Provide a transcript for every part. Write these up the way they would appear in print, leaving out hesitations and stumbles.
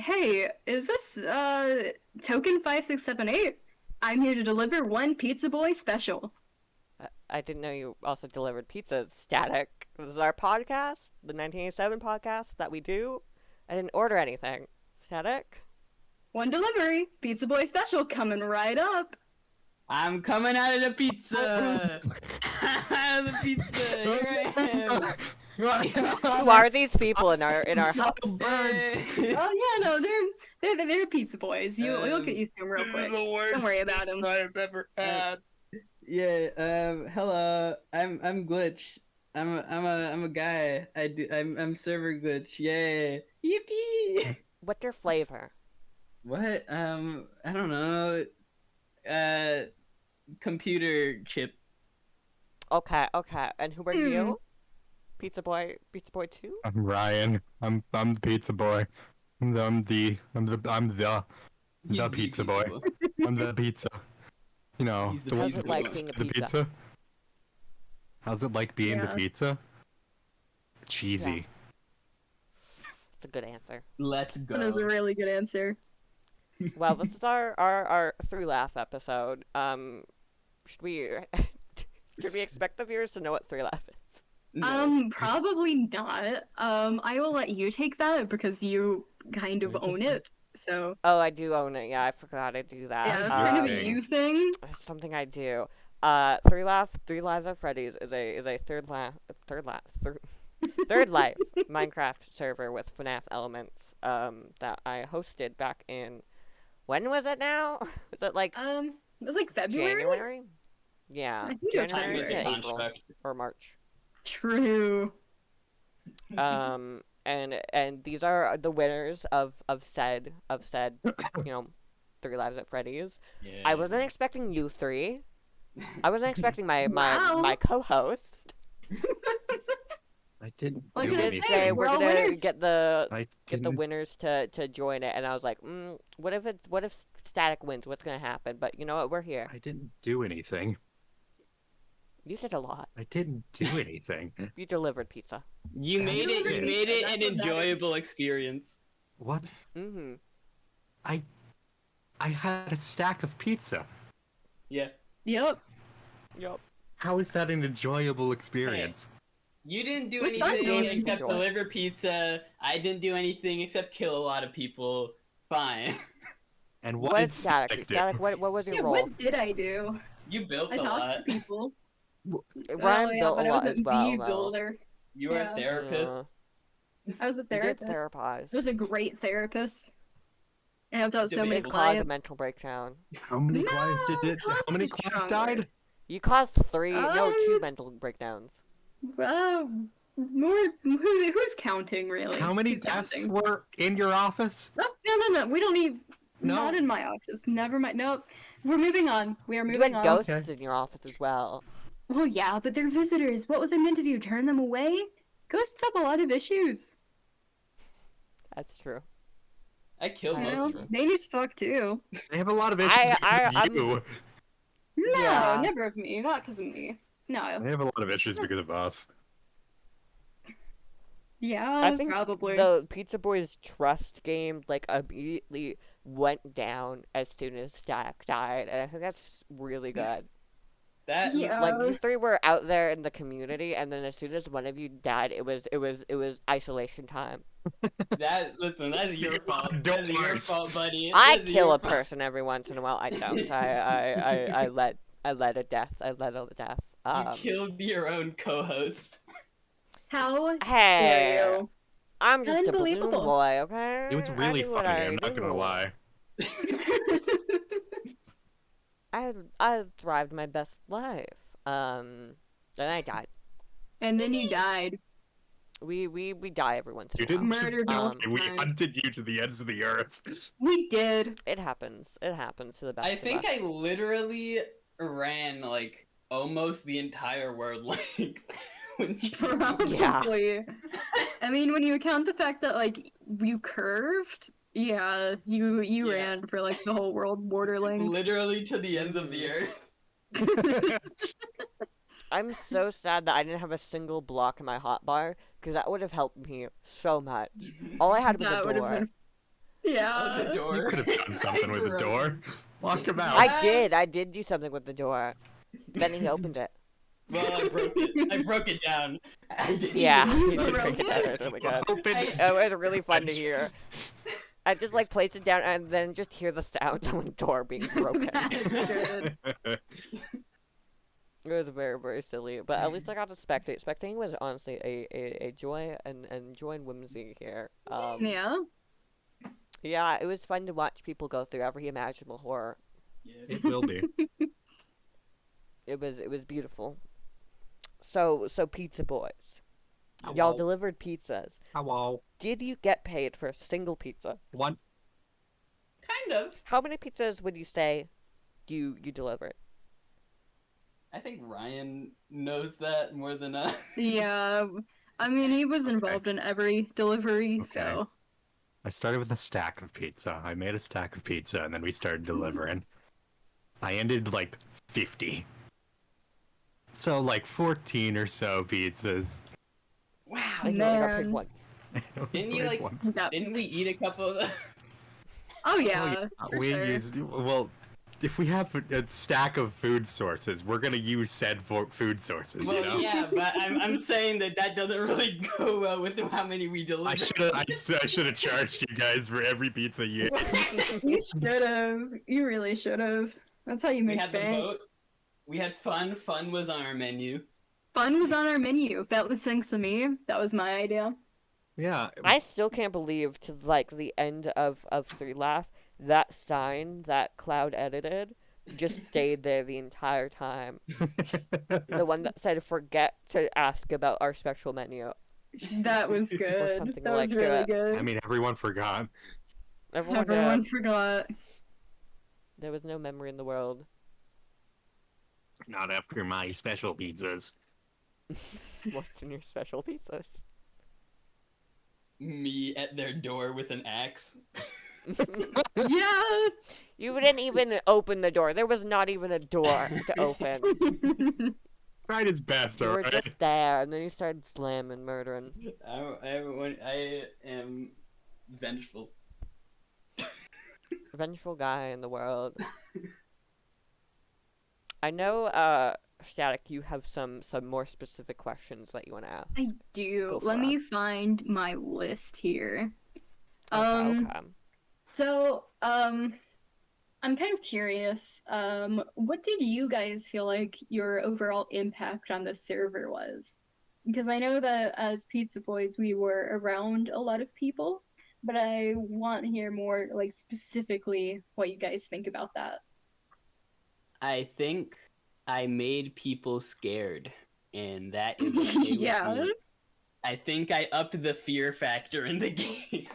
Hey, is this, Token 5678? I'm here to deliver one Pizza Boy special. I didn't know you also delivered pizza. Static. This is our podcast, the 1987 podcast that we do. I didn't order anything. Static? One delivery, Pizza Boy special coming right up. I'm coming out of the pizza! Out of the pizza! Here I am! Who are these people in our house? Oh yeah, no, they're Pizza Boys. You'll get used to them real quick. Don't worry about them. I've ever had. Hello. I'm Glitch. I'm a guy. I'm server Glitch. Yay! Yippee! What's your flavor? What? I don't know. Computer chip. Okay. And who are you? Pizza Boy 2? I'm Ryan. I'm the pizza boy. I'm the pizza boy. I'm the pizza. You know, He's the How's it like being a pizza? How's it like being the pizza? Cheesy. Yeah. That's a good answer. Let's go. That is a really good answer. Well, this is our 3Laugh episode. Should we expect the viewers to know what 3Laugh is? No. Probably not. I will let you take that because you kind of own it. So Oh, I do own it. Yeah, I forgot I do that. yeah, that's kind of a you thing. It's something I do. 3Laugh, Three Lives at Freddy's is a third life Minecraft server with FNaF elements that I hosted back in, when was it now? Was it like It was like February. January? Yeah, I think it was January to February. April or March. True. And these are the winners of said you know, 3 Lives at Freddy's. Yeah. I wasn't expecting you three. I wasn't expecting my Wow. co-host. I didn't What do can I Did say? say We're we're all gonna winners. get the I get the didn't- winners to join it, and I was like, what if Static wins? What's gonna happen? But you know what? We're here. I didn't do anything. You did a lot. I didn't do anything. You delivered pizza. You made it. You made it That's an what enjoyable experience. What? Mm-hmm. I had a stack of pizza. Yeah. Yep. Yup. How is that an enjoyable experience? You didn't do What's that anything doing? except Enjoy. deliver pizza. I didn't do anything except kill a lot of people. Fine. And what What's did Static? do? Static, what was your Yeah, role? what did I do? You built I a talked lot. to people. Ryan Oh, yeah, built but a I lot wasn't as well. the though. builder. You were Yeah. a therapist. I was a You did therapist. therapize. I was a great therapist. I helped out Did so we many It caused a clients. mental breakdown. How many No, clients did it? cost How many is clients stronger. died? You caused 2 mental breakdowns. Who's counting really? How many Who's deaths counting? were in your office? No. We don't need. No? Not in my office. Never mind. Nope. We're moving on. We are You moving had on. ghosts Okay. in your office as well. Well, yeah, but they're visitors. What was I meant to do? Turn them away? Ghosts have a lot of issues. That's true. I killed You most know, of them. they need to talk too. They have a lot of issues because of you. No, Yeah. never of me. Not because of me. No. They have a lot of issues because of us. Yeah, I think probably. the Pizza Boys trust game like immediately went down as soon as Stack died, and I think that's really good. That Yeah. Like you three were out there in the community, and then as soon as one of you died, it was isolation time. listen, that's your fault. Don't That's your worry. fault, buddy. I That's kill your a fault. person every once in a while. I don't. I let a death. I let a death. You killed your own co-host. How Hey, dare you? I'm just a balloon Unbelievable. boy, okay? It was I really do what funny, I I'm not gonna do. lie. I thrived my best life. Then I died. And then you died. We die every once in You a while. didn't Murdered just multiple we times. hunted you to the ends of the earth. We did. It happens. It happens to the best I of think us. I literally ran like almost the entire world length. when you- Probably. I mean, when you account the fact that like you curved, yeah, you Yeah. ran for like the whole world borderline. Literally to the ends of the earth. I'm so sad that I didn't have a single block in my hotbar, because that would have helped me so much. All I had was That a would have door. been. Yeah. the You door. could have done something with the door. Lock him out. I did do something with the door. Then he opened it. Well, I broke it. I broke it down. I didn't Yeah, even he did broke break it down. It was really good. Open It was really fun to hear. I just like place it down and then just hear the sound of a door being broken. Good. It was very, very silly, but at least I got to spectate. Spectating was honestly a joy and joy and whimsy here. Yeah. Yeah, it was fun to watch people go through every imaginable horror. It will be. It was beautiful. So pizza boys, y'all Hello. delivered pizzas. Hello. Did you get paid for a single pizza? One. Kind of. How many pizzas would you say you delivered? I think Ryan knows that more than us. Yeah. I mean, he was involved in every delivery, Okay. so. I started with a stack of pizza. I made a stack of pizza, and then we started delivering. I ended like 50. So like 14 or so pizzas. Wow. I only got paid Man. once. Didn't you, like- Once. Yeah. Didn't we eat a couple of them? Oh Oh, yeah. For we sure. use well. If we have a stack of food sources, we're gonna use said food sources. Well, you know. yeah, but I'm saying that doesn't really go well with how many we I deliver. should have charged you guys for every pizza you. You should have. You really should have. That's how you We make had the bank. boat. We had fun. Fun was on our menu. Fun was on our menu. That was thanks to me. That was my idea. Yeah. I still can't believe to like the end of 3 Laugh, that sign that Cloud edited just stayed there the entire time. The one that said forget to ask about our special menu. That was good. something That like was really that. good. I mean, everyone forgot. Everyone did. forgot. There was no memory in the world. Not after my special pizzas. What's in your special pizzas? Me at their door with an axe. Yeah. You didn't even open the door. There was not even a door to open. Tried his best, You were alright? just there, and then you started slamming, murdering. I am vengeful. Vengeful guy in the world. I know, Static, you have some more specific questions that you want to ask. I do. Go for Let it. me find my list here. Okay. So, I'm kind of curious. What did you guys feel like your overall impact on the server was? Because I know that as Pizza Boys, we were around a lot of people, but I want to hear more, like, specifically what you guys think about that. I think I made people scared, and that is okay Yeah. with me. I think I upped the fear factor in the game.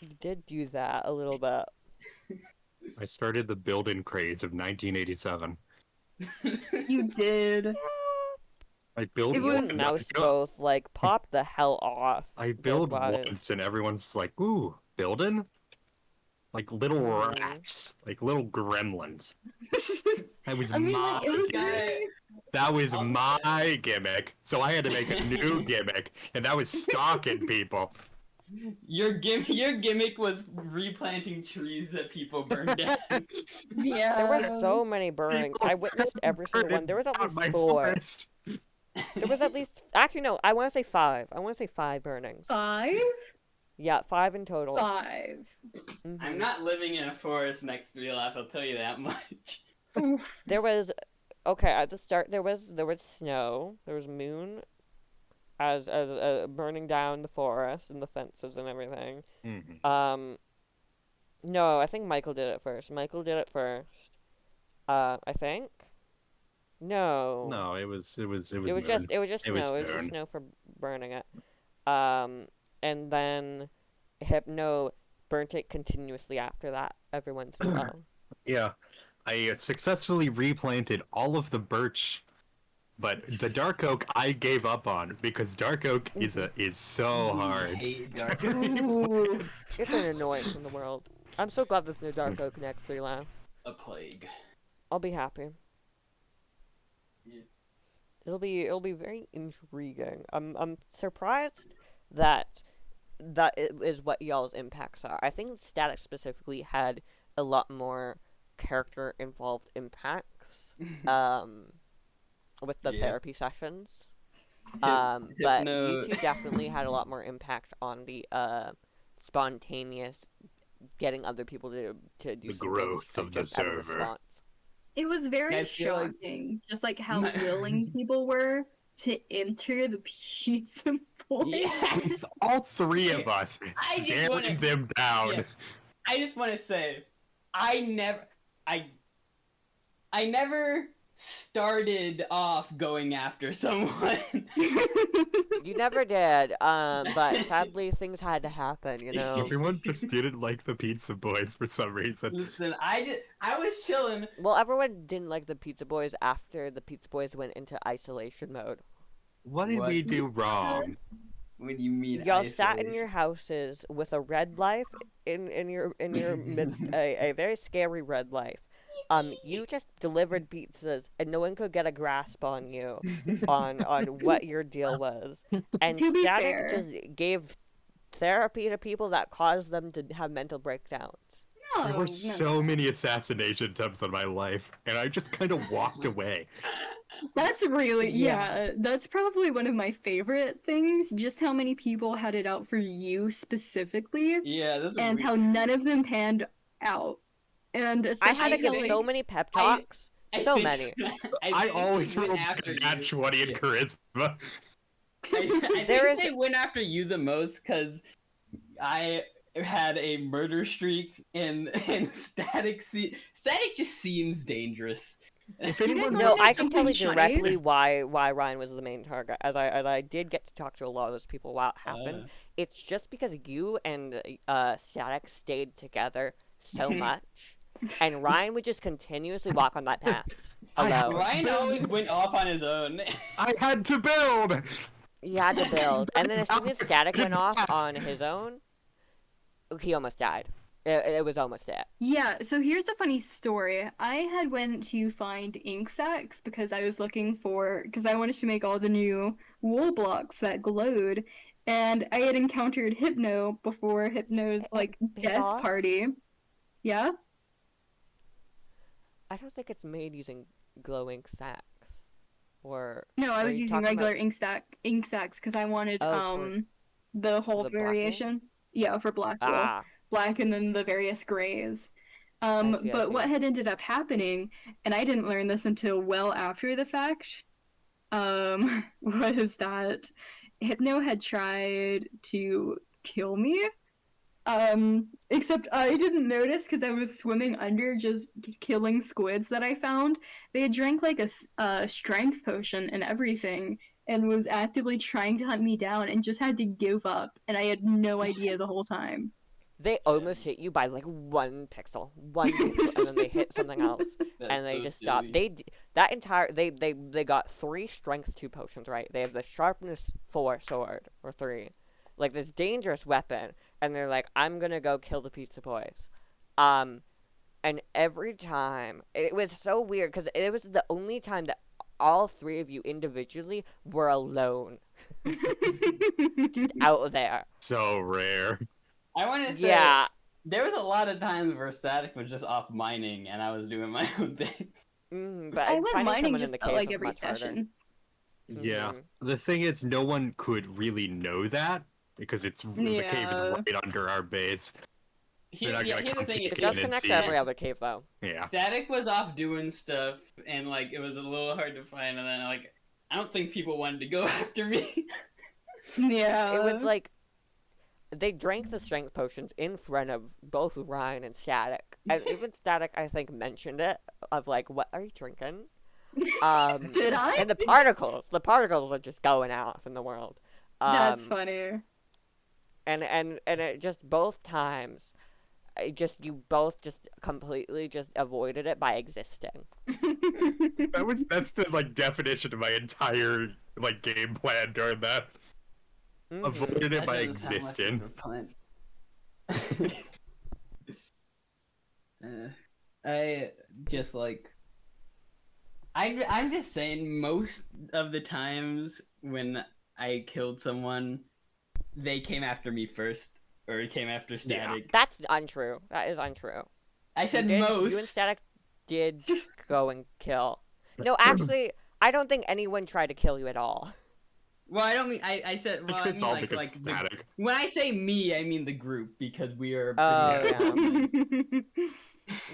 You did do that a little bit. I started the building craze of 1987. You did. I built It was- You and Mouse both, like, popped the hell off. I build build-wise. once, and everyone's like, "Ooh, building." Like little Mhm. rats, like little gremlins. That was I mean, my like, it was guy- really... that was Oh, my gimmick. So I had to make a new gimmick, and that was stalking people. Your gimmick was replanting trees that people burned down. Yeah. There were so many burnings. I witnessed every single one. There was at least 4. There was at least... Actually, no. I want to say 5. I want to say 5 burnings. 5? Yeah, 5 in total. 5. Mhm. I'm not living in a forest next to Real Life, I'll tell you that much. Oof. There was... Okay, at the start, there was snow. There was moon. As burning down the forest and the fences and everything. Mhm. No, I think Michael did it first. I think. No. No, it was It was moon. just It was snow. It was just moon. snow for burning it. And then Hypno burnt it continuously after that every once in a while. Yeah, I successfully replanted all of the birch, but the dark oak I gave up on because dark oak is so hard. I hate dark Ooh. It's an annoyance in the world. I'm so glad there's no Dark Oak next 3 Laugh. A plague. I'll be happy. Yeah. It'll be very intriguing. I'm surprised that is what y'all's impacts are. I think Static specifically had a lot more character involved impacts with the Yeah. therapy sessions. But you Hypno. two definitely had a lot more impact on the spontaneous getting other people to do The some growth things of the just out of server. response. It was very I feel like shocking, just like how my- willing people were to enter the pizza boy. Yeah. With all three of us I just staring wanna- them down. Yeah. I just want to say, I never started off going after someone. You never did, but sadly things had to happen, you know. Everyone just didn't like the pizza boys for some reason. Listen, I was chilling. Well, everyone didn't like the Pizza Boys after the Pizza Boys went into isolation mode. What did we do wrong? What do you mean? Y'all sat in isolate? your houses with a red life in your midst, a very scary red life. You just delivered pizzas, and no one could get a grasp on you, on what your deal was. And To be Static fair. just gave therapy to people that caused them to have mental breakdowns. No, There no, were so many assassination attempts on my life, and I just kind of walked away. That's really, Yeah. yeah, that's probably one of my favorite things, just how many people had it out for you specifically, Yeah, that's and weird. how none of them panned out. And I had especially to give how, so like, many pep I- talks. I So think- many. I think always they went rolled after a nat you. 20 in Yeah. charisma. I There think is- they went after you the most because I had a murder streak and Static. Static just seems dangerous. If You guys anyone wanna No, know I can tell you something directly funny? why Ryan was the main target, as I did get to talk to a lot of those people while it happened. It's just because you and Static stayed together so much, and Ryan would just continuously walk on that path alone. Ryan always went off on his own. I had to build! He had to build, and then as soon as Static went off Yes. on his own, he almost died. It was almost dead. Yeah, so here's a funny story. I had went to find ink sacs because I was looking for, because I wanted to make all the new wool blocks that glowed, and I had encountered Hypno before Hypno's, like, Hey, death boss? party. Yeah? I don't think it's made using glowing sacks. Or No, I are was you using talking about- regular ink sacs because I wanted, Oh, the whole the black wool? variation. Yeah, for black wool. Ah, Black and then the various grays. see, I But what see. had ended up happening, and I didn't learn this until well after the fact, was that Hypno had tried to kill me. Except I didn't notice because I was swimming under just killing squids that I found. They had drank like a strength potion and everything, and was actively trying to hunt me down and just had to give up, and I had no idea the whole time. They almost hit you by like 1 pixel, and then they hit something else, and they just stopped. They got 3 strength 2 potions, right? They have the sharpness 4 sword or 3, like this dangerous weapon, and they're like, I'm gonna go kill the pizza boys, and every time it was so weird because it was the only time that all 3 of you individually were alone, just out there. So rare. I want to say, Yeah. there was a lot of times where Static was just off mining and I was doing my own thing. But I went finding mining someone in just the about cave like was every much harder. session. Yeah. Mhm. The thing is, no one could really know that because the cave is Yeah. right under our base. They're not gonna Here's the come thing: peek It in does and connect see. to every other cave, though. Yeah. Static was off doing stuff, and like it was a little hard to find. And then like I don't think people wanted to go after me. Yeah. It was like they drank the strength potions in front of both Ryan and Static. And even Static, I think, mentioned it of like, "What are you drinking?" Did I? And the particles are just going off in the world. That's funny. And it just both times, you both just completely just avoided it by existing. That's the like definition of my entire like game plan during that. Mhm. Avoided it That by doesn't sound much existing. of a plan. I just like I'm just saying most of the times when I killed someone, they came after me first, or came after Static. That's untrue. That is untrue. I said You and most. Static did go and kill. No, actually, I don't think anyone tried to kill you at all. Well, I don't mean I said well. I It's mean all like because Static. when I say me, I mean the group because we are Oh, pretty. yeah.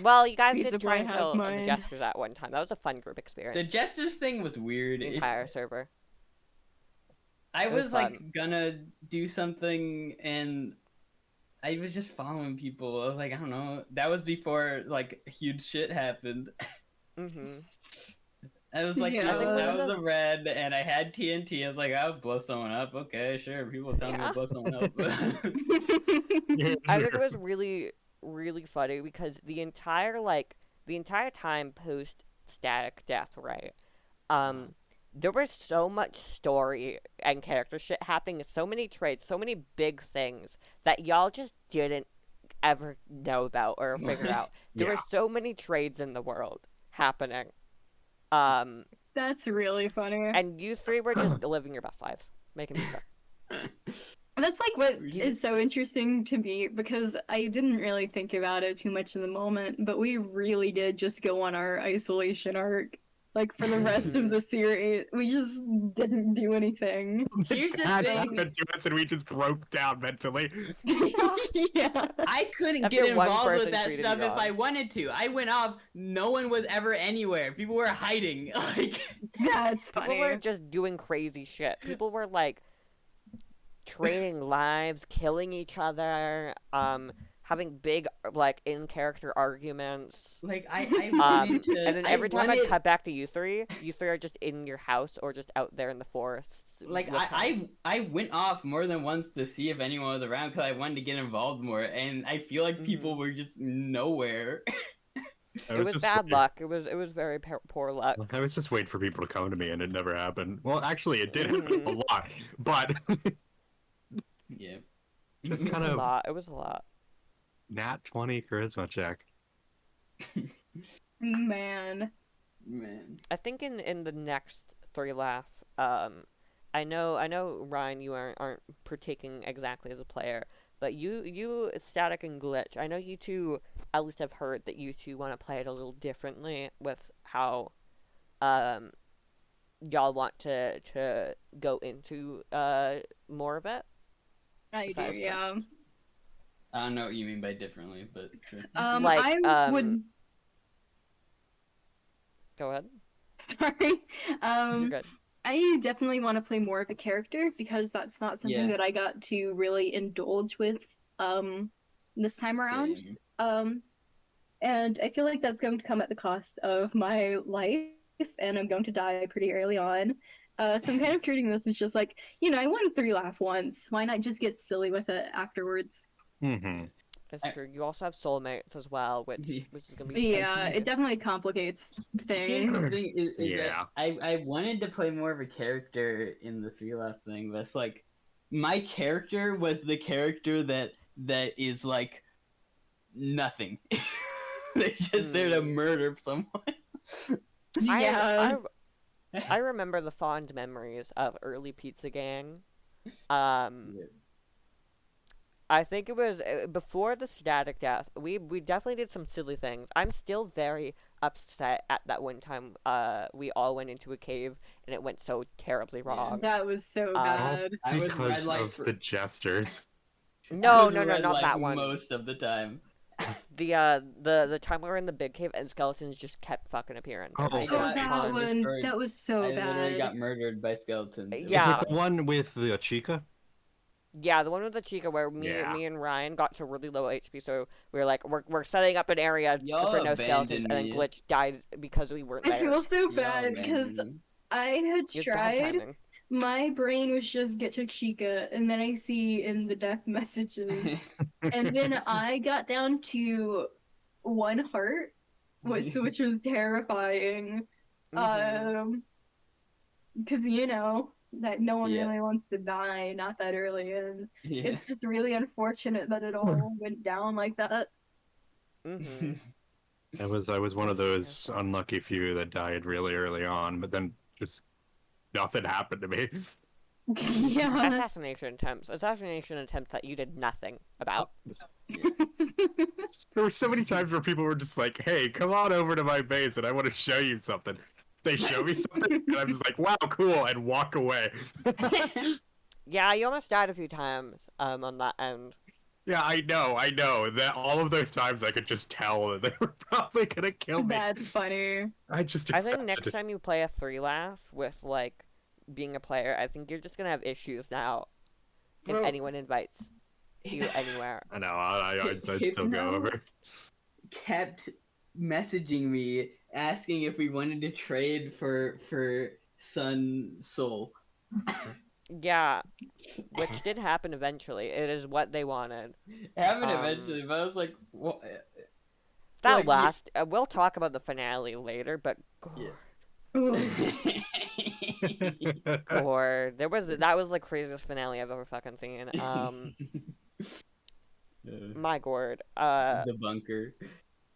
Well, you guys Pizza did try Boy and has kill the mind. Jesters at one time. That was a fun group The experience. Jesters thing was weird. The entire server. I It was was like fun. gonna do something and I was just following people. I was like, I don't know. That was before like huge shit happened. Mm-hmm. I was like, Yeah. I think that was a red, and I had TNT. I was like, I would blow someone up. Okay, sure. People tell me Yeah. to blow someone up. I think it was really, really funny because the entire time post Static death, right? There was so much story and character shit happening, so many traits, so many big things that y'all just didn't ever know about or figure out. There were so many trades in the world happening. That's really funny. And you three were just living your best lives, making pizza. That's like what We is so interesting to me because I didn't really think about it too much in the moment, but we really did just go on our isolation arc. Like for the rest of the series, we just didn't do anything. Here's the That thing. happened to us, and we just broke down mentally. Yeah. I couldn't After get one involved with person that treated stuff you if wrong. I wanted to. I went off. No one was ever anywhere. People were hiding. Like That's People funny. were just doing crazy shit. People were like trading lives, killing each other, having big like in-character arguments. I wanted to. And then I every time I wanted, cut back to you three are just in your house or just out there in the forests. like looking. I went off more than once to see if anyone was around because I wanted to get involved more, and I feel like people were just nowhere. It was just bad waiting- luck. It was very poor luck. I was just waiting for people to come to me, and it never happened. Well, actually, it did happen Mhm. a lot, but Yeah. just It was kind a of lot. It was a lot. nat 20 charisma check. Man. Man. I think in the next three laugh, I know Ryan, you aren't partaking exactly as a player, but you Static and Glitch, I know you two at least have heard that you two want to play it a little differently with how y'all want to go into more of it. I That is do, yeah. I don't know what you mean by differently, but sure. Like, I would. Go ahead. Sorry. You're good. I definitely want to play more of a character because that's not something Yeah. that I got to really indulge with this time around. Same. And I feel like that's going to come at the cost of my life, and I'm going to die pretty early on. So I'm kind of treating this as just like, I won 3 laugh once. Why not just get silly with it afterwards? Mm-hmm. It's true. You also have soulmates as well, which is gonna be Yeah, it definitely complicates Here's things. the thing is Yeah. that I wanted to play more of a character in the 3 laugh thing, but it's like my character was the character that is like nothing. They're just there to murder someone. Yeah. I remember the fond memories of early Pizza Gang. I think it was before the Static death. We definitely did some silly things. I'm still very upset at that one time we all went into a cave and it went so terribly wrong. That was so bad. I was Because red light of the jesters. No, was no, red not light that one. most of the time. The time we were in the big cave and skeletons just kept fucking appearing. Oh, I Oh, got that one. destroyed. That was so I literally bad. got murdered by skeletons. It was Yeah. Is it the one with the Chica? Yeah, the one with the Chica where me and Ryan got to really low HP, so we were like, we're setting up an area Y'all for no skeletons, abandoned and then me. Glitch died because we weren't I there. feel so Y'all bad because abandoned me. I had It was bad tried. timing. My brain was just get to Chica, and then I see in the death messages, and then I got down to 1 heart, which was terrifying. Mhm. Because that no one Yeah. really wants to die, not that early, and Yeah. it's just really unfortunate that it all went down like that. Mhm. I was one of those unlucky few that died really early on, but then just nothing happened to me. Yeah. Assassination attempts that you did nothing about. There were so many times where people were just like, "Hey, come on over to my base, and I want to show you something." They show me something, and I'm just like, "Wow, cool," and walk away. Yeah, you almost died a few times on that end. Yeah, I know. That all of those times I could just tell that they were probably gonna kill me. That's funny. I just I think accepted next it. time you play a 3 laugh with, like, being a player, I think you're just gonna have issues now if Bro. anyone invites you anywhere. I know. I'd still Hypno go over. kept messaging me asking if we wanted to trade for Sun Soul. Yeah, which did happen eventually. It is what they wanted. Happened eventually, but I was like, what? That Like, last, we'll talk about the finale later, but Yeah. Ooh. Gord, that was the craziest finale I've ever fucking seen. My Gord. The bunker.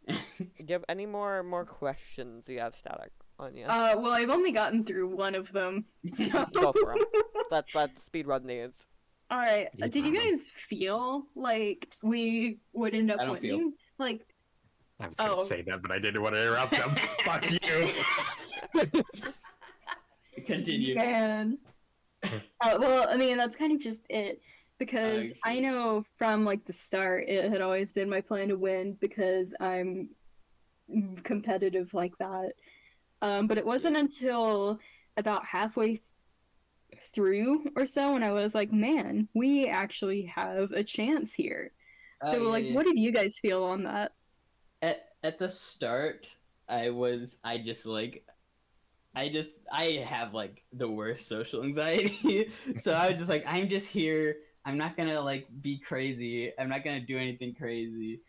Do you have any more questions you have, Static, on you? Well, I've only gotten through one of them. So... Go for 'em. Let's speedrun these. Alright, Keep did you going. guys feel like we would end up I don't feel. winning? Like, I was gonna Oh. say that, but I didn't want to interrupt them. Fuck you. Continue. man. Well, I mean, that's kind of just it. Because I Okay. know from, like, the start, it had always been my plan to win because I'm competitive like that. But it wasn't until about halfway through or so when I was like, man, we actually have a chance here. Oh, So, yeah, like, yeah. what did you guys feel on that? At the start, I have like the worst social anxiety. So I was just like, I'm just here. I'm not gonna like be crazy. I'm not gonna do anything crazy.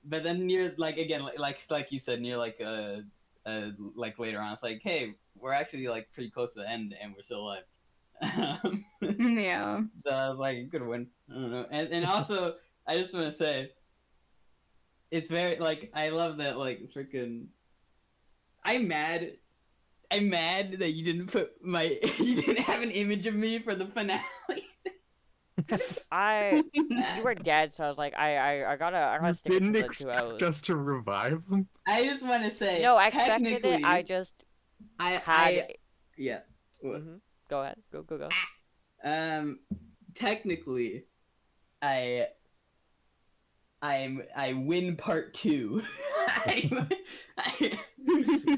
But then near like again like you said near like later on, it's like, hey, we're actually like pretty close to the end and we're still alive. Yeah. So I was like, good win. I don't know. And also I just want to say, it's very like I love that like freaking. I'm mad. I'm mad that you didn't put my you didn't have an image of me for the finale. You were dead, so I was like, I gotta You stick it to didn't the expect duos. us to revive them? I just want to say, No, I expected it. technically, I just I had. yeah. What? Go ahead. Go. Technically, I win part 2.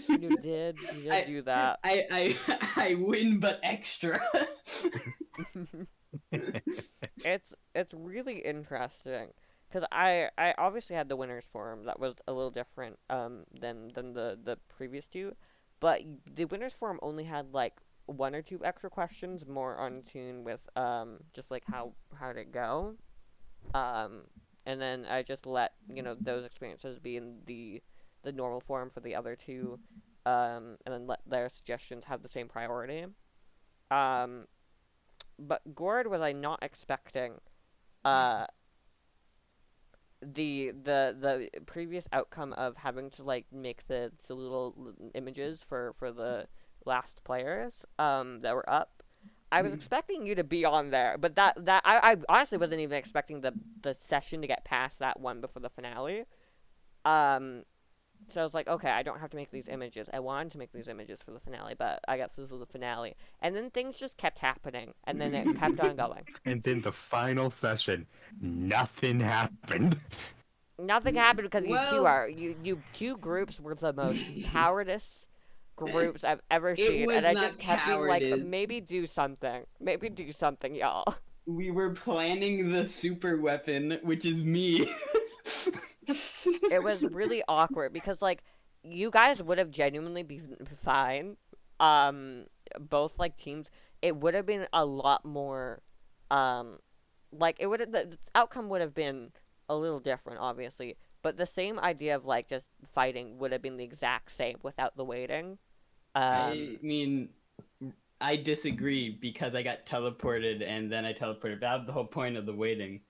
You did do that. I win, but extra. It's really interesting because I obviously had the winners forum that was a little different than the previous two, but the winners forum only had like 1 or 2 extra questions more on tune with just like how did it go, and then I just let those experiences be in the normal forum for the other 2, and then let their suggestions have the same priority. But Gord was I not expecting the previous outcome of having to like make the little images for the last players that were up. I was expecting you to be on there, but I honestly wasn't even expecting the session to get past that one before the finale. So I was like, okay, I don't have to make these images. I wanted to make these images for the finale, but I guess this was the finale. And then things just kept happening, and then it kept on going. And then the final session, nothing happened. Nothing happened because Well- you 2 groups were the most cowardice groups I've ever seen, was and I not just kept being like, cowardice. maybe do something, y'all. We were planning the super weapon, which is me. It was really awkward because like you guys would have genuinely been fine, both like teams. It would have been a lot more like it would have the outcome would have been a little different, obviously, but the same idea of like just fighting would have been the exact same without the waiting. I mean, I disagree because I got teleported and then I teleported. That was the whole point of the waiting.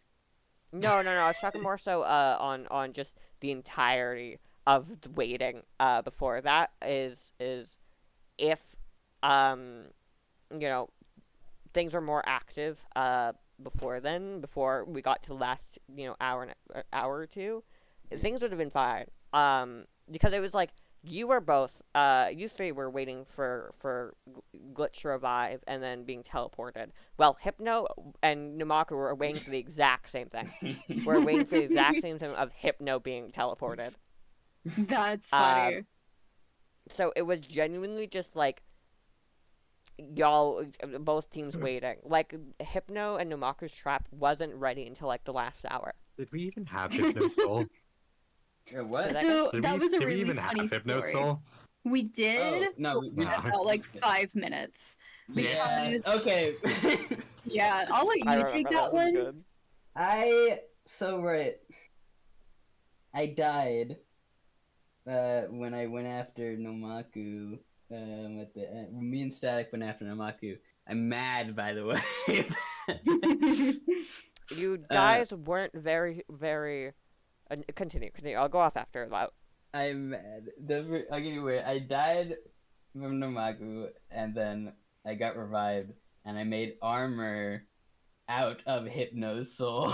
No, I was talking more so on just the entirety of the waiting before that is if you know things were more active before then, before we got to the last hour or two, things would have been fine. Because it was like you were both you three were waiting for Glitch to revive and then being teleported. Well, Hypno and Numaku were waiting for the exact same thing. We're waiting for the exact same thing of Hypno being teleported. That's funny. So it was genuinely just like y'all, both teams waiting. Like Hypno and Numaku's trap wasn't ready until like the last hour. Did we even have Hypno Soul? What? So Did that we, was a did we really even funny have Hypno story. Soul? We did, Oh, no, we but No. about like 5 minutes. Yeah. Because Okay. yeah, I'll let I you remember take this that is one. good. I died when I went after Nomaku at the end. Me and Static went after Nomaku. I'm mad, by the way. You guys weren't very continue. I'll go off after that. I'm mad. Okay, wait. I died from Nomaku, and then I got revived, and I made armor out of Hypno's soul.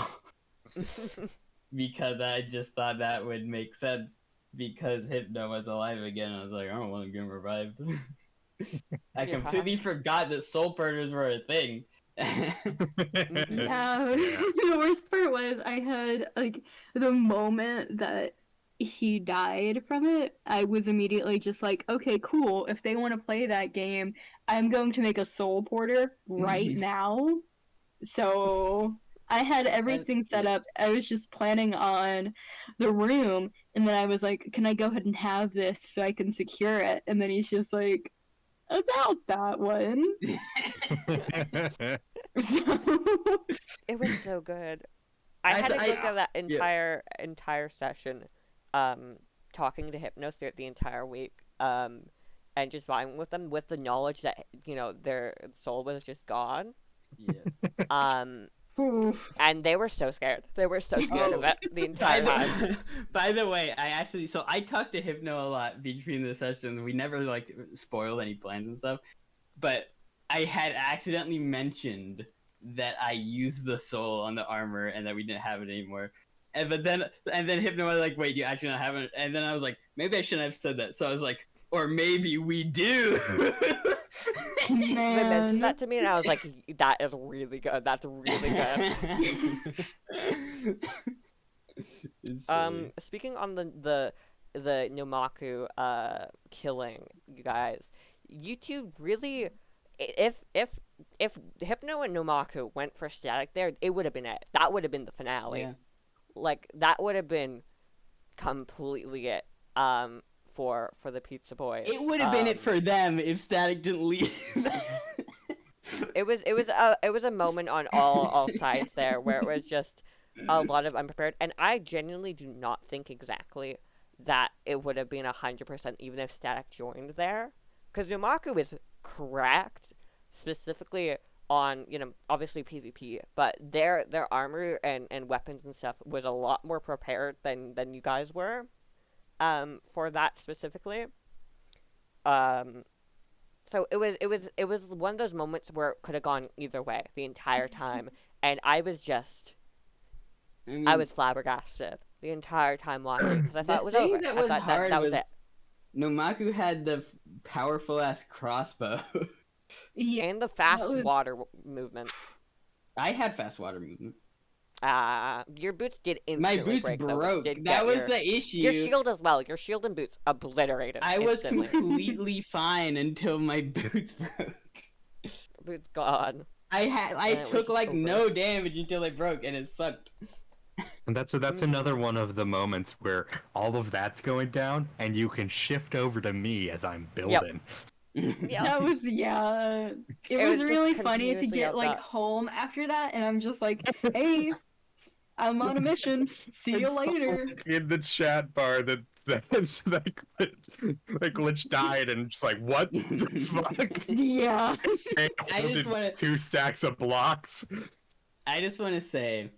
Because I just thought that would make sense because Hypno was alive again. I was like, I don't want to get revived. I completely forgot that soul burners were a thing. Yeah, the worst part was I had like the moment that he died from it, I was immediately just like, okay, cool. If they want to play that game, I'm going to make a soul porter right now. So I had everything set up. I was just planning on the room, and then I was like, can I go ahead and have this so I can secure it? And then he's just like, about that one. It was so good. I had to go through that entire session, talking to Hypnos throughout the entire week, and just vibing with them with the knowledge that their soul was just gone. Yeah. And they were so scared. They were so scared of it the entire time. By the way, I talked to Hypno a lot between the sessions. We never like spoiled any plans and stuff, but I had accidentally mentioned that I used the soul on the armor and that we didn't have it anymore. And then Hypno was like, "Wait, you actually not have it?" And then I was like, "Maybe I shouldn't have said that." So I was like, "Or maybe we do." They mentioned that to me, and I was like, "That is really good. That's really good." Speaking on the Nomaku killing, you guys, you two really, if Hypno and Nomaku went for Static there, it would have been it. That would have been the finale. Yeah. Like that would have been completely it. For the Pizza Boys. It would have been it for them if Static didn't leave. It was a moment on all sides there where it was just a lot of unprepared, and I genuinely do not think exactly that it would have been 100% even if Static joined there, because Numaku is correct specifically on obviously PvP, but their armor and weapons and stuff was a lot more prepared than you guys were. For that specifically. So it was one of those moments where it could have gone either way the entire time, and I was just, I was flabbergasted the entire time watching because I thought it was over. That was I thought hard that was it. Nomaku had the powerful ass crossbow. Yeah, And the fast water movement. I had fast water movement. Your boots did My instantly boots break. broke. Though, That was the issue. Your shield as well. Your shield and boots obliterated. I was instantly. completely fine until my boots broke. Boots gone. I took like no damage until they broke, and it sucked. And that's another one of the moments where all of that's going down, and you can shift over to me as I'm building. That was It was really funny to get like home after that, and I'm just like, hey, I'm on a mission. See you later. In the chat bar that glitch died and just like what the fuck? Yeah. I just want 2 stacks of blocks. I just want to say,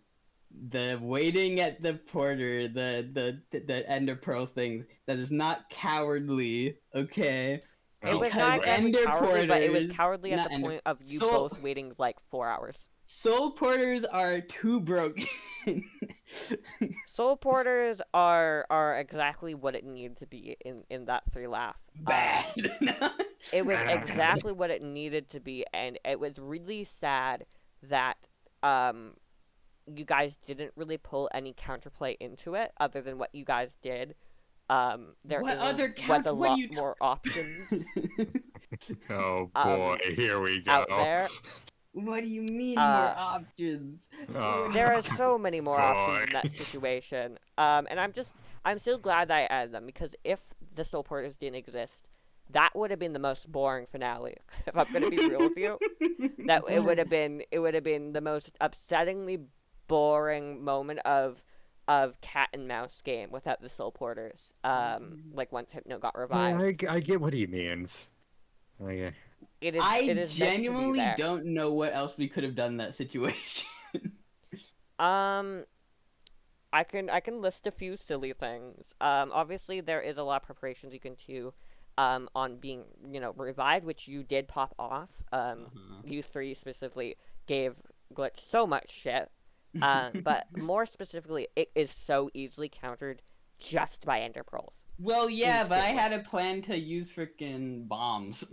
the waiting at the porter, the Ender Pearl thing, that is not cowardly, okay? It was Because not exactly Ender cowardly, but it was porters, cowardly at not the Ender- point of you Soul- both waiting like 4 hours. Soul porters are too broken. Soul porters are exactly what it needed to be in that 3 laugh. Bad. It was exactly what it needed to be, and it was really sad that you guys didn't really pull any counterplay into it other than what you guys did. There What other was a what lot are you more options Oh boy, here we go. out there. What do you mean more Uh, options? Oh, There are so many more options in boy. that situation. And I'm so glad that I added them, because if the Soul Porters didn't exist, that would have been the most boring finale. If I'm gonna be real with you, that it would have been the most upsettingly boring moment of cat and mouse game without the Soul Porters. Like once Hypno got revived, I get what he means. Okay. it I is meant to be genuinely there. don't know what else we could have done in that situation. I can list a few silly things. Obviously there is a lot of preparations you can do, on being, revived, which you did pop off. You three specifically gave Glitch so much shit. But more specifically, it is so easily countered just by Ender Pearls. Well, yeah, but I Instantly. had a plan to use freaking bombs.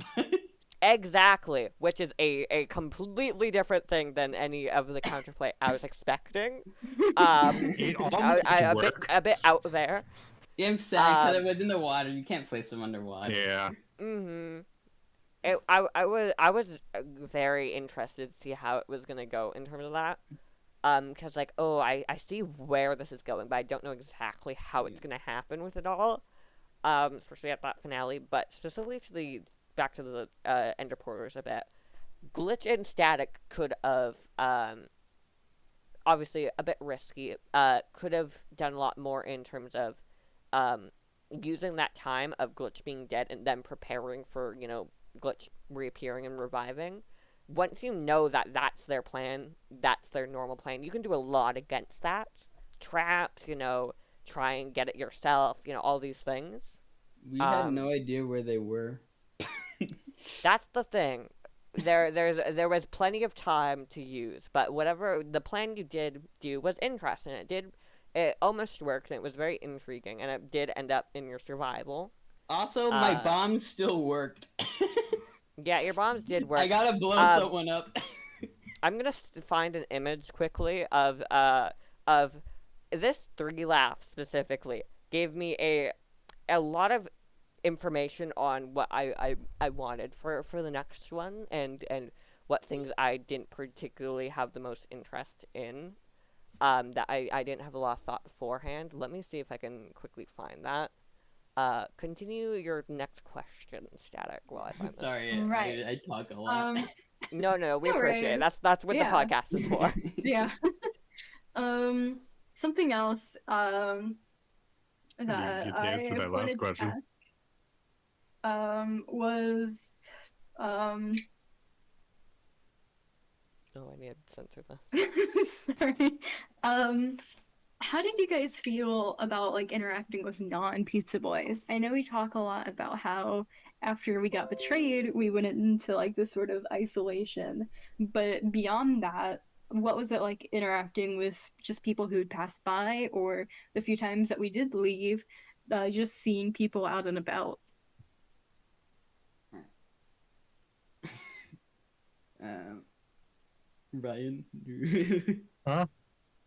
Exactly, which is a completely different thing than any of the counterplay I was expecting. It almost worked. A bit out there. I'm sad because it was in the water. You can't place them underwater. Yeah. Mm-hmm. I was very interested to see how it was gonna go in terms of that. Because like, I see where this is going, but I don't know exactly how it's gonna happen with it all. Especially at that finale, but specifically to back to the Ender Porters a bit. Glitch and Static could have, obviously a bit risky, could have done a lot more in terms of, using that time of Glitch being dead and then preparing for, Glitch reappearing and reviving. Once you know that that's their plan, that's their normal plan, you can do a lot against that. Traps, try and get it yourself, all these things. We had no idea where they were. That's the thing. There was plenty of time to use, but whatever the plan you did do was interesting. It almost worked, and it was very intriguing, and it did end up in your survival. Also, my bombs still worked. Yeah, your bombs did work. I gotta blow someone up. I'm gonna find an image quickly of this 3 laugh specifically. Gave me a lot of information on what I wanted for the next one, and what things I didn't particularly have the most interest in. That I didn't have a lot of thought beforehand. Let me see if I can quickly find that. Continue your next question, Static, while I find this. Sorry, Right. I talk a lot. No, we No appreciate it. worries. That's what Yeah. the podcast is for. Yeah. Something else that You can I answer that last wanted to question. ask was Oh, I need to censor this. sorry. How did you guys feel about like interacting with non-pizza boys? I know we talk a lot about how after we got betrayed, we went into like this sort of isolation. But beyond that, what was it like interacting with just people who'd passed by, or the few times that we did leave, just seeing people out and about? Ryan. Huh?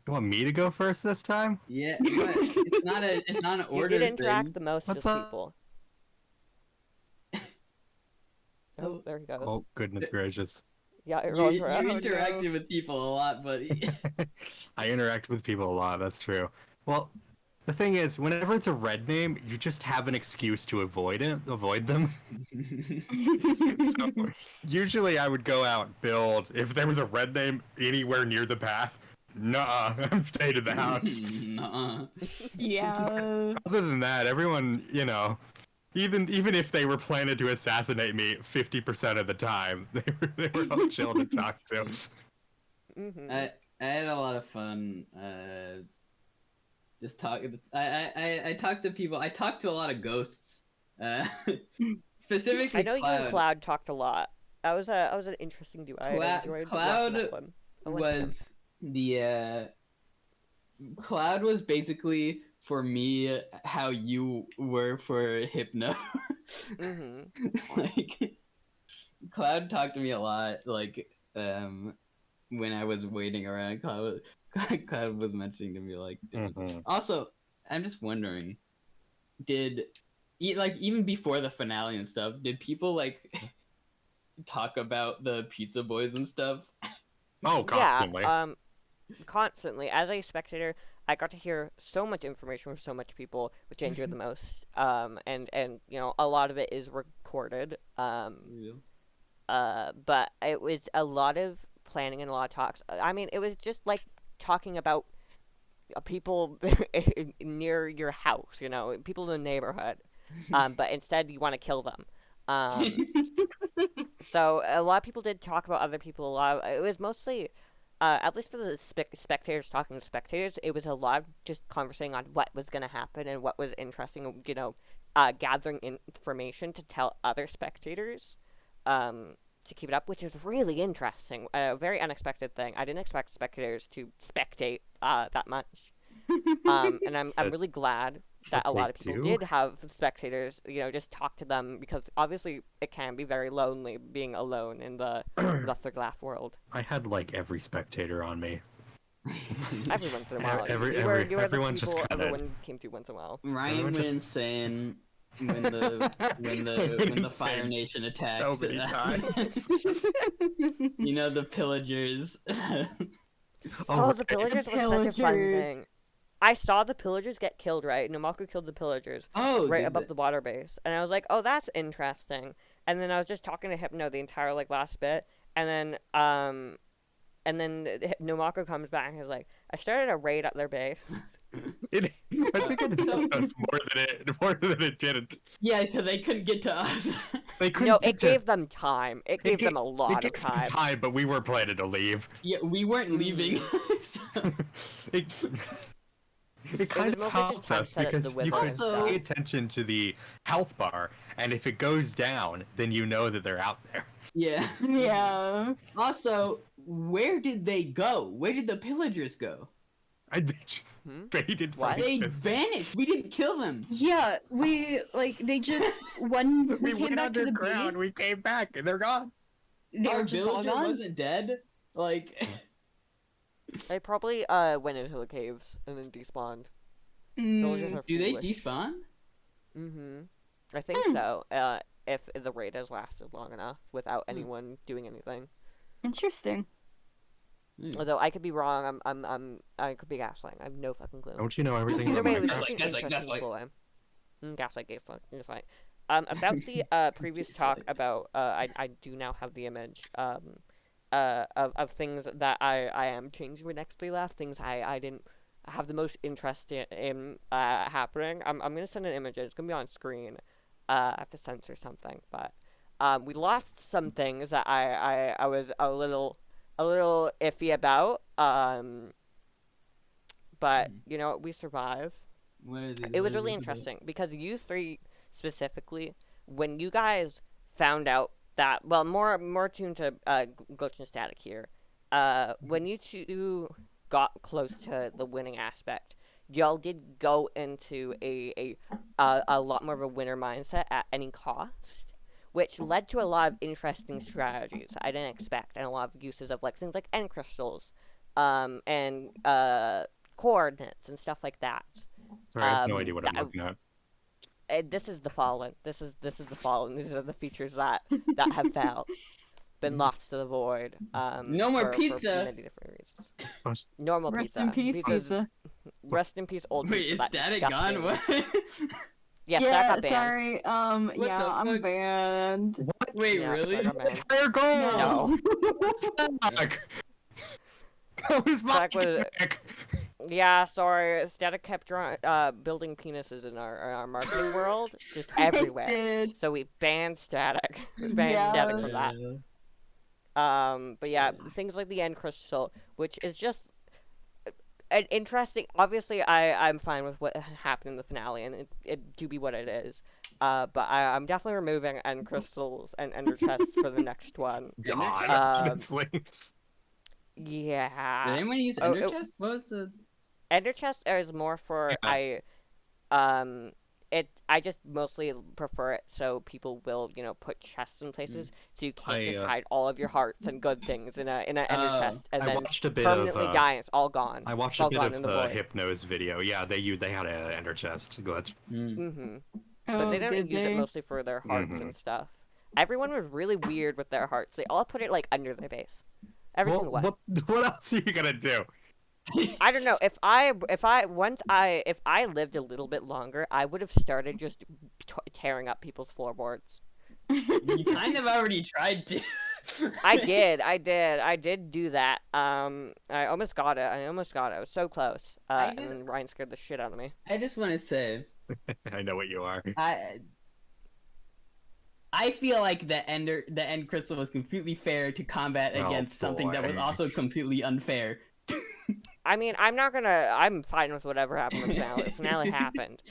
You want me to go first this time? Yeah, but it's not an You order did interact thing. the most What's with up? people. Oh, there he goes. Oh, goodness gracious. Yeah, it You, rolls you around. interacted with people a lot, buddy. I interact with people a lot, that's true. Well, the thing is, whenever it's a red name, you just have an excuse to avoid them. So, usually I would go out and build. If there was a red name anywhere near the path, nuh-uh, I'm staying in the house. Nuh-uh. Yeah. Other than that, everyone, even if they were planning to assassinate me 50% of the time, they were all chill to talk to. Mm-hmm. I had a lot of fun. Just talking. I talked to people. I talked to a lot of ghosts. Uh, specifically, I know you and Cloud. Cloud talked a lot. That was an interesting duo. I enjoyed watching that one. Was the Cloud was basically for me how you were for Hypno. Like Cloud talked to me a lot. Like when I was waiting around, Cloud was mentioning to me like. Also, I'm just wondering, did like even before the finale and stuff, did people like talk about the Pizza Boys and stuff? Oh, constantly. Yeah, constantly. As a spectator, I got to hear so much information from so much people, which I enjoyed the most. And you know, a lot of it is recorded. But it was a lot of planning and a lot of talks. I mean, it was just like talking about people near your house, you know, people in the neighborhood. But instead you want to kill them. So a lot of people did talk about other people. It was mostly, at least for the spectators talking to spectators, it was a lot of just conversing on what was going to happen and what was interesting. You know, gathering information to tell other spectators, to keep it up, which is really interesting. A very unexpected thing. I didn't expect spectators to spectate that much. And I'm really glad that a lot of people did have spectators, you know, just talk to them, because obviously it can be very lonely being alone in the third laugh world. I had like every spectator on me. Every once in a while. Everyone just kinda... everyone came to once in a while. Ryan went insane when the Fire Nation attacked. So many times. You know, the pillagers. The pillagers was such a fun thing. I saw the pillagers get killed, right? Namaku killed the pillagers right above the water base. And I was like, oh, that's interesting. And then I was just talking to Hypno the entire, like, last bit. And then Namaku comes back and is like, I started a raid at their base. I think it helped us more than it didn't. Yeah, because they couldn't get to us. They couldn't. No, it gave them time. It gave them a lot of time. But we were planning to leave. Yeah, we weren't leaving. It kind of helped us because you could pay attention to the health bar, and if it goes down, then you know that they're out there. Yeah. Yeah. Also, where did they go? Where did the pillagers go? They just faded from They existence. vanished. We didn't kill them. Yeah, they just when we came went back to the underground, base, we came back and they're gone. they Our were just all villager gone. wasn't dead. Like They probably went into the caves and then despawned. do they despawn? I think so. If the raid has lasted long enough without anyone doing anything. Interesting. Although I could be wrong, I could be gaslighting. I have no fucking clue. Don't you know everything Either about way, it was Minecraft? just an interesting gaslight. About the previous talk about I do now have the image of things that I am changing with next laugh, things I didn't have the most interest in happening. I'm gonna send an image. It's gonna be on screen. I have to censor something, but we lost some things that I was a little iffy about. But you know, we survive. It was really interesting because you three specifically, when you guys found out that, well, more tuned to glitch and static here. When you two got close to the winning aspect, y'all did go into a lot more of a winner mindset at any cost, which led to a lot of interesting strategies I didn't expect, and a lot of uses of like things like end crystals, and coordinates and stuff like that. Sorry, I have no idea what I'm looking at. This is the Fallen. This is the Fallen. These are the features that have been lost to the void. No more pizza. For many different reasons. Normal Rest pizza. in peace, pizza. Rest in peace, old Wait, pizza. is Static gone? What? Yeah, Yeah, got banned. sorry. Yeah, I'm banned. What? Wait, Yeah, really? Static got banned. Entire goal! No. Fuck! That was my Static Yeah, sorry. Static kept building penises in our marketing world, just everywhere. Did. So we banned Static. We banned Static from that. But yeah, things like the end crystal, which is just an interesting. Obviously, I'm fine with what happened in the finale, and it do be what it is. But I'm definitely removing end crystals and ender chests for the next one. God, honestly. Yeah. Did anyone use Ender Chest? What was the... Ender chest is more for I just mostly prefer it so people will, put chests in places so you can't just hide all of your hearts and good things in an ender chest and then permanently die and it's all gone. I watched a bit of the Hypno's video. Yeah, they had an ender chest glitch. But they don't use it mostly for their hearts and stuff. Everyone was really weird with their hearts. They all put it like under their base. Every single one. What else are you gonna do? I don't know. If I lived a little bit longer, I would have started just tearing up people's floorboards. You kind of already tried to. I did do that. I almost got it. I was so close. And then Ryan scared the shit out of me. I just want to say, I know what you are. I feel like the end crystal was completely fair to combat against something that was also completely unfair. I mean, I'm fine with whatever happened with the finale. The finale happened.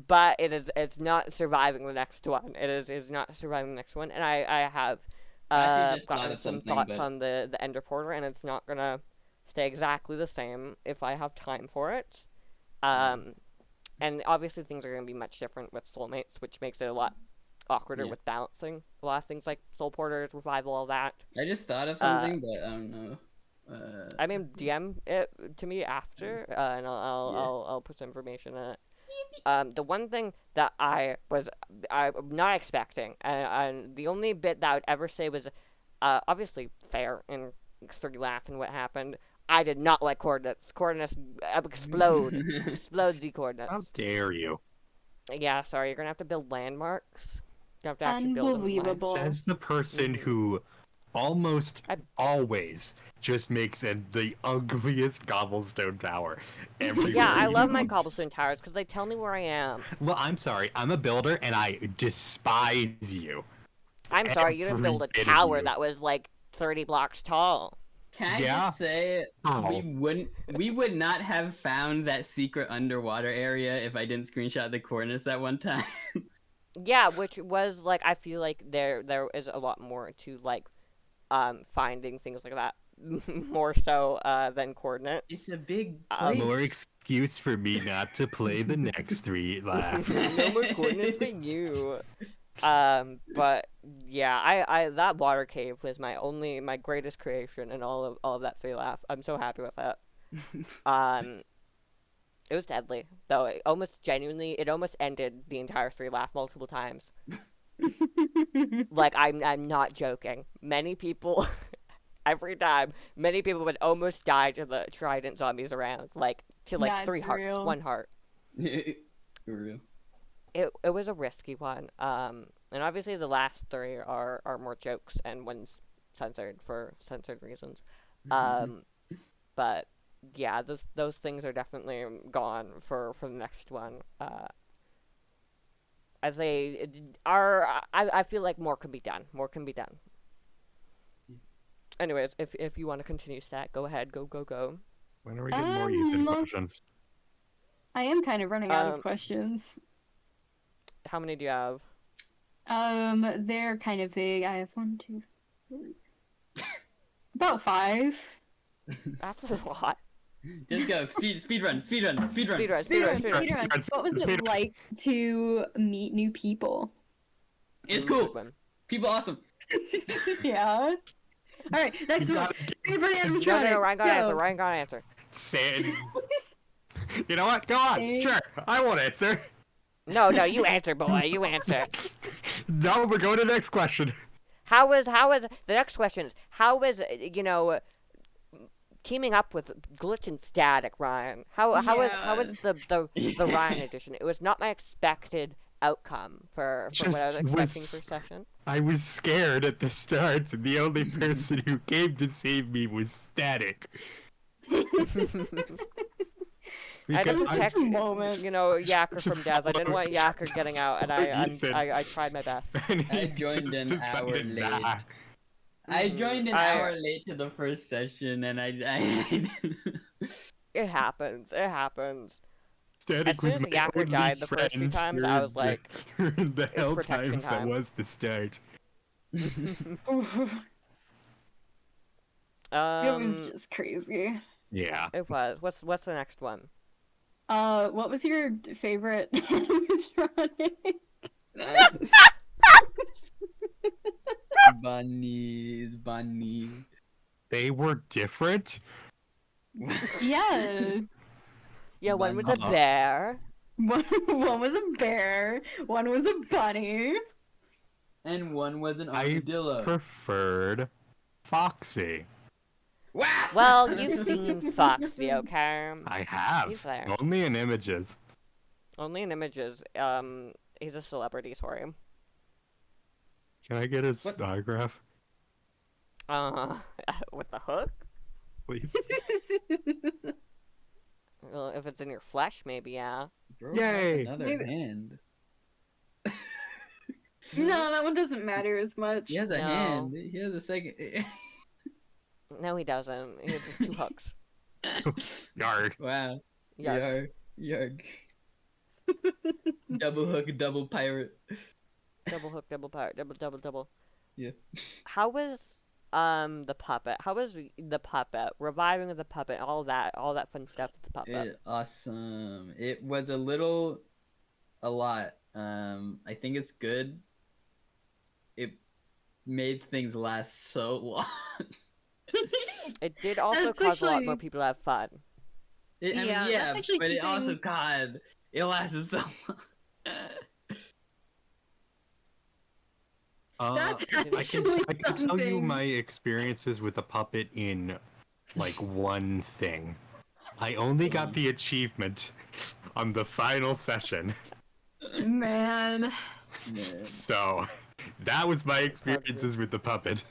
But it's not surviving the next one. It is not surviving the next one. And I have gotten some thoughts on the Ender Porter, and it's not gonna stay exactly the same if I have time for it. And obviously things are gonna be much different with soulmates, which makes it a lot awkwarder with balancing. A lot of things like Soul Porters, Revival, all that. I just thought of something, but I don't know. I mean, DM it to me after, and I'll put some information in it. The one thing that I'm not expecting, and the only bit that I would ever say was, obviously fair in 3 Laugh and what happened. I did not like coordinates. Coordinates explode. Explode Z coordinates. How dare you? Yeah, sorry, you're gonna have to build landmarks. You have to actually build them. Unbelievable. Says the person who almost always just makes the ugliest cobblestone tower everywhere. Yeah, I love my cobblestone towers because they tell me where I am. Well, I'm sorry. I'm a builder, and I despise you. I'm sorry, you didn't build a tower that was like 30 blocks tall. Can I just say, we would not have found that secret underwater area if I didn't screenshot the coordinates that one time. Yeah, which was like, I feel like there is a lot more to like finding things like that more so than coordinates. It's a big place. More excuse for me not to play the next 3 Laugh. No more coordinates for you. But yeah, I that water cave was my greatest creation in all of that 3 Laugh. I'm so happy with that. It was deadly, though. It almost ended the entire 3 Laugh multiple times. Like, I'm not joking. Many people, every time, many people would almost die to the trident zombies around, like, to like 3 hearts, 1 heart. For real. It was a risky one. And obviously the last 3 are more jokes and one's censored for censored reasons. But yeah, those things are definitely gone for the next one. As they are, I feel like more can be done. More can be done. Anyways, if you want to continue, Stat, go ahead. Go. When are we getting more YouTube questions? I am kind of running out of questions. How many do you have? They're kind of vague. I have 1, 2, 3. About 5. That's a lot. Just go. Speed run. What was it like to meet new people? It's cool. People awesome. Yeah. Alright, next one. Favorite animatronic. No, Ryan got to answer. Sid. You know what? Go on. Sure. I won't answer. No, you answer, boy. You answer. No, we're going to the next question. How was the next question is how was teaming up with Glitch and Static, Ryan? How was the Ryan edition? It was not my expected outcome for what I was expecting for session. I was scared at the start, and the only person who came to save me was Static. I didn't text Yacker from Death. I didn't want Yacker getting out, and I tried my best. I joined an hour late. I joined an hour late to the first session, and I It happens. Static soon was as my Yacker only died the first two friend times, I was during like, during the it's hell protection times that time. was the start. It was just crazy. Yeah. It was. What's the next one? What was your favorite animatronic? Bunnies. They were different? Yeah. Yeah, one was a Bunny. bear. One was a bear, one was a bunny. And one was an I armadillo. preferred Foxy. Wow! Well, you've seen Foxy, okay? I He's have. there. Only in images. Only in images. He's a celebrity, sorry. Can I get his What? autograph, With the hook? please? Well, if it's in your flesh, maybe, yeah. Bro, Yay! another Maybe- hand. No, that one doesn't matter as much. He has a No. hand. He has a second. No, he doesn't. He has two hooks. Yarg. Wow. Yarg. Yarg. Double hook, double pirate. Double hook, double pirate, double. Yeah. How was the puppet? How was the puppet? Reviving of the puppet, all that fun stuff with the puppet. Awesome. It was a lot. I think it's good. It made things last so long. It did also That's cause a lot actually- more people to have fun. I mean, Yeah, yeah, that's actually but it also, something- God, it lasted so long. That's I actually can tell you something. my experiences with the puppet in, like, one thing. I only got the achievement on the final session. Man. Man. So, that was my experiences with the puppet.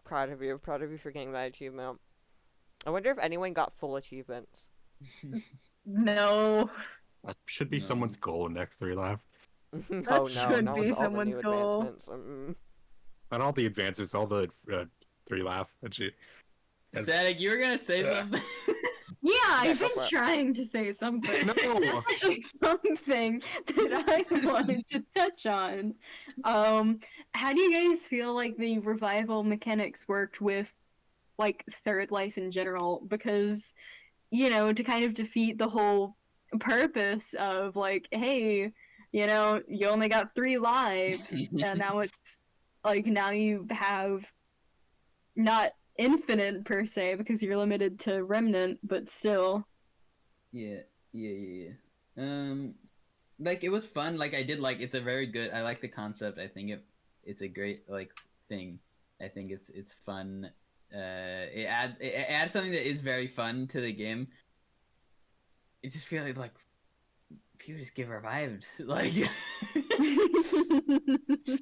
Proud of you for getting that achievement. I wonder if anyone got full achievements. No. That should be No. someone's goal in X3 Live. Oh no, should not be with all the someone's new goal. advancements. Not all the advances, all the 3 laugh. Static, you were gonna say something? Yeah, I've go been for it. trying to say something. No. That's actually something that I wanted to touch on. How do you guys feel like the revival mechanics worked with, like, Third Life in general? Because, you know, to kind of defeat the whole purpose of, like, hey, you know, you only got 3 lives, and now it's, like, now you have not infinite per se because you're limited to remnant, but still. Yeah. Like, it was fun. Like, I did like, it's a very good, I like the concept. I think it's a great, like, thing. I think it's fun. It adds something that is very fun to the game. It just feels like people just get revived. Like,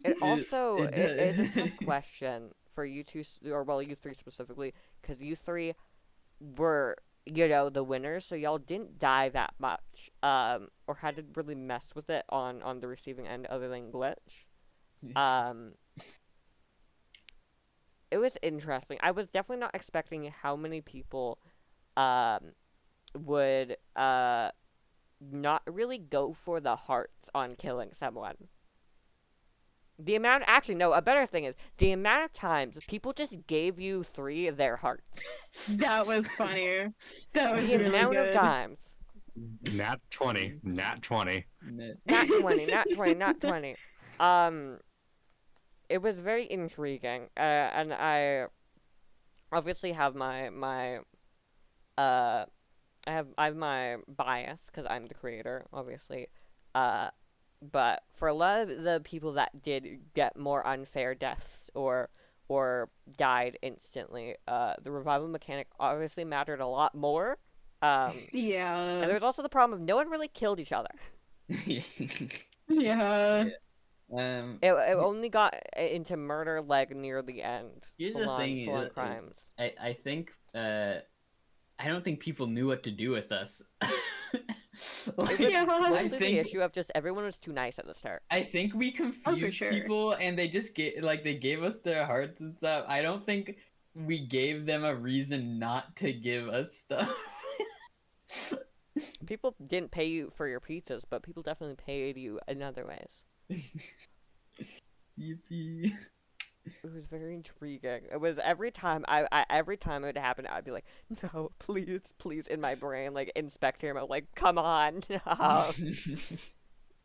It also it is a does. tough question for you two, or well, you three specifically, because you three were, you know, the winners, so y'all didn't die that much, or hadn't really messed with it on the receiving end other than glitch. It was interesting. I was definitely not expecting how many people would not really go for the hearts on killing someone. The amount, actually, no, a better thing is the amount of times people just gave you 3 of their hearts. That was funny. That was The really amount good. of times. Nat 20. Nat 20. Not 20, not 20, not 20. It was very intriguing, and I obviously have I have my bias because I'm the creator, obviously. But for a lot of the people that did get more unfair deaths or died instantly, the revival mechanic obviously mattered a lot more. And Yeah. there's also the problem of no one really killed each other. Yeah. It only got into murder like near the end. Here's the thing, full on crimes. I think I don't think people knew what to do with us. Like, It was Yeah. mostly I the think issue of just everyone was too nice at the start. I think we confused sure. people, and they just they gave us their hearts and stuff. I don't think we gave them a reason not to give us stuff. People didn't pay you for your pizzas, but people definitely paid you in other ways. Yippee. It was very intriguing. It was every time every time it would happen, I'd be like, no, please, please, in my brain, like inspector mode, like, come on, no.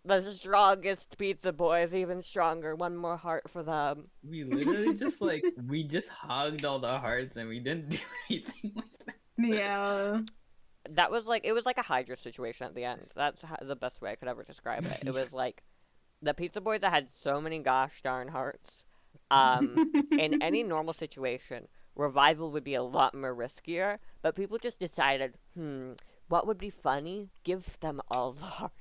The strongest pizza boys, even stronger. One more heart for them. We literally just we just hugged all the hearts and we didn't do anything with them. Yeah. That was like, it was like a Hydra situation at the end. That's the best way I could ever describe it. It was like the pizza boys that had so many gosh darn hearts. In any normal situation, revival would be a lot more riskier, but people just decided, what would be funny? Give them all the hearts.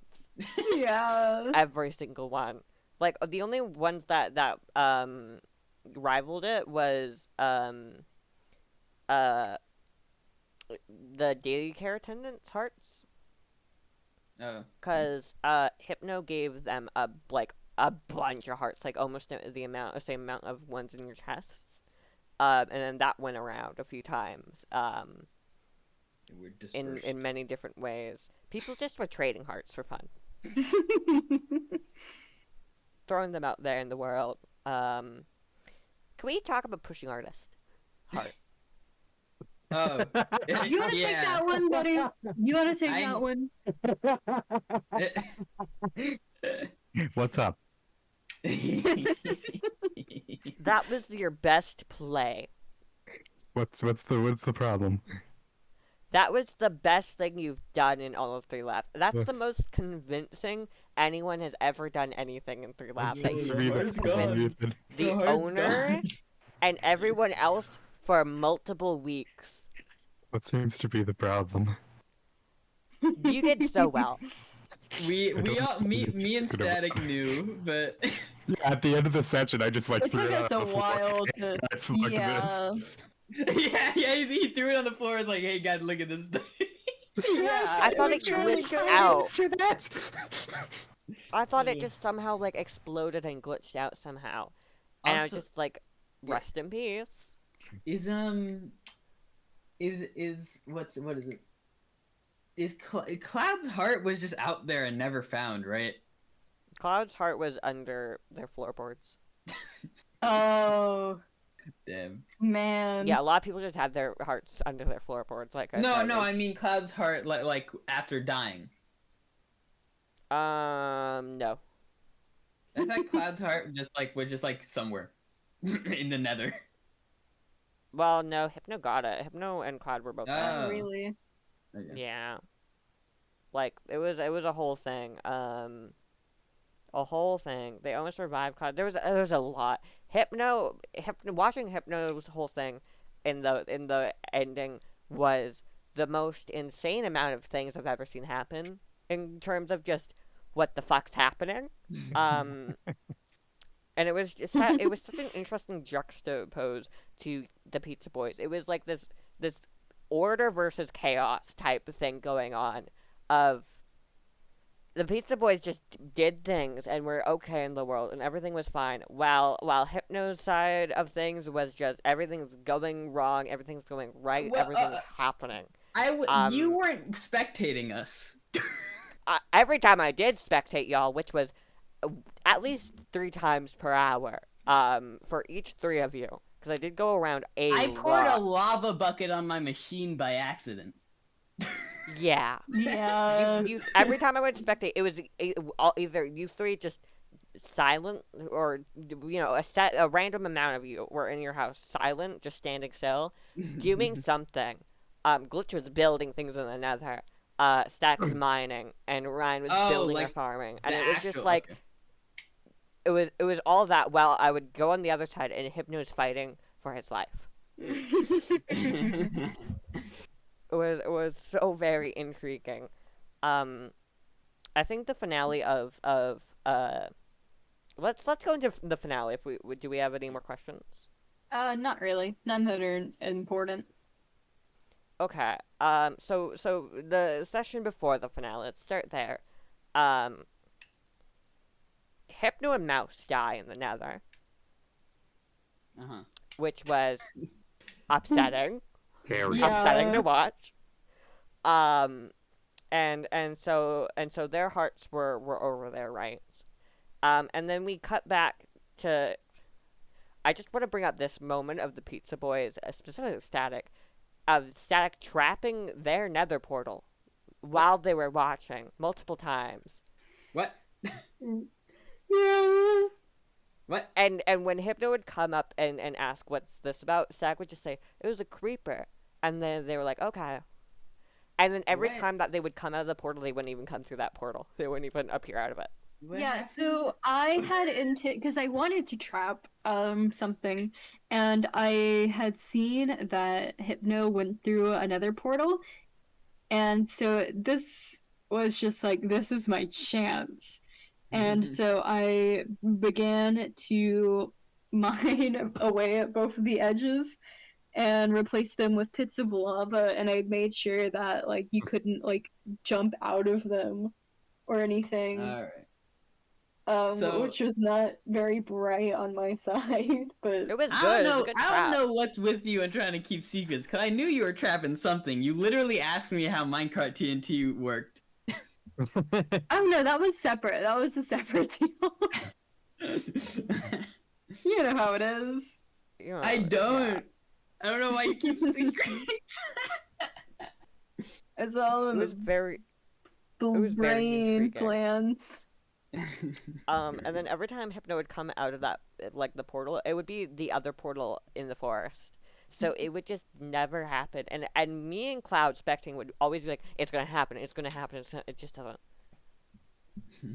Yeah. Every single one. Like, the only ones that rivaled it was the daily care attendants' hearts. Oh. Because Hypno gave them a bunch of hearts, like almost the same amount of ones in your chests. And then that went around a few times. We're in many different ways. People just were trading hearts for fun. Throwing them out there in the world. Can we talk about pushing artist? Heart. Oh. Do you want to take that one, buddy? You want to take that one? What's up? That was your best play. What's the problem? That was the best thing you've done in all of 3 Left. That's the most convincing anyone has ever done anything in 3 Left. That Seems you to be could the convince problem. the owner and everyone else for multiple weeks. What seems to be the problem? You did so well. Me and Static knew, but At the end of the session, I just It threw took it us on a the floor. while to. Guys, look at Yeah. yeah, he threw it on the floor. It's like, hey, guys, look at this thing. Yeah. I thought it was really glitched good. out. For that. I thought it just somehow like exploded and glitched out somehow. And I was Also- just like, rest in peace. Is what is it? Is Cloud's heart was just out there and never found, right? Cloud's heart was under their floorboards. Oh Damn. man. Yeah, a lot of people just had their hearts under their floorboards. Like I No, said, I mean Cloud's heart, like after dying. no. I thought Cloud's heart was just somewhere in the Nether. Well, no, Hypno got it. Hypno and Cloud were both there. Oh. Really? Okay. Yeah. Like it was a whole thing. A whole thing. They almost revived Cloud. There was a lot. Hypno watching Hypno's whole thing in the ending was the most insane amount of things I've ever seen happen in terms of just what the fuck's happening. And it was such an interesting juxtapose to the Pizza Boys. It was like this order versus chaos type of thing going on. Of the Pizza Boys just did things and were okay in the world and everything was fine. While Hypno's side of things was just everything's going wrong, everything's going right, everything's happening. You weren't spectating us. Every time I did spectate y'all, which was at least 3 times per hour, for each 3 of you, because I did go around I poured lot. a lava bucket on my machine by accident. Yeah. Yeah. You every time I went to spectate, it was either you 3 just silent, or a random amount of you were in your house silent, just standing still, doing something. Glitch was building things in the Nether. Stack was mining, and Ryan was building or farming, and it was just like. Okay. It was all that while I would go on the other side and Hypno was fighting for his life. It was so very intriguing. I think the finale of let's go into the finale. If do we have any more questions? Not really. None that are important. Okay. So the session before the finale. Let's start there. Hypno and Mouse die in the Nether, which was upsetting. Very. Yeah. Upsetting to watch. And and so their hearts were over there, right? And then we cut back to. I just want to bring up this moment of the Pizza Boys, specifically Static trapping their Nether portal while they were watching multiple times. What? Yeah. What? And when Hypno would come up and ask what's this about, Static would just say it was a creeper, and then they were like, okay. And then every What? time that they would come out of the portal, they wouldn't even come through that portal. They wouldn't even appear out of it. What Yeah, happened? so I had because I wanted to trap something, and I had seen that Hypno went through another portal, and so this was just like, this is my chance. And so I began to mine away at both of the edges and replace them with pits of lava, and I made sure that like you couldn't like jump out of them or anything. All right. Which was not very bright on my side, but It was I good. don't It was know. a good I trap. don't know what's with you and trying to keep secrets, because I knew you were trapping something. You literally asked me how minecart TNT worked. oh no, that was separate. That was a separate deal. You know how it is. You know, I yeah. don't. I don't know why you keep secrets. It's all It in was the very. It was very brain intriguing. plans. And then every time Hypno would come out of that, like the portal, it would be the other portal in the forest. So it would just never happen. And me and Cloud Specting would always be like, "It's gonna happen. It's gonna happen." It just doesn't.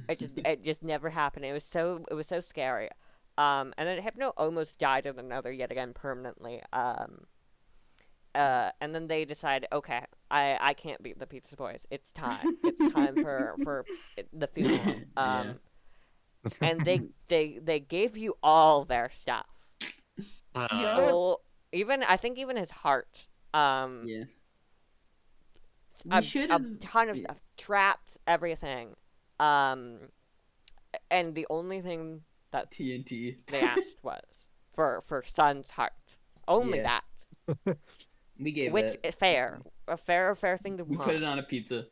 It just never happened. It was so scary. And then Hypno almost died in another yet again permanently. And then they decide, okay, I can't beat the Pizza Boys. It's time. It's time for the funeral. Yeah. And they gave you all their stuff. Yeah. Well, I think even his heart. Yeah. We should A have. ton of stuff, trapped everything. And the only thing that TNT. they asked was for Sun's heart. Only Yeah. that. We gave Which it. is fair. A fair thing to We want. put it on a pizza.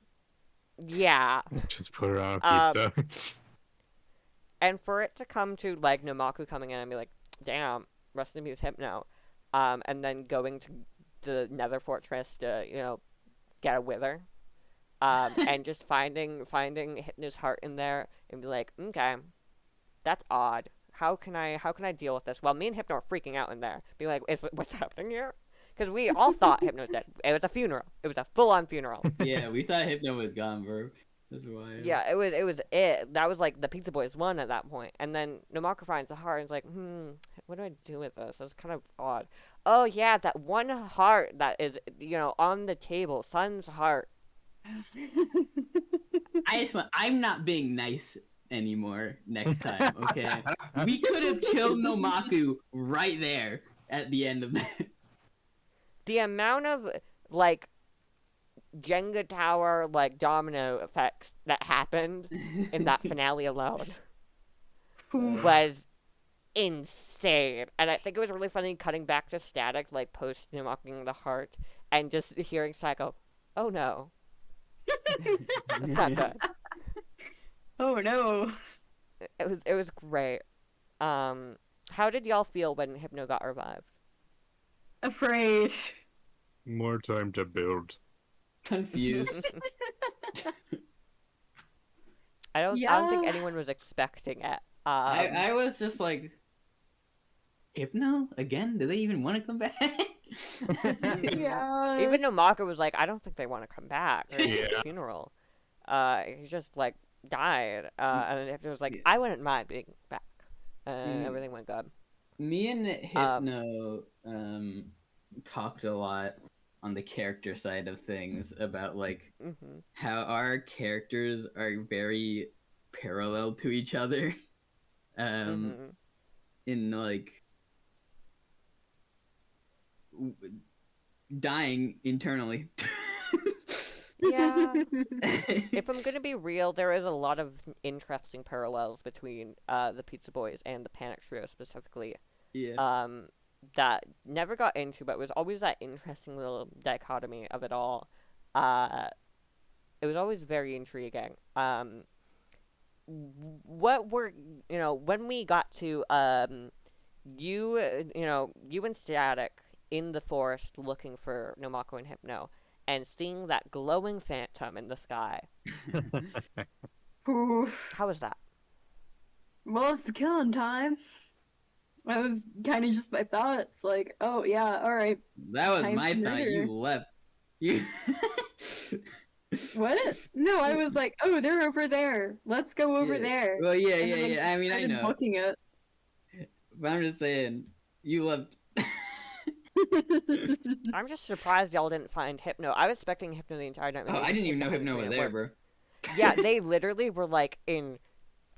Yeah. Just put it on a pizza. And for it to come to like Namaku coming in and be like, damn, rest in peace Hypno. And then going to the Nether Fortress to, get a wither. And just finding Hypno's heart in there and be like, okay, that's odd. How can I deal with this? Well, me and Hypno are freaking out in there. Be like, what's happening here? Because we all thought Hypno was dead. It was a funeral. It was a full-on funeral. Yeah, we thought Hypno was gone, bro. That's why. Yeah, it was it. That was like the Pizza Boys won at that point. And then Nomaka finds the heart and is like, what do I do with this? That's kind of odd. Oh yeah, that one heart that is, on the table. Sun's heart. I'm not being nice anymore next time, okay? We could have killed Nomaku right there at the end of that. The amount of, like, Jenga tower, like, domino effects that happened in that finale alone was insane. And I think it was really funny cutting back to Static, like, post-mocking the heart, and just hearing Psycho, oh no. That's not good. Oh no. It was great. How did y'all feel when Hypno got revived? Afraid. More time to build. Confused. I don't think Yeah. anyone was expecting it. I was just like, Hypno? Again? Do they even want to come back? Yeah. Even Nomaka was like, I don't think they want to come back. Or Yeah. the funeral. He just like died. And then Hypno was like, Yeah. I wouldn't mind being back. Everything went good. Me and Hypno talked a lot on the character side of things about like Hmm. how our characters are very parallel to each other. Hmm. In like dying internally. Yeah. If I'm gonna be real, there is a lot of interesting parallels between the Pizza Boys and the Panic Trio specifically. Yeah. That never got into, but was always that interesting little dichotomy of it all. very intriguing. What were when we got to you and Static in the forest looking for Nomako and Hypno, and seeing that glowing phantom in the sky. Oof. How was that? Well, it's killing time. That was kind of just my thoughts. Like, oh yeah, all right. That was Time my to thought. murder. You left. You. What? No, I was like, oh, they're over there. Let's go over Yeah. there. Well, yeah, And yeah, then I yeah. just I mean, I started know. booking it. But I'm just saying, you left. I'm just surprised y'all didn't find Hypno. I was expecting Hypno the entire time. Oh, I didn't even know Hypno was there, bro. Yeah, they literally were like in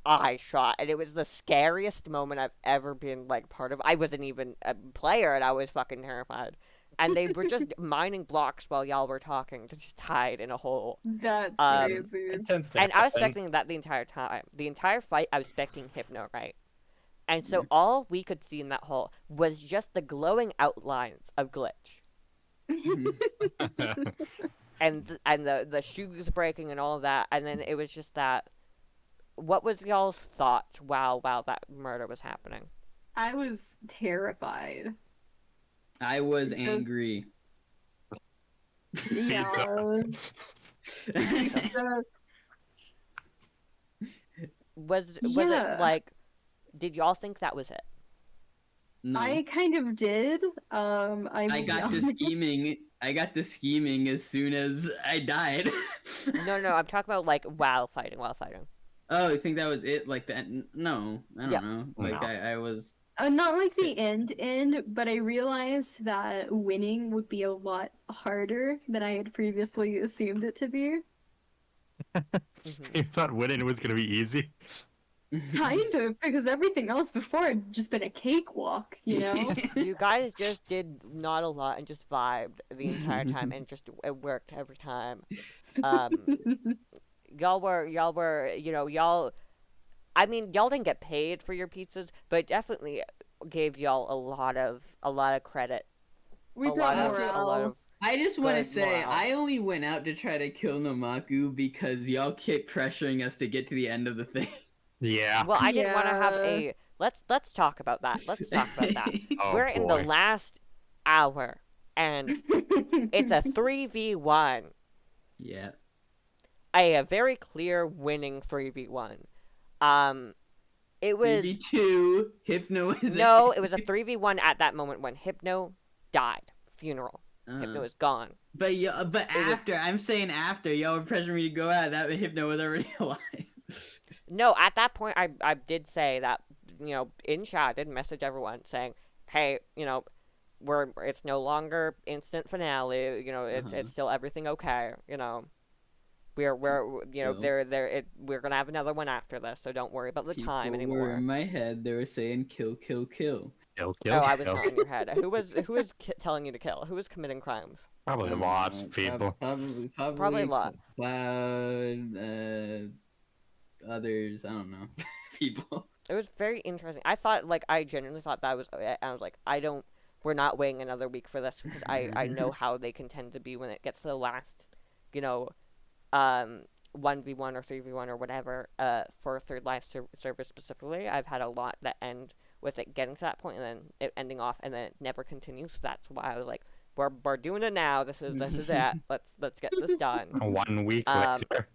eye shot, and it was the scariest moment I've ever been like part of. I wasn't even a player, and I was fucking terrified. And they were just mining blocks while y'all were talking to just hide in a hole. That's crazy. It tends to And I was happen. expecting that the entire time. The entire fight, I was expecting Hypno, right? And so all we could see in that hole was just the glowing outlines of Glitch. and the shoes breaking and all of that. And then it was just that. What was y'all's thoughts while that murder was happening? I was terrified. I was angry. Yeah. Was Yeah. it like, did y'all think that was it? No. I kind of did. I got to scheming. I got to scheming as soon as I died. No, I'm talking about like while fighting. Oh, you think that was it? Like that? No, I don't Yeah. know. Like No. I was. Not like the end, but I realized that winning would be a lot harder than I had previously assumed it to be. You thought winning was gonna be easy? Kind of, because everything else before had just been a cakewalk, you know? You guys just did not a lot and just vibed the entire time, and it worked every time. Y'all were, y'all. I mean, y'all didn't get paid for your pizzas, but it definitely gave y'all a lot of credit. We a brought lot morale. of. I just want to Good say, morale. I only went out to try to kill Namaku because y'all kept pressuring us to get to the end of the thing. Yeah. Well, I didn't want to have Yeah. a. Let's talk about that. Oh, We're in the boy. last hour, and it's a 3v1. Yeah. A very clear winning 3v1. It was 3v2. Hypno is no, it was a 3v1 at that moment when Hypno died. Funeral. Hypno Uh-huh. is gone. But yeah, but It was- after, I'm saying after, y'all were pressuring me to go out, that Hypno was already alive. No, at that point, I did say that, in chat, I did message everyone saying, hey, it's no longer instant finale, it's still everything okay, we're we're gonna have another one after this, so don't worry about the time People were anymore. in my head, they were saying kill, kill, kill. Kill, Oh, I was kill. not in your head. Who was telling you to kill? Who was committing crimes? Probably lots of people. Probably a lot. Cloud, others, I don't know. People. It was very interesting. I genuinely thought that I was like, we're not waiting another week for this, because I know how they can tend to be when it gets to the last, 1v1 or 3v1 or whatever, for Third Life server specifically. I've had a lot that end with it getting to that point and then it ending off and then it never continues. So that's why I was like, we're doing it now. This is it. Let's get this done. 1 week Um, later.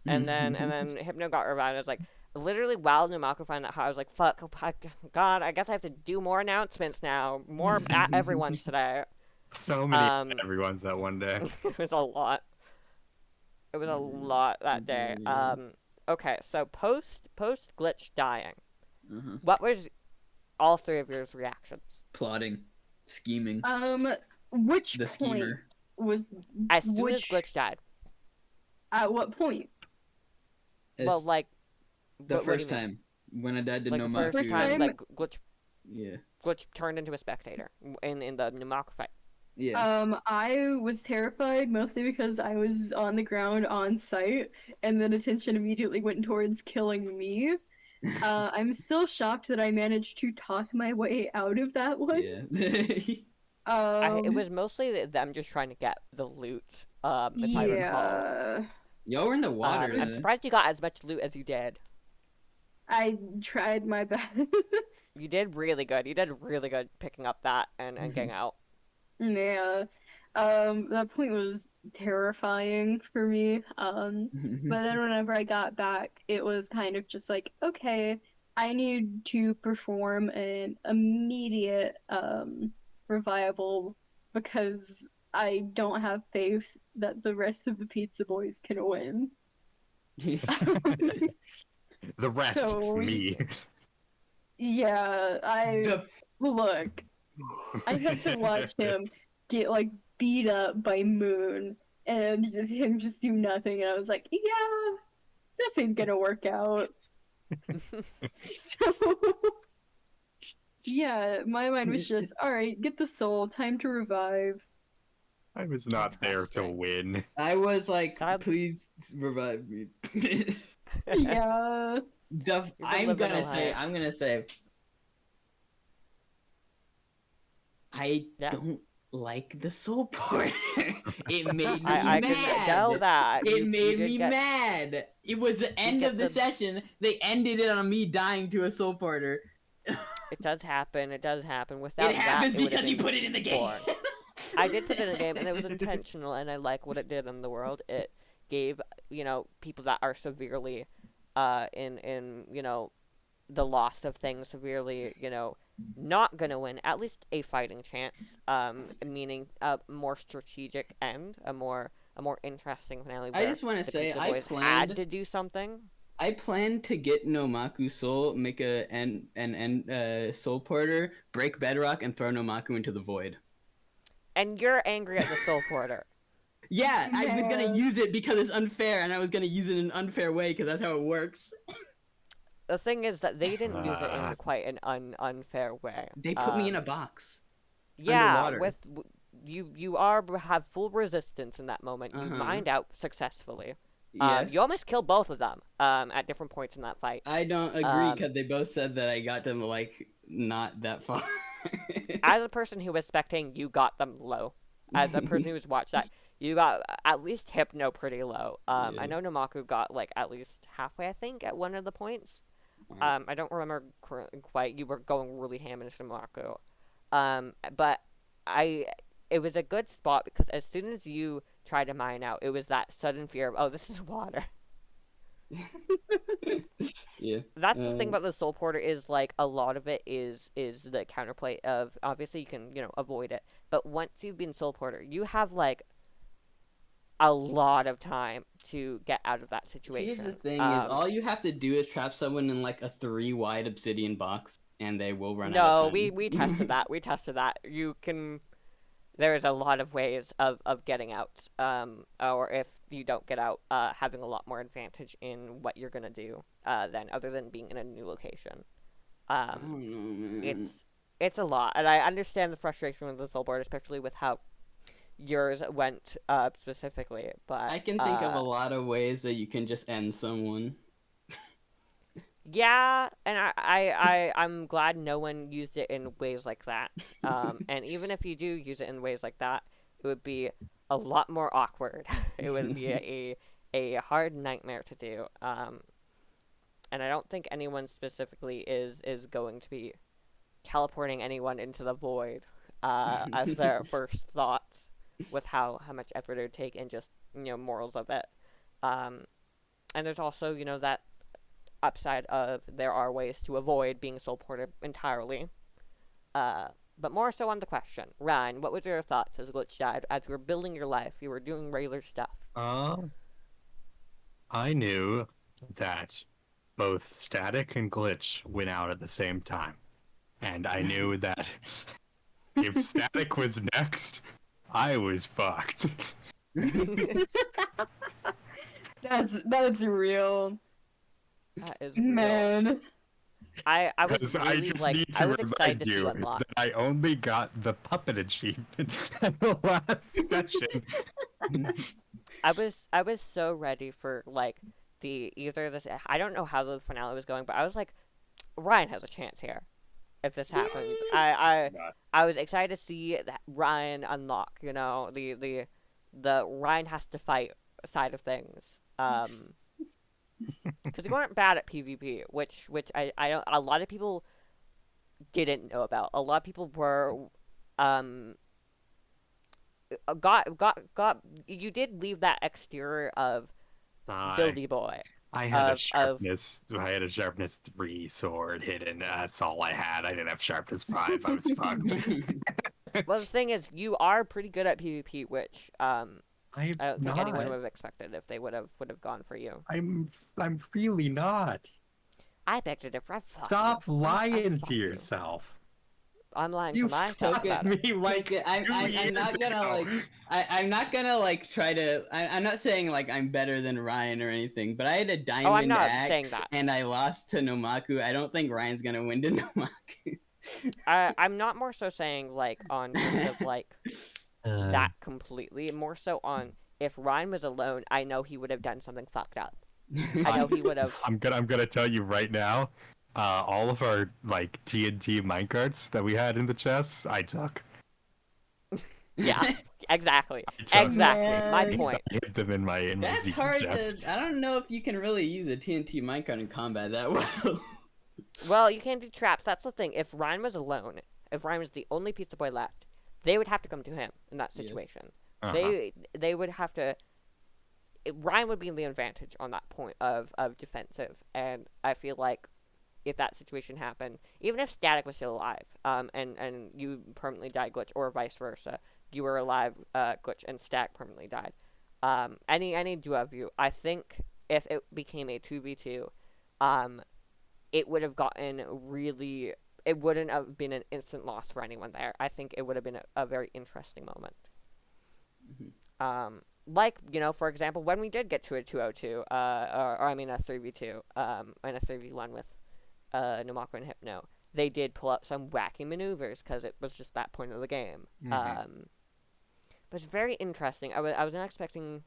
And then Hypno got revived. I was like, literally, while Numako found out how, I was like, fuck, oh my God, I guess I have to do more announcements now. More at everyone's today. So many everyone's that one day. It was a lot. It was a lot that day. Okay, so post Glitch dying, what was all three of your reactions? Plotting. Scheming. Which The point schemer. was As soon as Glitch died. At what point? Well, like the what do you first mean? time when I died to Like the Nomaku. first time, like Yeah. Glitch turned into a spectator in the Numako fight. Yeah. I was terrified mostly because I was on the ground on site, and then attention immediately went towards killing me. I'm still shocked that I managed to talk my way out of that one. Yeah. It was mostly them just trying to get the loot. if I recall. Yeah. Y'all were in the water. I'm surprised you got as much loot as you did. I tried my best. You did really good. You did really good picking up that and getting out. Yeah. That point was terrifying for me. But then whenever I got back, it was kind of just like, okay, I need to perform an immediate revival because I don't have faith that the rest of the Pizza Boys can win. The rest, So me. yeah, look, I had to watch him get like beat up by Moon and him just do nothing, and I was like, yeah, this ain't gonna work out. So yeah, my mind was just, all right, get the soul, time to revive. I was not there to Interesting. win. I was like, God. please revive me. Yeah. I'm gonna say, I Yeah. don't like the soul part. It made me I mad. can tell that. It You made did me get- mad. It was the end get of the the- session. They ended it on me dying to a soul porter. It does happen. It does happen. Without It happens that, it would have because you been put it in the game. boring. I did put it in the game, and it was intentional, and I like what it did in the world. It gave, people that are severely, in the loss of things, severely, not gonna win, at least a fighting chance. Meaning a more strategic end, a more interesting finale. I Where just want to the say, Pizza I Boys had planned to do something. I plan to get Nomaku Soul, make an Soul Porter, break Bedrock, and throw Nomaku into the void. And you're angry at the Soul Porter. Yeah, I was gonna Yeah. use it because it's unfair, and I was gonna use it in an unfair way because that's how it works. The thing is that they didn't use it in quite an unfair way. They put me in a box. Yeah, underwater. you have full resistance in that moment. You mined out successfully. Yes. You almost killed both of them at different points in that fight. I don't agree because they both said that I got them like not that far. As a person who was spectating, you got them low. As a person who's watched that, you got at least Hypno pretty low. Yeah. I know Namaku got like at least halfway, I think, at one of the points. I don't remember quite. You were going really ham into Namaku. But it was a good spot because as soon as you tried to mine out, it was that sudden fear of, oh, this is water. Yeah. That's the thing about the Soul Porter is like a lot of it is the counterplay of obviously you can avoid it, but once you've been Soul Porter, you have like a lot of time to get out of that situation. Here's the thing: is all you have to do is trap someone in like a 3-wide obsidian box, and they will run out of time. we tested that. We tested that. You can. There's a lot of ways of getting out. Or if you don't get out, having a lot more advantage in what you're gonna do. Than other than being in a new location. I don't know, man. It's a lot, and I understand the frustration with the Soul Board, especially with how yours went specifically. But I can think of a lot of ways that you can just end someone. Yeah, and I'm glad no one used it in ways like that. And even if you do use it in ways like that, it would be a lot more awkward. It would be a hard nightmare to do. And I don't think anyone specifically is going to be teleporting anyone into the void as their first thoughts with how much effort it would take and just morals of it. And there's also that upside of there are ways to avoid being soul ported entirely. But more so on the question, Ryan, what was your thoughts as Glitch died? As you were building your life, you were doing regular stuff. I knew that both Static and Glitch went out at the same time. And I knew that if Static was next, I was fucked. That's real. That is real. Man. I was I really just need to I was excited to see remind you Unlock. that I only got the puppet achievement at the last session. I was so ready for either this. I don't know how the finale was going, but I was like, Ryan has a chance here if this happens. I was excited to see that Ryan unlock. The the Ryan has to fight side of things. Because you weren't bad at PvP, which I don't. A lot of people didn't know about. A lot of people were, got. You did leave that exterior of buildy boy. I had a of- sharpness. I had a sharpness 3 sword hidden. That's all I had. I didn't have sharpness 5. I was fucked. Well, the thing is, you are pretty good at PvP, which I'm I don't think not. anyone would have expected if they would have gone for you. I'm really not. I beg to differ. Fuck Stop you. lying fuck to you. yourself. I'm lying You to myself fucked about it. me like I'm 2 not years gonna ago. like. I'm not gonna like try to. I'm not saying like I'm better than Ryan or anything, but I had a diamond not axe saying that. and I lost to Nomaku. I don't think Ryan's gonna win to Nomaku. I'm not more so saying like on terms of like that completely. More so on if Ryan was alone, I know he would have done something fucked up. I know he would have. I'm gonna tell you right now. All of our like TNT minecarts that we had in the chests, I took. Yeah, exactly. took- Exactly. My Man. point. I hid them in my That's secret hard chest. to. I don't know if you can really use a TNT minecart in combat that well. Well, you can't do traps. That's the thing. If Ryan was alone, if Ryan was the only pizza boy left, they would have to come to him in that Yes. situation. Uh-huh. They would have to. Ryan would be in the advantage on that point of defensive, and I feel like if that situation happened, even if Static was still alive, and you permanently died glitch, or vice versa, you were alive glitch and Static permanently died. Any duo of you, I think if it became a 2v2, it would have gotten really. It wouldn't have been an instant loss for anyone there. I think it would have been a very interesting moment. Mhm. Like, for example, when we did get to a 202, or I mean a 3v2, and a 3v1 with Nomaku and Hypno, they did pull out some wacky maneuvers because it was just that point of the game. Mhm. But it's very interesting. I was not expecting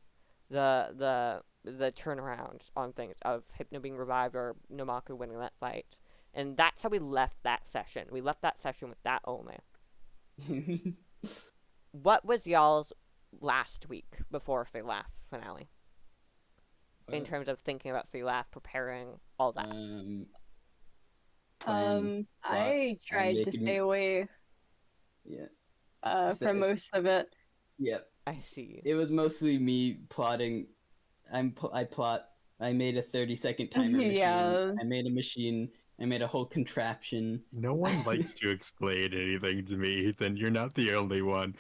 the turnaround on things of Hypno being revived or Nomaku winning that fight. And that's how we left that session. We left that session with that only. What was y'all's last week before 3 Laugh finale? In terms of thinking about 3 Laugh, preparing, all that. Plan, I plots, tried to making- stay away Yeah. from most of it. Yep. I see. It was mostly me plotting. I made a 30-second timer machine. Yeah. I made a machine. I made a whole contraption. No one likes to explain anything to me, Ethan. You're not the only one.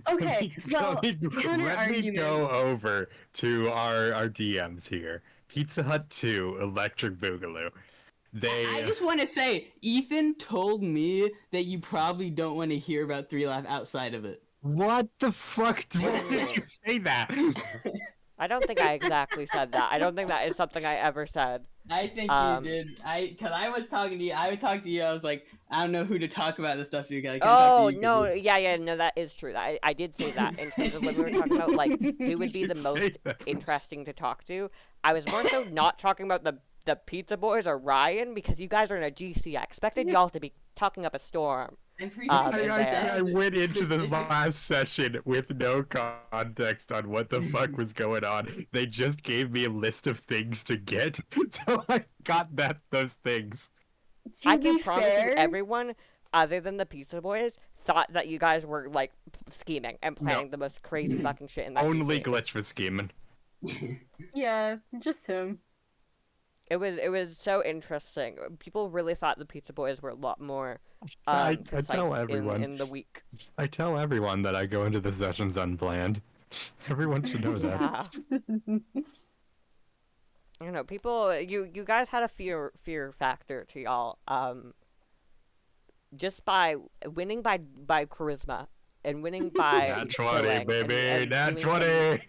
Okay, well, counter let me argument. go over to our DMs here. Pizza Hut 2, Electric Boogaloo. I just want to say, Ethan told me that you probably don't want to hear about 3 Laugh outside of it. What the fuck? When did you say that? I don't think I exactly said that. I don't think that is something I ever said. I think you did. Cause I was talking to you. I would talk to you. I was like, I don't know who to talk about this stuff to. I can't talk Oh, to you 'cause no, you- yeah, no, that is true. I did say that in terms of when we were talking about, like, who would be the most interesting to talk to. I was more so not talking about the Pizza Boys or Ryan, because you guys are in a GC. I expected y'all to be talking up a storm. I'm pretty I I went into the last session with no context on what the fuck was going on. They just gave me a list of things to get, so I got those things. To I be can promise you fair, everyone, other than the Pizza Boys, thought that you guys were, like, scheming and planning the most crazy fucking shit in that Only GC. Glitch was scheming. yeah, just him. It was so interesting. People really thought the Pizza Boys were a lot more I concise tell everyone. in the week. I tell everyone that I go into the sessions unplanned. Everyone should know that. Yeah. You know, people, you guys had a fear factor to y'all. Just by winning by charisma and winning by Nat 20, killing and baby! Nat doing 20!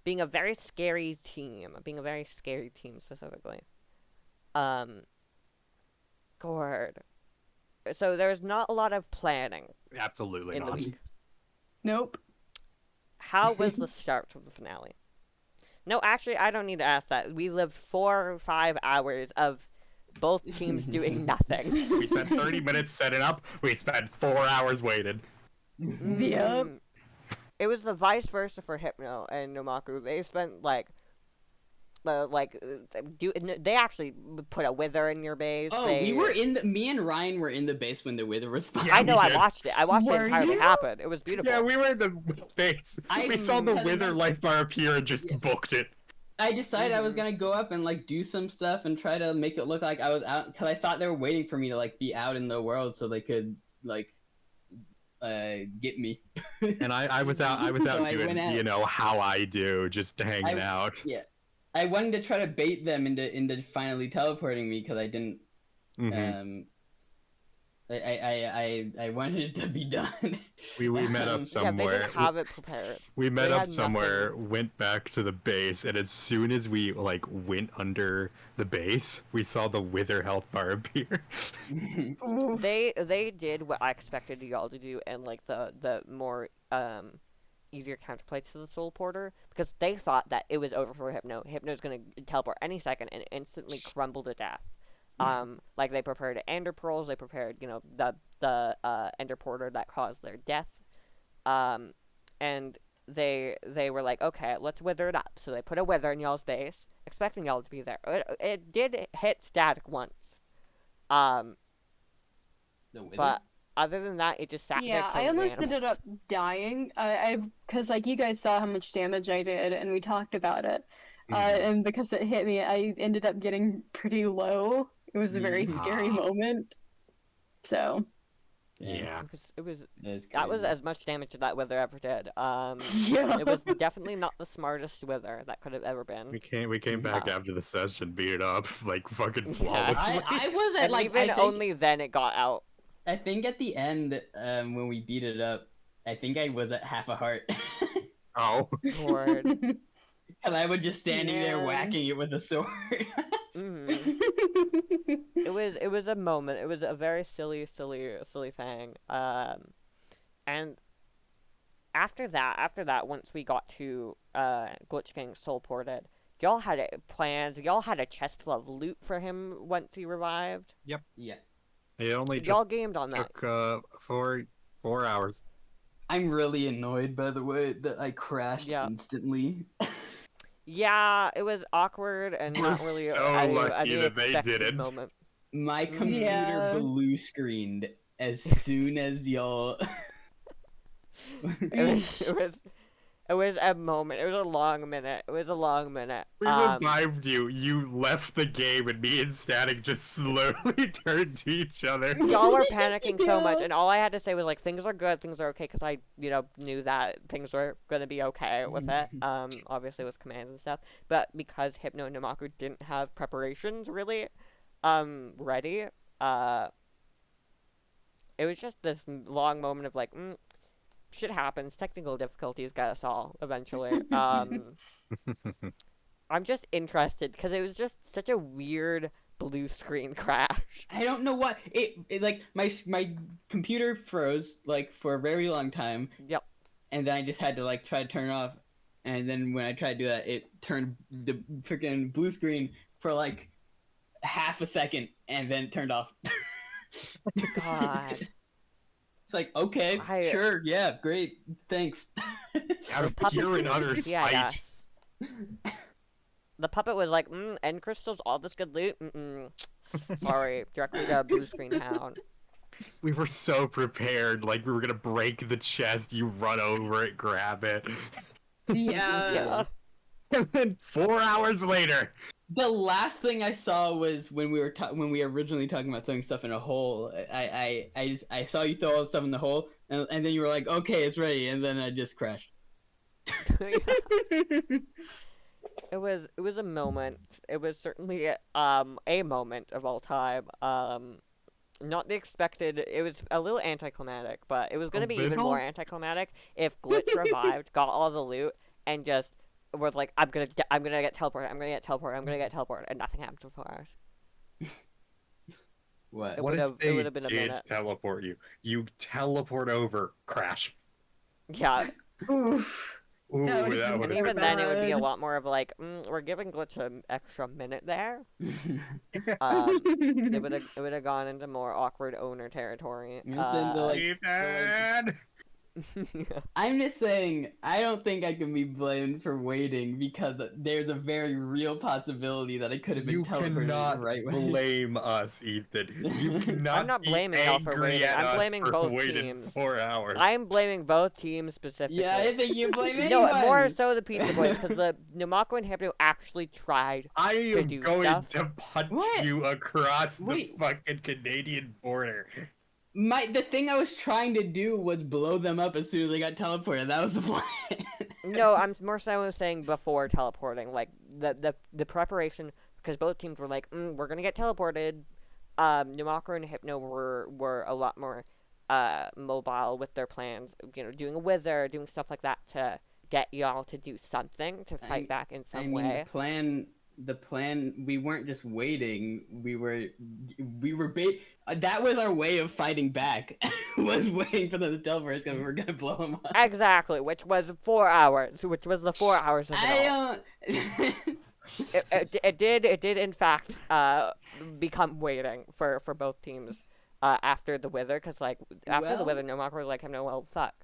being a very scary team, specifically. Gord. So there's not a lot of planning Absolutely in the not. week. Nope. How was the start of the finale? No, actually, I don't need to ask that. We lived 4 or 5 hours of both teams doing nothing. We spent 30 minutes setting up, we spent 4 hours waiting. Yep. it was the vice versa for Hypno and Nomaku. They spent they actually put a wither in your base. Oh, me and Ryan were in the base when the wither was spawned. Yeah, I know. we I did. watched it. I watched it Were entirely you? happen. It was beautiful. Yeah, we were in the base. We saw the wither life bar appear and just booked it. I decided I was gonna go up and like do some stuff and try to make it look like I was out, because I thought they were waiting for me to like be out in the world so they could like get me. And I was out So I doing, went out. you know, how I do, just hanging out. Yeah, I wanted to try to bait them into finally teleporting me because I didn't. Mhm. I wanted it to be done. We met up Yeah, they somewhere. didn't have it prepared. We met They up had somewhere, nothing. went back to the base, and as soon as we like went under the base, we saw the wither health bar appear. They did what I expected y'all to do, and like the more easier counterplay to the Soul Porter, because they thought that it was over for Hypno. Hypno's gonna teleport any second and instantly crumble to death. Like they prepared Ender Pearls, they prepared, you know, the Ender Porter that caused their death. And they were like, okay, let's wither it up. So they put a wither in y'all's base, expecting y'all to be there. It did hit static once. The wither? But other than that, it just sat there. Yeah, I killing almost animals. ended up dying. Because like you guys saw how much damage I did, and we talked about it. And because it hit me, I ended up getting pretty low. It was a very scary moment. So. Yeah. That was as much damage as that wither ever did. Yeah. It was definitely not the smartest wither that could have ever been. We came back after the session, beat it up like fucking flawlessly. I was at And like even only then it got out. I think at the end, when we beat it up, I think I was at half a heart. Oh. Lord. And I was just standing there Man. whacking it with a sword. It was a moment. It was a very silly thing. And after that, once we got to Glitch getting soul ported, y'all had plans. Y'all had a chest full of loot for him once he revived. Yep. Yeah. It only Y'all just gamed on that. took 4 hours. I'm really annoyed, by the way, that I crashed instantly. Yeah, it was awkward and We're not really so lucky that they didn't. moment. My computer Yeah. blue screened as soon as y'all. It was a moment. It was a long minute. We revived you. You left the game, and me and Static just slowly turned to each other. Y'all were panicking so much, Yeah. and all I had to say was like, things are good, things are okay, because I, knew that things were gonna be okay with it. Obviously with commands and stuff, but because Hypno and Namaku didn't have preparations really, ready, it was just this long moment of like, shit happens. Technical difficulties got us all eventually. I'm just interested because it was just such a weird blue screen crash. I don't know what it like. My computer froze like for a very long time. Yep. And then I just had to like try to turn it off, and then when I tried to do that, it turned the freaking blue screen for like half a second, and then it turned off. God. It's like, okay, sure, yeah, great, thanks. Out of pure and utter spite. Yes. The puppet was like, end crystals, all this good loot? Sorry, directly to blue screen hound. We were so prepared, like we were gonna break the chest, you run over it, grab it. Yeah. And then 4 hours later. The last thing I saw was when we were originally talking about throwing stuff in a hole. I saw you throw all the stuff in the hole, and then you were like, okay, it's ready, and then I just crashed. It was a moment. It was certainly a moment of all time. Not the expected. It was a little anticlimactic, but it was going to be even more anticlimactic if Glitch revived, got all the loot, and just was like, I'm gonna get teleported. I'm gonna get teleported, and nothing happened for 4 hours. What? It What if they would have been a did minute. teleport you? You teleport over, crash. Yeah. Oof. Ooh, That that would've been would And so even then, it would be a bad. lot more of like, we're giving Glitch an extra minute there. It would have gone into more awkward owner territory. Ethan, Ethan! I'm just saying, I don't think I can be blamed for waiting because there's a very real possibility that I could have been You teleported the cannot right way. blame us, Ethan. You cannot I'm not be blaming y'all for angry waiting. at I'm us blaming for both waiting teams. 4 hours. I'm blaming both teams specifically. Yeah, I think you blame No, anyone. more so the Pizza Boys, because the Numako and Hypno actually tried I to am do going stuff. to punch What? you across Wait. the fucking Canadian border. The thing I was trying to do was blow them up as soon as I got teleported. That was the plan. No, I'm more so saying before teleporting, like the preparation, because both teams were like, we're gonna get teleported. Numako and Hypno were a lot more mobile with their plans, doing a wither, doing stuff like that to get y'all to do something to fight back in some way. The plan, we weren't just waiting. We were that was our way of fighting back. Was waiting for them to teleport us because we were gonna blow them up. Exactly, which was 4 hours, which was the 4 hours of it all. It did in fact become waiting for both teams after the wither, because after the wither, Nomako was like, no, well, fuck,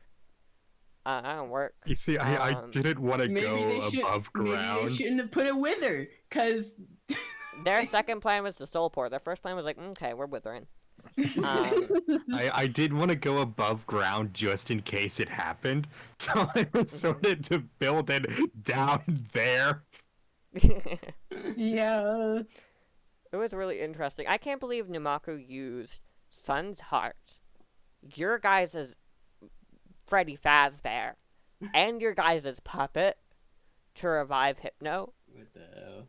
I don't work. You see, I didn't want to go above Maybe ground. they shouldn't have put a wither, cause Their second plan was to soul port. Their first plan was like, okay, we're withering. I did want to go above ground just in case it happened, so I resorted to build it down there. Yeah. It was really interesting. I can't believe Numako used Sun's Heart, your guys' Freddy Fazbear, and your guys' puppet to revive Hypno. what the hell?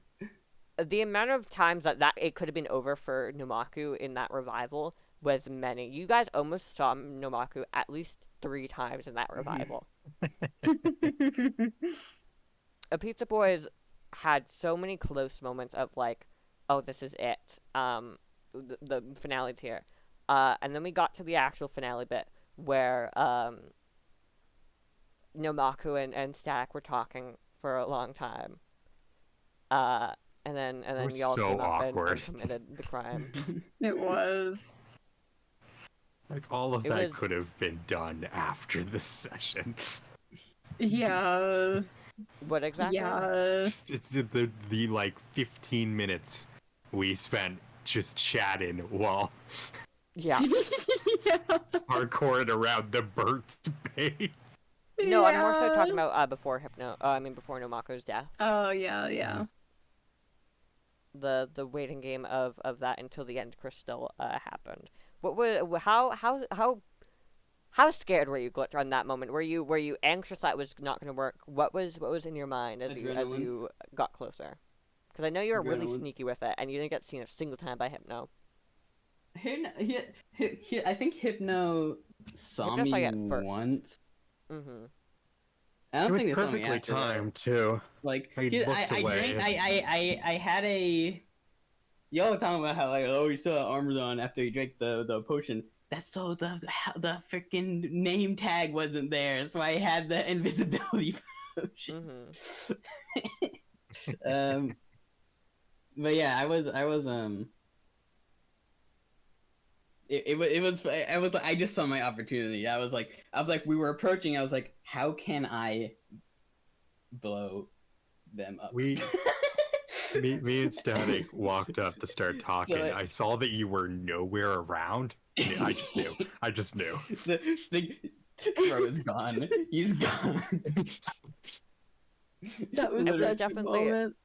The amount of times that it could have been over for Numaku in that revival was many. You guys almost saw Numaku at least 3 times in that revival. Pizza Boys had so many close moments of like, oh, this is it. The finale's here. And then we got to the actual finale bit where Numaku and Static were talking for a long time. And then y'all so came up and awkward. committed the crime. It was. Like, all of It that was- could have been done after the session. Yeah. What exactly? Yeah. It's the like 15 minutes we spent just chatting while Yeah. Yeah. hardcoring around the burnt space. No, I'm more so Yeah. talking about before before Numako's death. Oh, yeah. The waiting game of that until the end crystal happened. What was how scared were you, Glitch, on that moment? Were you anxious that it was not going to work? What was in your mind as Adrenaline. you got closer? Because I know you were really Adrenaline. sneaky with it, and you didn't get seen a single time by Hypno. I think Hypno saw Hypno saw me you at first. once. Mm-hmm. I It don't was think they saw me perfectly after that. timed too. Like, I looked away. I had a. Y'all were talking about how, like, oh, you still have armor on after you drank the potion. That's so the freaking name tag wasn't there. That's why I had the invisibility potion. Mm-hmm. But yeah, I was I just saw my opportunity. I was like, we were approaching. I was like, how can I blow them up? Me and Static walked up to start talking. So I saw that you were nowhere around. Yeah, I just knew. Bro is gone. He's gone. That was It was such definitely- a moment.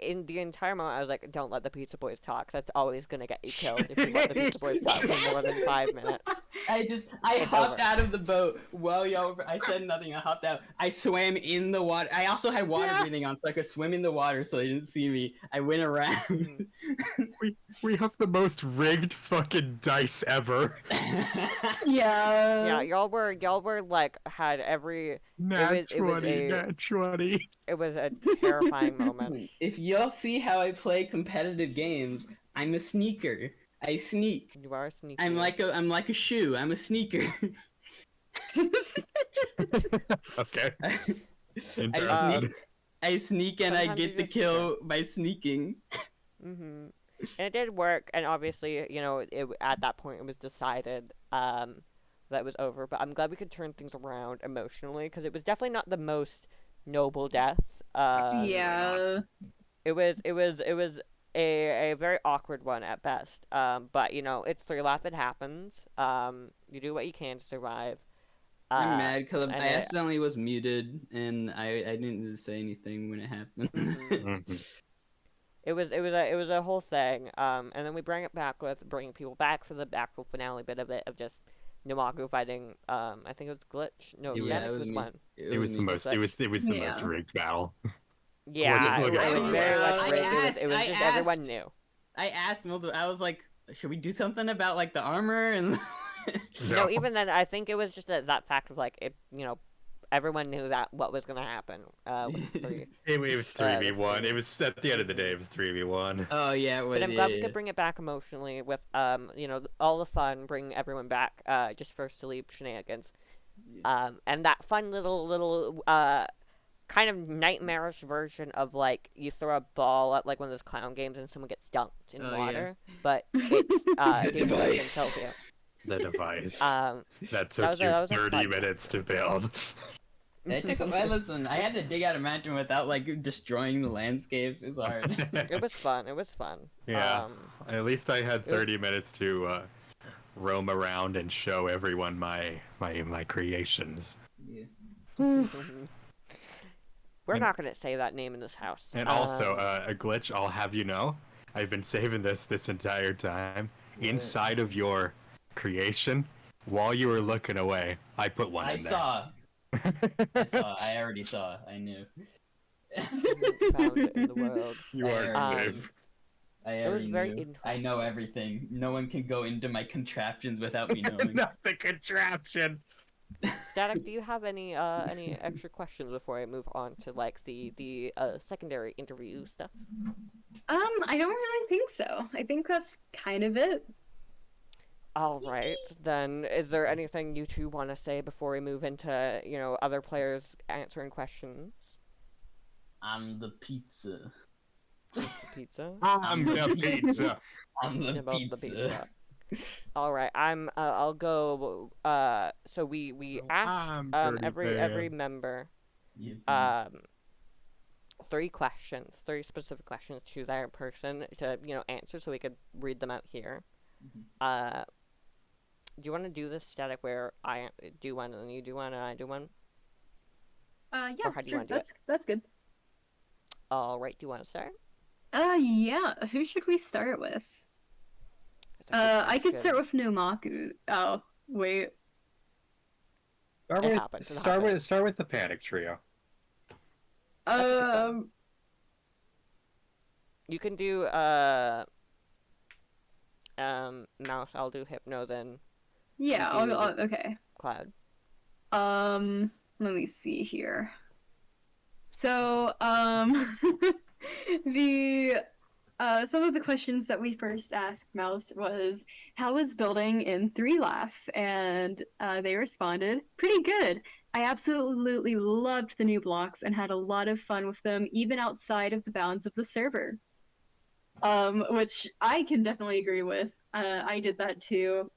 In the entire moment, I was like, don't let the Pizza Boys talk. That's always going to get you killed if you let the Pizza Boys talk for more than 5 minutes. I It's hopped over. out of the boat while y'all were, I said nothing. I hopped out. I swam in the water. I also had water breathing on, so I could swim in the water so they didn't see me. I went around. We have the most rigged fucking dice ever. Yeah. Yeah, y'all were like, had every, Nat was 20, a- nat 20. it was a terrifying moment. If y'all see how I play competitive games, I'm a sneaker. I sneak. You are sneaky. I'm like a shoe. I'm a sneaker. Okay. I Interesting. sneak and I Sometimes get you the just kill by sneaking. Mm-hmm. And it did work, and obviously, at that point it was decided, that it was over, but I'm glad we could turn things around emotionally, because it was definitely not the most noble death. Yeah. It was a very awkward one at best. But you know, it's 3LAF, it happens. You do what you can to survive. I'm mad because and I accidentally was muted and I didn't say anything when it happened. Mhm. It was a whole thing. And then we bring it back with bringing people back for the actual finale bit of it, of just Numaku fighting. I think it was Glitch. No, Yeah, Static it was was me. one. It was the me. most. It was the most Yeah. rigged battle. Yeah, Look it at was it. very much I rigged. asked- It was I just everyone asked- knew. I asked multiple. I was like, should we do something about like the armor and? No, even then, I think it was just that fact of like it. You know, everyone knew that what was gonna happen. With the three. It was 3v1. It was at the end of the day. It was 3v1. Oh yeah, But I'm glad we could bring it back emotionally with you know, all the fun, bring everyone back just for silly shenanigans. And that fun little kind of nightmarish version of like you throw a ball at like one of those clown games and someone gets dunked in Oh, yeah. water, but it's The dangerous device. and kills you. The device. Um, That took was you a 30 fun minutes to build. It took listen, I had to dig out a mountain without like destroying the landscape. It's hard. It was fun. It was fun. Yeah. At least I had it was- 30 minutes to roam around and show everyone my creations. Yeah. We're And- not gonna say that name in this house. And also, a glitch, I'll have you know, I've been saving this entire time. What? Inside of your creation, while you were looking away, I put one I in there. saw. I already saw. I knew. found it in the world. You are Um, brave. I It was already very knew. I know everything. No one can go into my contraptions without me knowing. Not the contraption. Static, do you have any extra questions before I move on to like the secondary interview stuff? I don't really think so. I think that's kind of it. All right, then. Is there anything you two want to say before we move into, you know, other players answering questions? I'm the pizza. Pizza. I'm the pizza. I'm the About pizza. the pizza. All right, I'll go. So we asked I'm pretty every bad. member Yippee. 3 questions, 3 specific questions to their person to, you know, answer, so we could read them out here. Mhm. Do you want to do this Static where I do one and then you do one and I do one? Yeah, Or how do you sure. wanna do it? That's good. All right, do you want to start? Yeah. Who should we start with? That's a good I could question. start with Numaku. Oh, wait. Start It with, happens, it start with the Panic Trio. That's a good one. You can do Mouse. I'll do Hypno, then Yeah. You do- Okay. Cloud. Let me see here. So, the some of the questions that we first asked Mouse was, how was building in 3LAF? And they responded, pretty good. I absolutely loved the new blocks and had a lot of fun with them, even outside of the bounds of the server. Which I can definitely agree with. I did that too.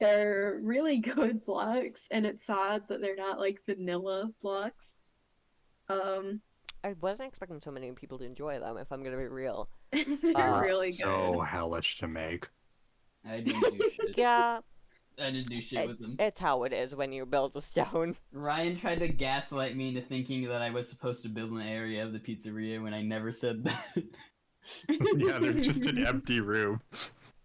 They're really good blocks, and it's sad that they're not like vanilla blocks. I wasn't expecting so many people to enjoy them, if I'm gonna be real. They're really So good. hellish to make. I didn't do shit. Yeah, I didn't do shit with them. it's how it is when you build with stone. Ryan tried to gaslight me into thinking that I was supposed to build an area of the pizzeria when I never said that. Yeah, there's just an empty room.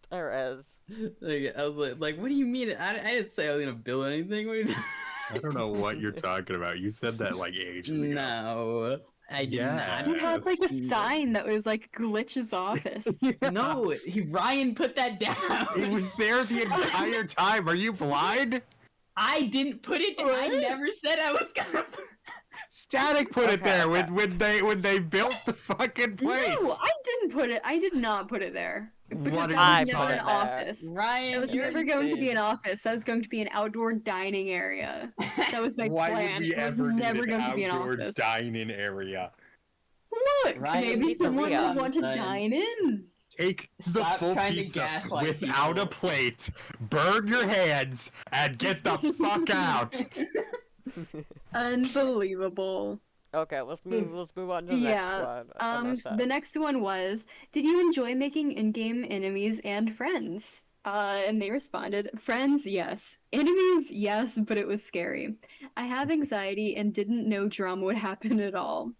There is. Like, I was like, what do you mean? I didn't say I was gonna build anything. What are you I don't know what you're talking about. You said that like ages ago. No, I did Yeah. You had like a Yes. sign that was like Glitch's office. not. No, Ryan put that down. It was there the entire time. Are you blind? I didn't put it. I What? never said I was gonna. Static put it Okay, there okay. when they built the fucking place. No, I didn't put it. I did not put it there. Because What that are you was never talking an about? office. Ryan, That was you never already going to be said- an office. That was going to be an outdoor dining area. That was my Why plan. would we It was ever never need an going to be an outdoor office. dining area? Look, Ryan, maybe pizza someone Ria. would want to Understand. dine in. Take the Stop full trying to pizza gaslight without a people. plate, burn your hands, and get the fuck out. Unbelievable. Okay, let's move on to the next Yeah. one. Enough The said. next one was, did you enjoy making in-game enemies and friends? And they responded, friends, yes. Enemies, yes, but it was scary. I have anxiety and didn't know drama would happen at all.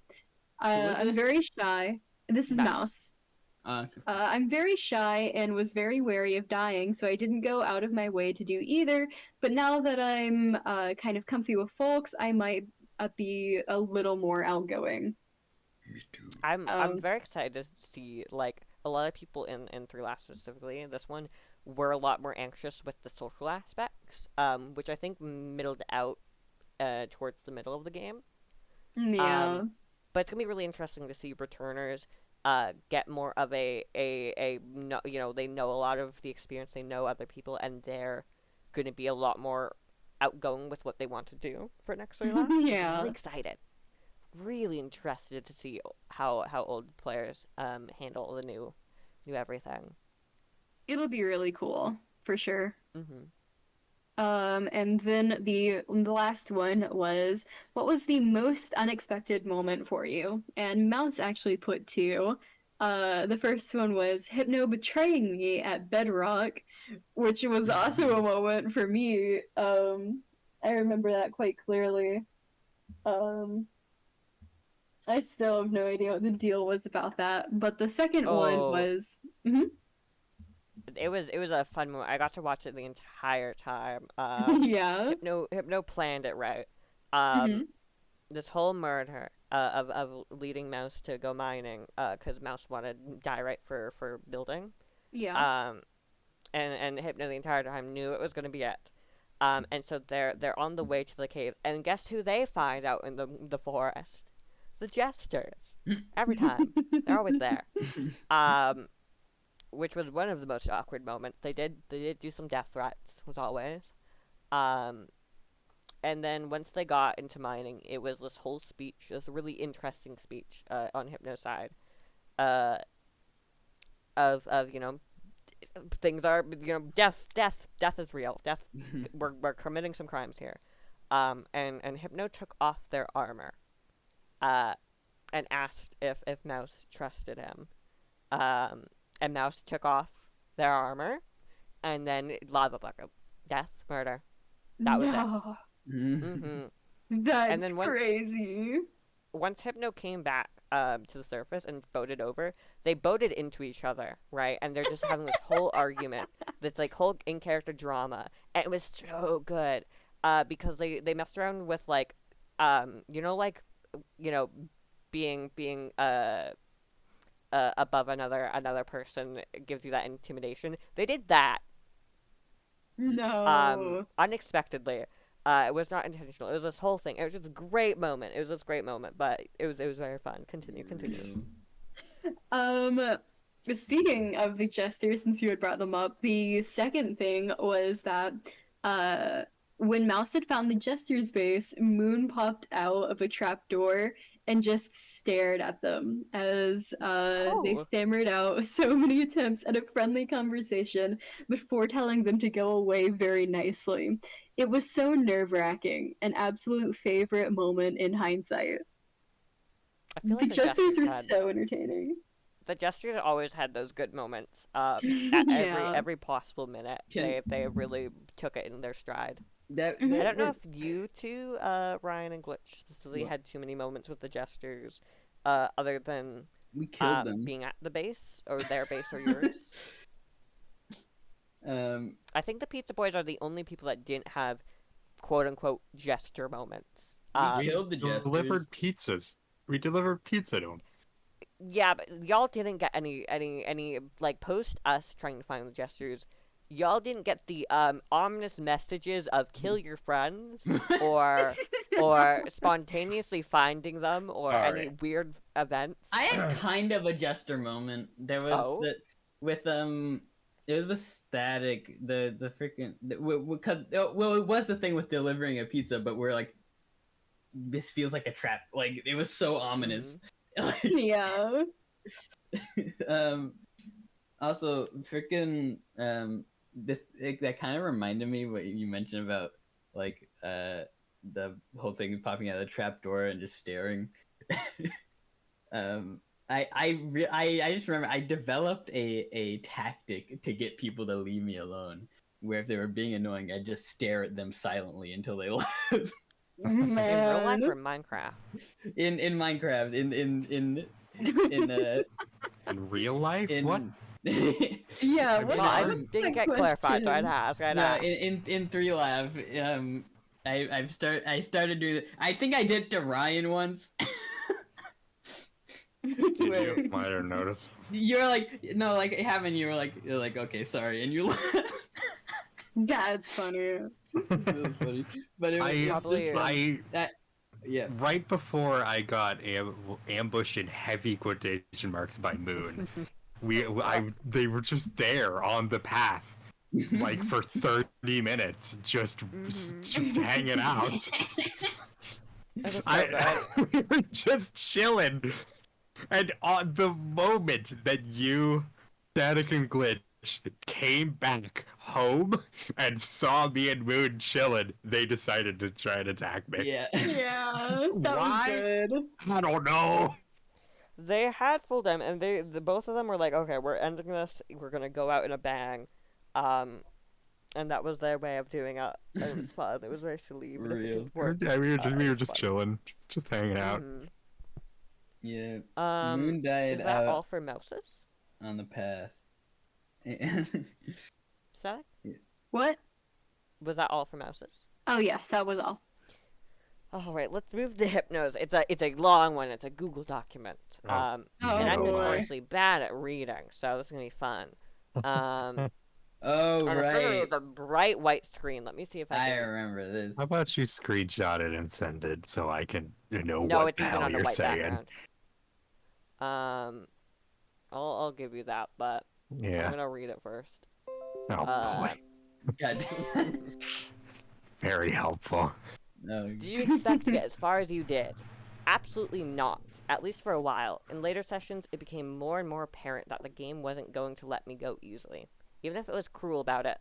Who is I'm this? very shy. This is Nice. Mouse. Okay. I'm very shy and was very wary of dying, so I didn't go out of my way to do either. But now that I'm kind of comfy with folks, I might be a little more outgoing. Me too. I'm very excited to see like a lot of people in Three Last specifically. This one were a lot more anxious with the social aspects, which I think middled out towards the middle of the game. Yeah. But it's gonna be really interesting to see returners get more of you know, they know a lot of the experience, they know other people, and they're gonna be a lot more outgoing with what they want to do for next Three Last. I'm Yeah. really excited, really interested to see how old players handle the new everything. It'll be really cool, for sure. Mm-hmm. And then the last one was, what was the most unexpected moment for you? And Mouse actually put two. The first one was Hypno betraying me at Bedrock, which was also a moment for me. I remember that quite clearly. Um, I still have no idea what the deal was about that. But the second one Oh, was, mhm. it was a fun moment. I got to watch it the entire time. Yeah. Hypno planned it right. Hmm. This whole murder of leading Mouse to go mining because Mouse wanted diorite for building. Yeah. Um, and Hypno the entire time knew it was going to be it. And so they're on the way to the cave, and guess who they find out in the forest? The jesters. Every time, they're always there. Um, which was one of the most awkward moments. They did do some death threats, as always. Um, and then once they got into mining, it was this whole speech, this really interesting speech on Hypno's side, uh, of you know, things are, you know, death is real. We're committing some crimes here. And Hypno took off their armor, uh, and asked if Mouse trusted him. And Mouse took off their armor, and then lava bucket, death, murder. That was it. No. Mm-hmm. That's And then crazy. once Hypno came back to the surface and boated over, they boated into each other, right? And they're just having this whole argument, this like whole in character drama, and it was so good because they messed around with like you know, like, you know, being above another person gives you that intimidation. They did that No. unexpectedly. It was not intentional. It was this whole thing. It was just a great moment. It was this great moment, but it was very fun. Continue. Um, Speaking of the jesters, since you had brought them up, the second thing was that uh when Mouse had found the jester's base, Moon popped out of a trapdoor and just stared at them as they Oh, stammered out so many attempts at a friendly conversation before telling them to go away very nicely. It was so nerve-wracking, an absolute favorite moment in hindsight. I feel The like jesters were so entertaining. the Jesters always had those good moments. At Yeah. every possible minute, Can they really took it in their stride. that Mhm. I that don't know re- if you two, Ryan and Glitch, specifically What? had too many moments with the Jesters, other than we killed them. being at the base or their base or yours. I think the Pizza Boys are the only people that didn't have quote unquote jester moments. We killed the We delivered jesters. pizzas. We delivered pizza to them. Yeah, but y'all didn't get any like post us trying to find the jesters. Y'all didn't get the ominous messages of kill your friends or spontaneously finding them or All any right. weird events. I had kind of a jester moment. There was Oh? with it was with Static. The freaking well, it was the thing with delivering a pizza, but we're like, this feels like a trap. Like it was so ominous. Like, Yeah. um, Also, freaking that kind of reminded me what you mentioned about like the whole thing popping out of the trap door and just staring. um, I just remember I developed a tactic to get people to leave me alone. Where if they were being annoying, I'd just stare at them silently until they left. In real life Man. or Minecraft? In Minecraft, In real life? in What? Yeah, I'm what, Well, I sorry. what's didn't the get clarified, so I'd question? ask. I'd No, ask. in 3 Live, I started doing it. I think I did it to Ryan once. Did Where you? I didn't notice. you're like, no, like it happened. You're like, okay, sorry, and you left. That's funny. It was funny, but it was Probably just I yeah. right before I got ambushed in heavy quotation marks by Moon, they were just there on the path, like for 30 minutes, just hanging out. It was so good. We were just chilling, and on the moment that you, Static and Glitch, came back home and saw me and Moon chilling, they decided to try and attack me. Yeah. Yeah, that was Why? good. I don't know. They had full them, and the both of them were like, okay, we're ending this. We're gonna go out in a bang, and that was their way of doing it. And it was fun. It was very silly, but if it Real. didn't work, Yeah, we it were was just fun. chilling, just hanging out. Mhm. Yeah. Moon died Is that out all for mouses? on the path. Is that? What? Was that all for mouses? Oh yes, that was all. All right, let's move to Hypnos. It's a long one. It's a Google document. Oh. And Oh, I'm boy. notoriously bad at reading, so this is gonna be fun. Oh And it's literally right, the bright white screen. Let me see if I I can. remember this. How about you screenshot it and send it so I can know No, what it's the even hell on a you're white saying? background. I'll give you that, but I'm Yeah. gonna read it first. Oh boy. God. Very helpful. No. Did you expect to get as far as you did? Absolutely not, at least for a while. In later sessions, it became more and more apparent that the game wasn't going to let me go easily, even if it was cruel about it.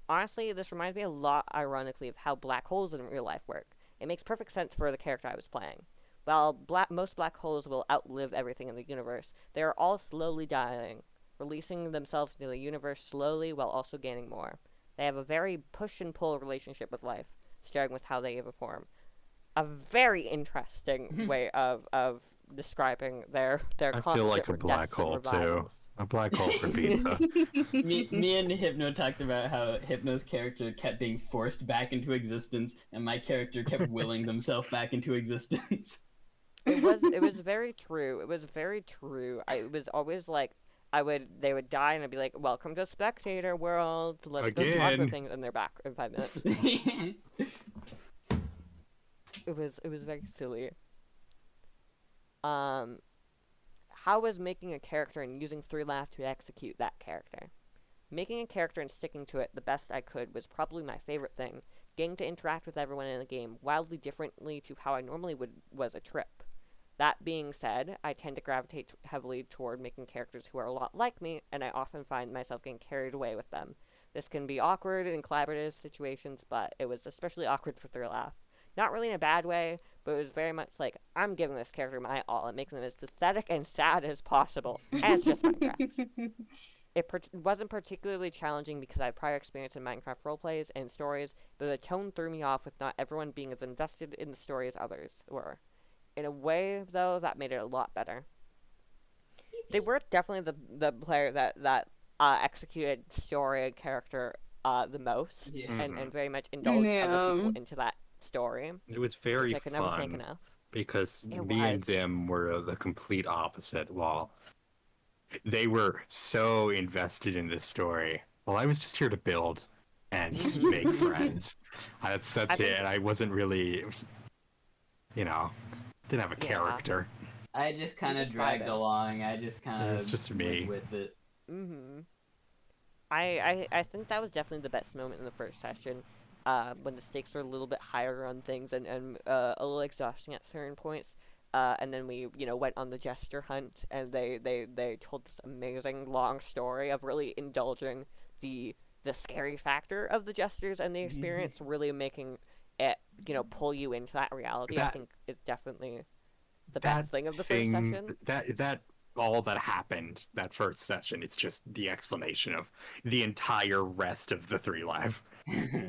Honestly, this reminds me a lot, ironically, of how black holes in real life work. It makes perfect sense for the character I was playing. While most black holes will outlive everything in the universe, they are all slowly dying, releasing themselves into the universe slowly while also gaining more. They have a very push and pull relationship with life, starting with how they evolve. A very interesting way of describing their I feel like a constant black deaths and hole too. revivals. A black hole for pizza. me and Hypno talked about how Hypno's character kept being forced back into existence, and my character kept willing themselves back into existence. It was very true. It was very true. It was always like they would die and I'd be like, "Welcome to Spectator World. Let's go talk Again. about things," and they're back in 5 minutes. It was very silly. How was making a character and using 3Laugh to execute that character? Making a character and sticking to it the best I could was probably my favorite thing. Getting to interact with everyone in the game wildly differently to how I normally would was a trip. That being said, I tend to gravitate heavily toward making characters who are a lot like me, and I often find myself getting carried away with them. This can be awkward in collaborative situations, but it was especially awkward for 3Laugh. Not really in a bad way, but it was very much like, I'm giving this character my all and making them as pathetic and sad as possible. And it's just Minecraft. It wasn't particularly challenging because I had prior experience in Minecraft roleplays and stories, but the tone threw me off with not everyone being as invested in the story as others were. In a way, though, that made it a lot better. They were definitely the player that executed story and character the most, Yeah. and very much indulged other people Yeah. into that story, It was very which I could never thank fun enough. because It me and was. them were the complete opposite. While they were so invested in this story, well, I was just here to build and make friends. That's I it. think- I wasn't really, didn't have a Yeah. character. I just kind of just dragged vibing. along. I just kind It of was just me. went with it. I think that was definitely the best moment in the first session, when the stakes were a little bit higher on things and a little exhausting at certain points. And then we, went on the jester hunt, and they told this amazing long story of really indulging the scary factor of the jesters and the experience, really making it, pull you into that reality. I think it's definitely the best thing of the first session. That all that happened that first session, it's just the explanation of the entire rest of the 3 Live.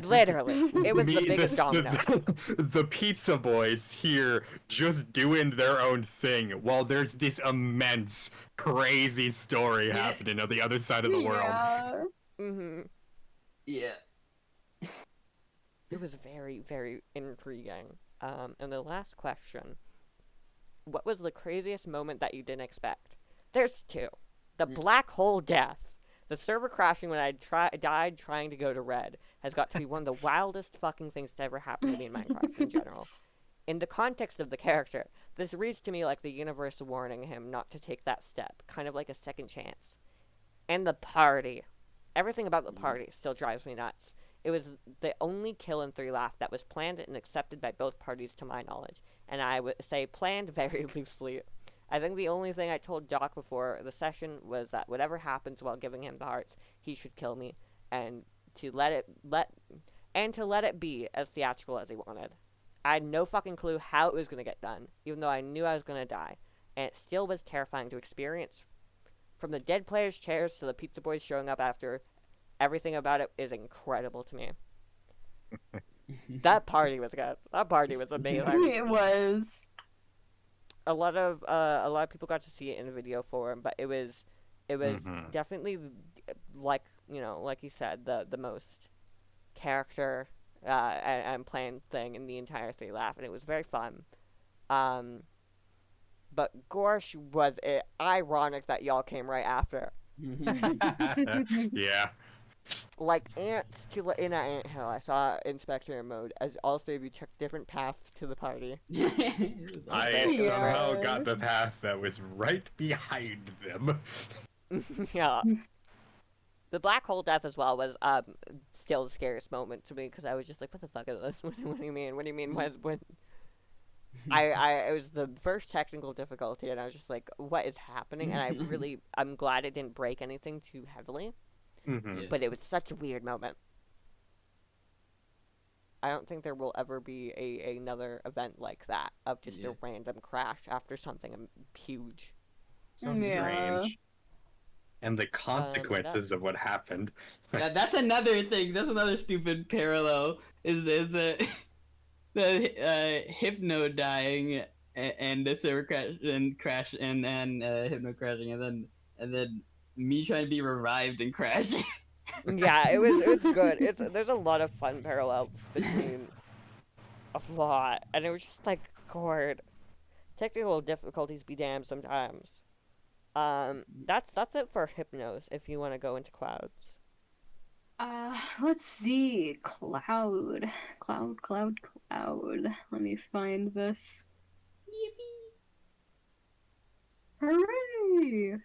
Literally, it was the biggest domino. The pizza boys here just doing their own thing while there's this immense, crazy story happening on the other side of the world. Yeah. It was very, very intriguing. And the last question: what was the craziest moment that you didn't expect? There's 2. The black hole death. The server crashing when I died trying to go to red has got to be one of the wildest fucking things to ever happen to me in Minecraft in general. In the context of the character, this reads to me like the universe warning him not to take that step, kind of like a second chance. And the party. Everything about the party still drives me nuts. It was the only kill in 3 Laugh that was planned and accepted by both parties to my knowledge. And I would say planned very loosely. I think the only thing I told Doc before the session was that whatever happens while giving him the hearts, he should kill me, and to let it be as theatrical as he wanted. I had no fucking clue how it was gonna get done, even though I knew I was gonna die, and it still was terrifying to experience. From the dead players' chairs to the pizza boys showing up after, everything about it is incredible to me. That party was good. That party was amazing. It was. A lot of people got to see it in the video form, but it was definitely like you said, the most character and planned thing in the entire 3 Laugh, and it was very fun. But gosh, was it ironic that y'all came right after. Yeah. Like ants in an anthill, I saw Inspector in mode, as all 3 of you took different paths to the party. I somehow got the path that was right behind them. Yeah. The black hole death as well was still the scariest moment to me, because I was just like, what the fuck is this? What do you mean? What do you mean? When it was the first technical difficulty, and I was just like, what is happening? And I'm glad it didn't break anything too heavily. But it was such a weird moment. I don't think there will ever be another event like that, of just a random crash after something huge. So strange. And the consequences of what happened. Yeah, that's another thing. That's another stupid parallel. Is the Hypno dying and the server crash and then Hypno crashing and then me trying to be revived and crashing. Yeah, it was good. There's a lot of fun parallels between a lot, and it was just like, God, technical difficulties be damned sometimes. That's it for Hypnos. If you want to go into clouds. Let's see. Cloud. Let me find this. Yippee! Hooray!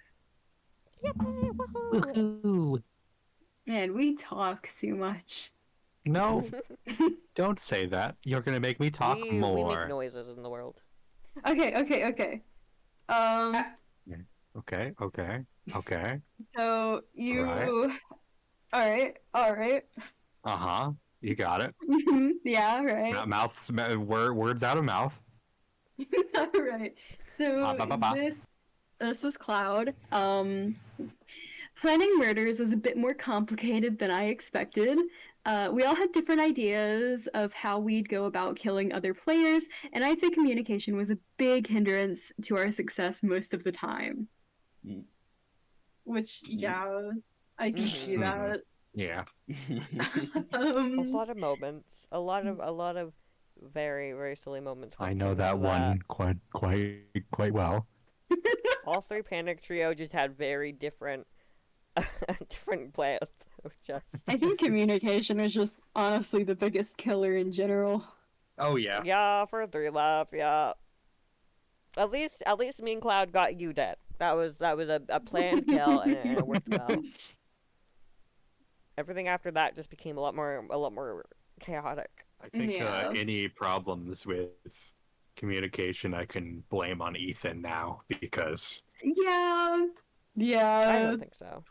Yippee! Woohoo! Man, we talk too much. No, don't say that. You're gonna make me talk We more. make noises in the world. Okay. Okay. So you. Alright. All right. You got it. Yeah. Right. Words out of mouth. All right. So this was Cloud. Planning murders was a bit more complicated than I expected. We all had different ideas of how we'd go about killing other players, and I'd say communication was a big hindrance to our success most of the time. Which, yeah, I can see that. Yeah. A lot of moments. A lot of very, very silly moments. I know that one quite well. All 3 Panic Trio just had very different plans. I think communication is just honestly the biggest killer in general. Oh yeah. Yeah, for 3 Laugh, yeah. At least me and Cloud got you dead. That was a planned kill, and it worked well. Everything after that just became a lot more chaotic. I think any problems with communication I can blame on Ethan now because Yeah. I Yeah. don't think so.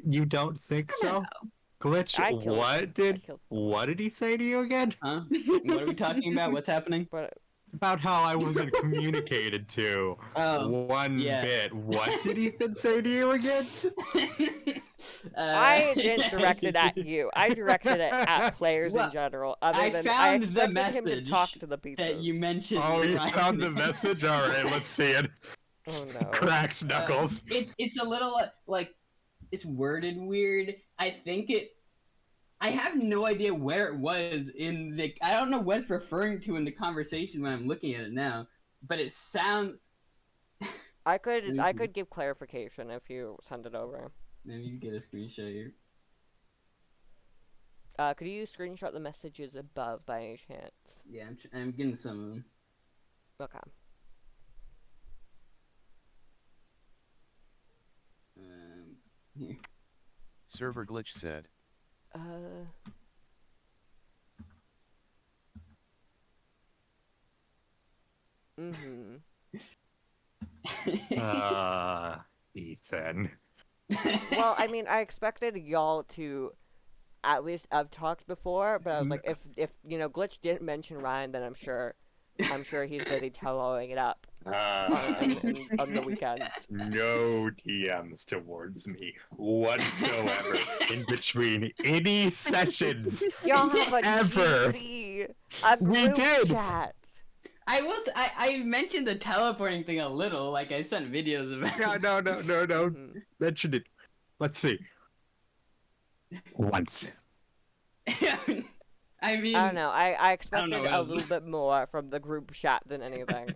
you don't think I don't so? Glitch, I killed someone. what did he say to you again? Huh? What are we talking about? What's happening? But About how I wasn't communicated to Oh, one yeah. bit. What did Ethan say to you again? I didn't direct it at you. I directed it at players Well, in general. Other I than found I the expected him to message talk to the pizzas. that you mentioned. Oh, you right? found the message? Alright, let's see it. Oh no. Cracks knuckles. It's a little like it's worded weird. I have no idea where it was in the. I don't know what it's referring to in the conversation when I'm looking at it now, but it sounds. I could give clarification if you send it over. Maybe you get a screenshot here. Could you screenshot the messages above by any chance? Yeah, I'm getting some of them. Okay. Here. Server glitch said. Mm-hmm. Ethan. Well, I mean, I expected y'all to at least have talked before, but I was like, if Glitch didn't mention Ryan, then I'm sure he's busy following it up on the weekends. No DMs towards me whatsoever in between any sessions. Y'all have a Ever. GC, a We group did. chat. I mentioned the teleporting thing a little, like I sent videos about. No. Mhm. Mentioned it. Let's see. Once. I mean, I don't know. I expected know what a else. little bit more from the group chat than anything.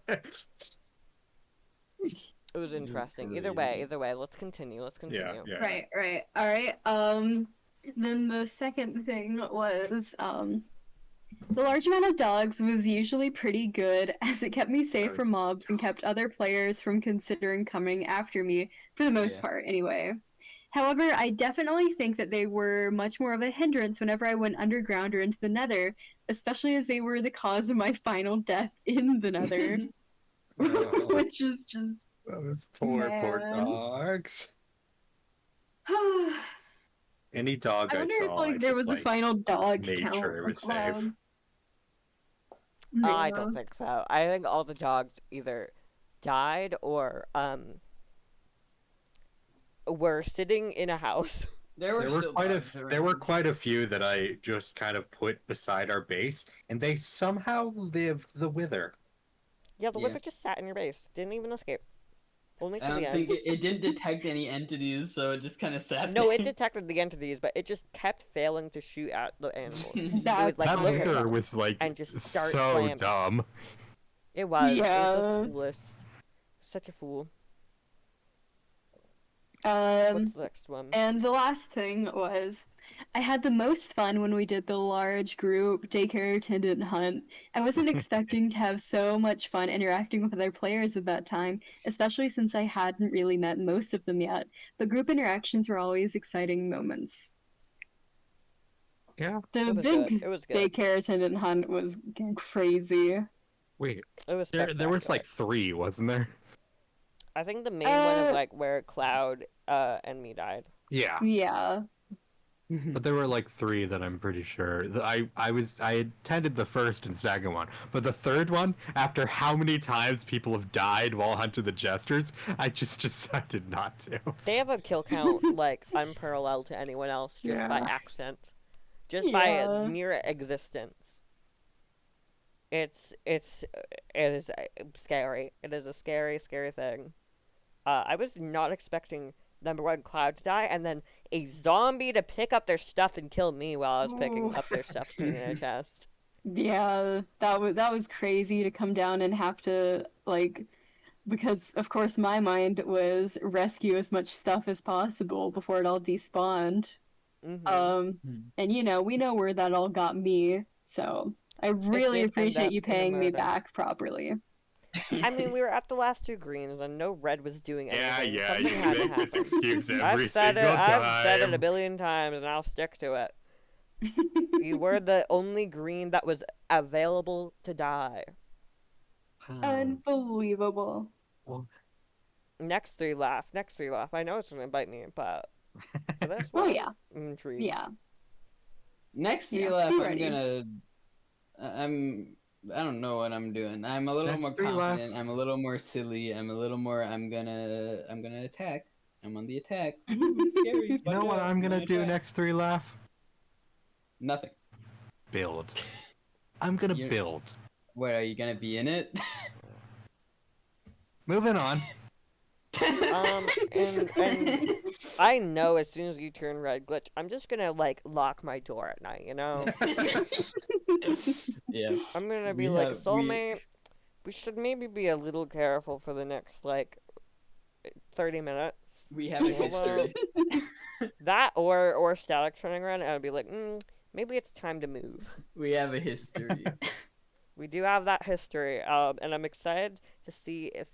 It was interesting. Either way, let's continue. Yeah. Right. All right. Then the second thing was the large amount of dogs was usually pretty good, as it kept me safe from mobs and kept other players from considering coming after me, for the most part, anyway. However, I definitely think that they were much more of a hindrance whenever I went underground or into the Nether, especially as they were the cause of my final death in the Nether, which is just. Those poor Man. dogs. I Any dog I wonder if saw, there was a final dog made count sure it of was safe. clouds. I don't think so. I think all the dogs either died or were sitting in a house. there were quite a few that I just kind of put beside our base, and they somehow lived the wither. Yeah, the wither just sat in your base. Didn't even escape. Only to I the don't end. think it didn't detect any entities, so it just kind of sat. No, there. it detected the entities, but it just kept failing to shoot at the animals. That's like, That look at wither them was like and just start so slamming. dumb. It was. It was Yeah. just foolish. Such a fool. Um, What's the next one? and the last thing was, I had the most fun when we did the large group daycare attendant hunt. I wasn't expecting to have so much fun interacting with other players at that time, especially since I hadn't really met most of them yet. But group interactions were always exciting moments. Yeah. The It was big good. It was good. daycare attendant hunt was crazy. Wait, It was there was spectacular. like 3, wasn't there? I think the main one of like where Cloud and me died. Yeah. Yeah. But there were like 3 that I'm pretty sure. I attended the first and second one, but the third one, after how many times people have died while hunting the jesters, I just decided not to. They have a kill count like unparalleled to anyone else just by Yeah. accent, just Yeah. by mere existence. It is scary. It is a scary thing. I was not expecting number 1 Cloud to die, and then a zombie to pick up their stuff and kill me while I was picking Ooh. up their stuff in a chest. Yeah, that was crazy to come down and have to because of course my mind was rescue as much stuff as possible before it all despawned. Mm-hmm. And we know where that all got me, so I really did end appreciate up you in a paying me murder. back properly. I mean, we were at the last 2 greens, and no red was doing anything. Yeah, Something you had to make this happen. excuse every I've said single it. time. I've said it a billion times, and I'll stick to it. You were the only green that was available to die. Unbelievable. Well, Next three laugh. I know it's gonna bite me, but for this Oh one, yeah, I'm intrigued. yeah. Next Yeah, three laugh, be I'm ready. gonna. I don't know what I'm doing. I'm a little Next more three confident. laugh. I'm a little more silly. I'm a little more. I'm gonna attack. I'm on the attack. Ooh, scary. You Watch know what out. I'm gonna do attack. next three laugh? Nothing. Build. I'm gonna You. build. What are you gonna be in it? Moving on. And I know as soon as you turn red, Glitch, I'm just gonna like lock my door at night. You know, Yeah. I'm gonna be We like, have- soulmate. We should maybe be a little careful for the next like 30 minutes. We have a history. That or Static turning around, and I'd be like, maybe it's time to move. We have a history. We do have that history, and I'm excited to see if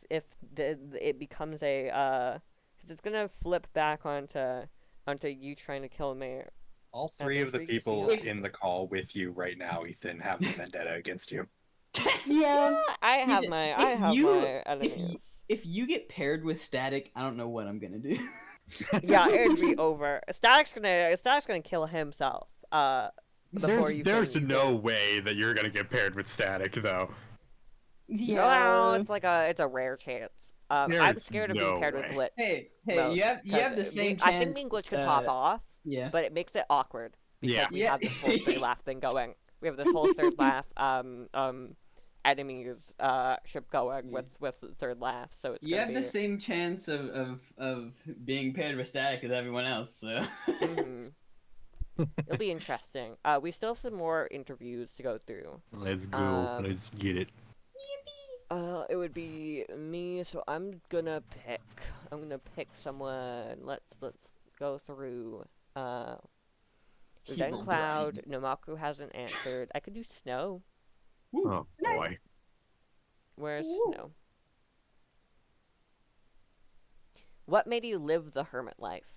it becomes a because it's gonna flip back onto you trying to kill me. All I'm three of the intrigued to see people how- in the call with you right now, Ethan, have a vendetta against you. Yeah. I have If my you- enemies. If you get paired with Static, I don't know what I'm gonna do. Yeah, it'd be over. Static's gonna kill himself. Before There's can no way that you're gonna get paired with Static, though. Well, Yeah. it's a rare chance. I'm There's scared of no being paired way. with Glitch. Hey, Most, you have 'cause the same chance. I think me and Glitch could pop off, Yeah. but it makes it awkward because Yeah. we Yeah. have this whole three laugh thing going. We have this whole third laugh enemies ship going Yeah. with the third laugh, so it's You gonna have be the same chance of being paired with Static as everyone else. So. mhm. It'll be interesting. We still have some more interviews to go through. Let's go. Let's get it. It would be me, so I'm gonna pick someone. Let's go through. We've done Hero Cloud. Nomaku hasn't answered. I could do Snow. Oh boy. Where's Ooh. Snow? What made you live the hermit life?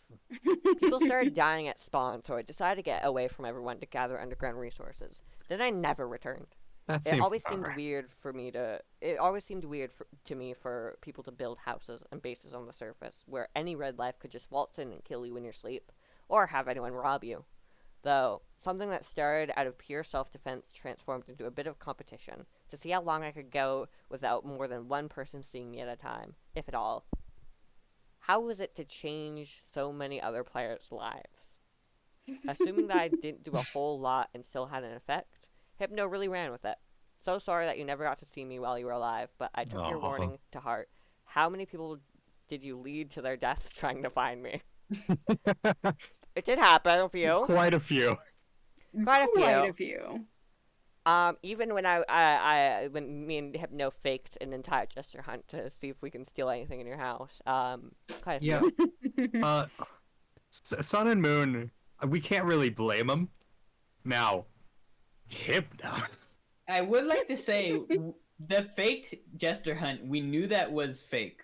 People started dying at spawn, so I decided to get away from everyone to gather underground resources. Then I never returned. That It seems always about seemed right. weird for me to. It always seemed weird to me for people to build houses and bases on the surface, where any red life could just waltz in and kill you in your sleep, or have anyone rob you. Though something that started out of pure self-defense transformed into a bit of competition to see how long I could go without more than one person seeing me at a time, if at all. How was it to change so many other players' lives? Assuming that I didn't do a whole lot and still had an effect, Hypno really ran with it. So sorry that you never got to see me while you were alive, but I took your Aw. warning to heart. How many people did you lead to their deaths trying to find me? It did happen, a few. Quite a few. Quite a few. Quite a few. Even when when me and Hypno faked an entire Jester hunt to see if we can steal anything in your house. Quite a few. Yeah. Sun and Moon, we can't really blame them. Now, Hypno. I would like to say the faked Jester hunt. We knew that was fake.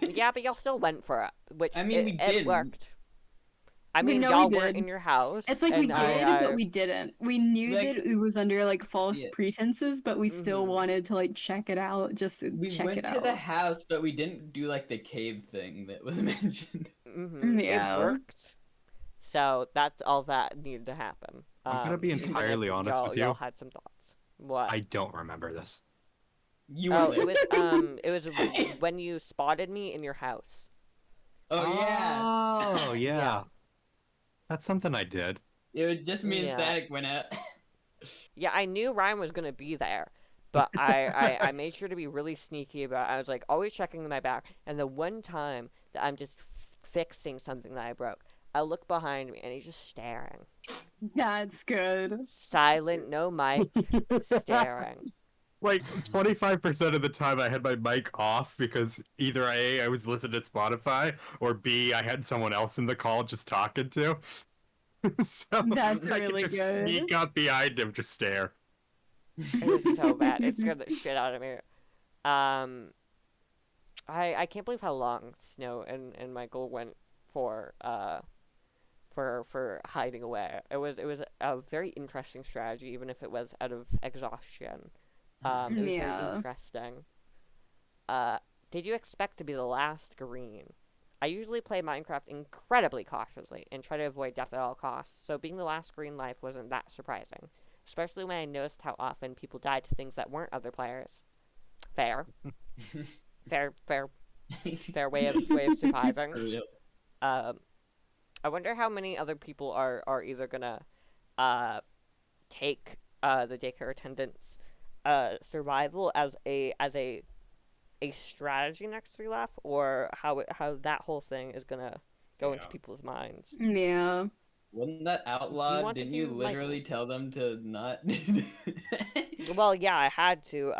Yeah, but y'all still went for it, which I mean, we it didn't. worked. I We mean, know we y'all weren't did. in your house. It's like we and did, I, but we didn't. We knew Like- that it was under like false Yeah. pretenses, but we still Mhm. wanted to like check it out, just to We check went it to out. the house, but we didn't do like the cave thing that was mentioned. Yeah. It worked. So that's all that needed to happen. I'm gonna be even if entirely honest with you. Y'all had some thoughts. What? I don't remember this. You were Oh, there. it was when you spotted me in your house. Oh yeah. Oh yeah. Yeah. That's something I did. It was just me and Yeah. Static went out. Yeah, I knew Ryan was gonna be there, but I made sure to be really sneaky about it. I was like always checking my back, and the one time that I'm just fixing something that I broke, I look behind me and he's just staring, That's good. silent, no mic, staring. Like 25% of the time I had my mic off because either A, I was listening to Spotify, or B, I had someone else in the call just talking to. So That's I really could just good. sneak up behind him, just stare. It was so bad. It scared the shit out of me. I can't believe how long Snow and Michael went for hiding away. It was a very interesting strategy, even if it was out of exhaustion. It was very Yeah. interesting. Did you expect to be the last green? I usually play Minecraft incredibly cautiously and try to avoid death at all costs, so being the last green life wasn't that surprising, especially when I noticed how often people died to things that weren't other players. Fair. Fair way of surviving. For real. I wonder how many other people are either gonna take the daycare attendant's survival as a strategy next to laugh, or how that whole thing is gonna go into people's minds. Yeah. Wasn't that Do you outlawed? want to Didn't you do literally Michael's? tell them to not? Well, yeah, I had to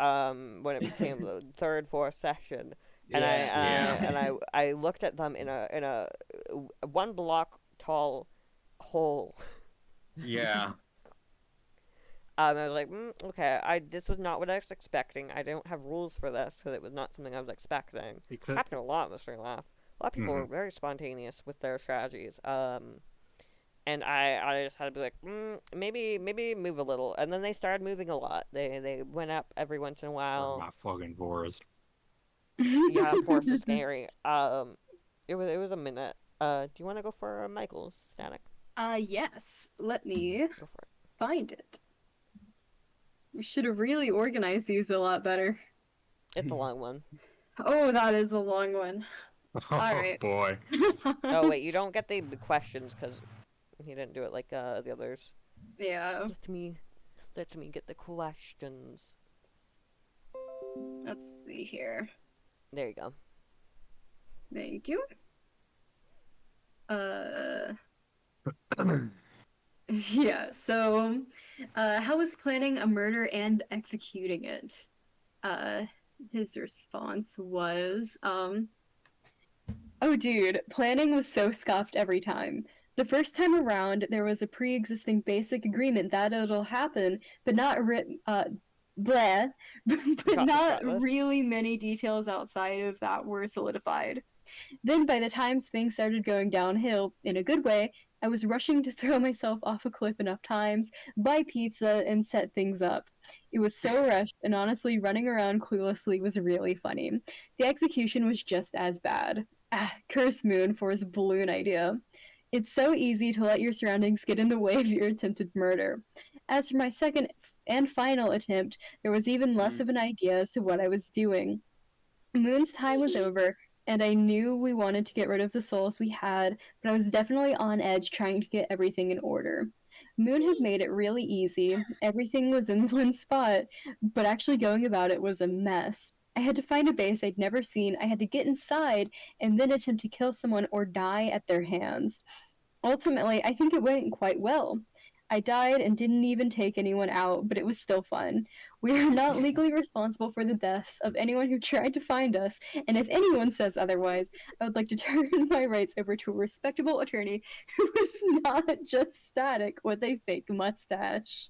when it became the third, fourth session, and I looked at them in a 1 block tall hole. Yeah. I was like, okay, this was not what I was expecting. I don't have rules for this because it was not something I was expecting. It happened a lot in the String Laugh. A lot of people were very spontaneous with their strategies. And I just had to be like, maybe move a little. And then they started moving a lot. They went up every once in a while. My fucking forest. Yeah, forest is scary. It was a minute. Do you want to go for Michael's static? Yes. Let me Go for it. find it. We should have really organized these a lot better. It's a long one. Oh, that is a long one. Oh Alright. boy. Oh wait, you don't get the questions because he didn't do it like the others. Yeah. Let me get the questions. Let's see here. There you go. Thank you. Yeah, so how was planning a murder and executing it? His response was, oh dude, planning was so scuffed every time. The first time around, there was a pre-existing basic agreement that it'll happen, but not but not really many details outside of that were solidified. Then by the time things started going downhill, in a good way, I was rushing to throw myself off a cliff enough times, buy pizza, and set things up. It was so rushed, and honestly, running around cluelessly was really funny. The execution was just as bad. Curse Moon for his balloon idea. It's so easy to let your surroundings get in the way of your attempted murder. As for my second and final attempt, there was even less of an idea as to what I was doing. Moon's time was over, and I knew we wanted to get rid of the souls we had, but I was definitely on edge trying to get everything in order. Moon had made it really easy. Everything was in one spot, but actually going about it was a mess. I had to find a base I'd never seen, I had to get inside, and then attempt to kill someone or die at their hands. Ultimately, I think it went quite well. I died and didn't even take anyone out, but it was still fun. We are not legally responsible for the deaths of anyone who tried to find us, and if anyone says otherwise, I would like to turn my rights over to a respectable attorney who is not just static with a fake mustache.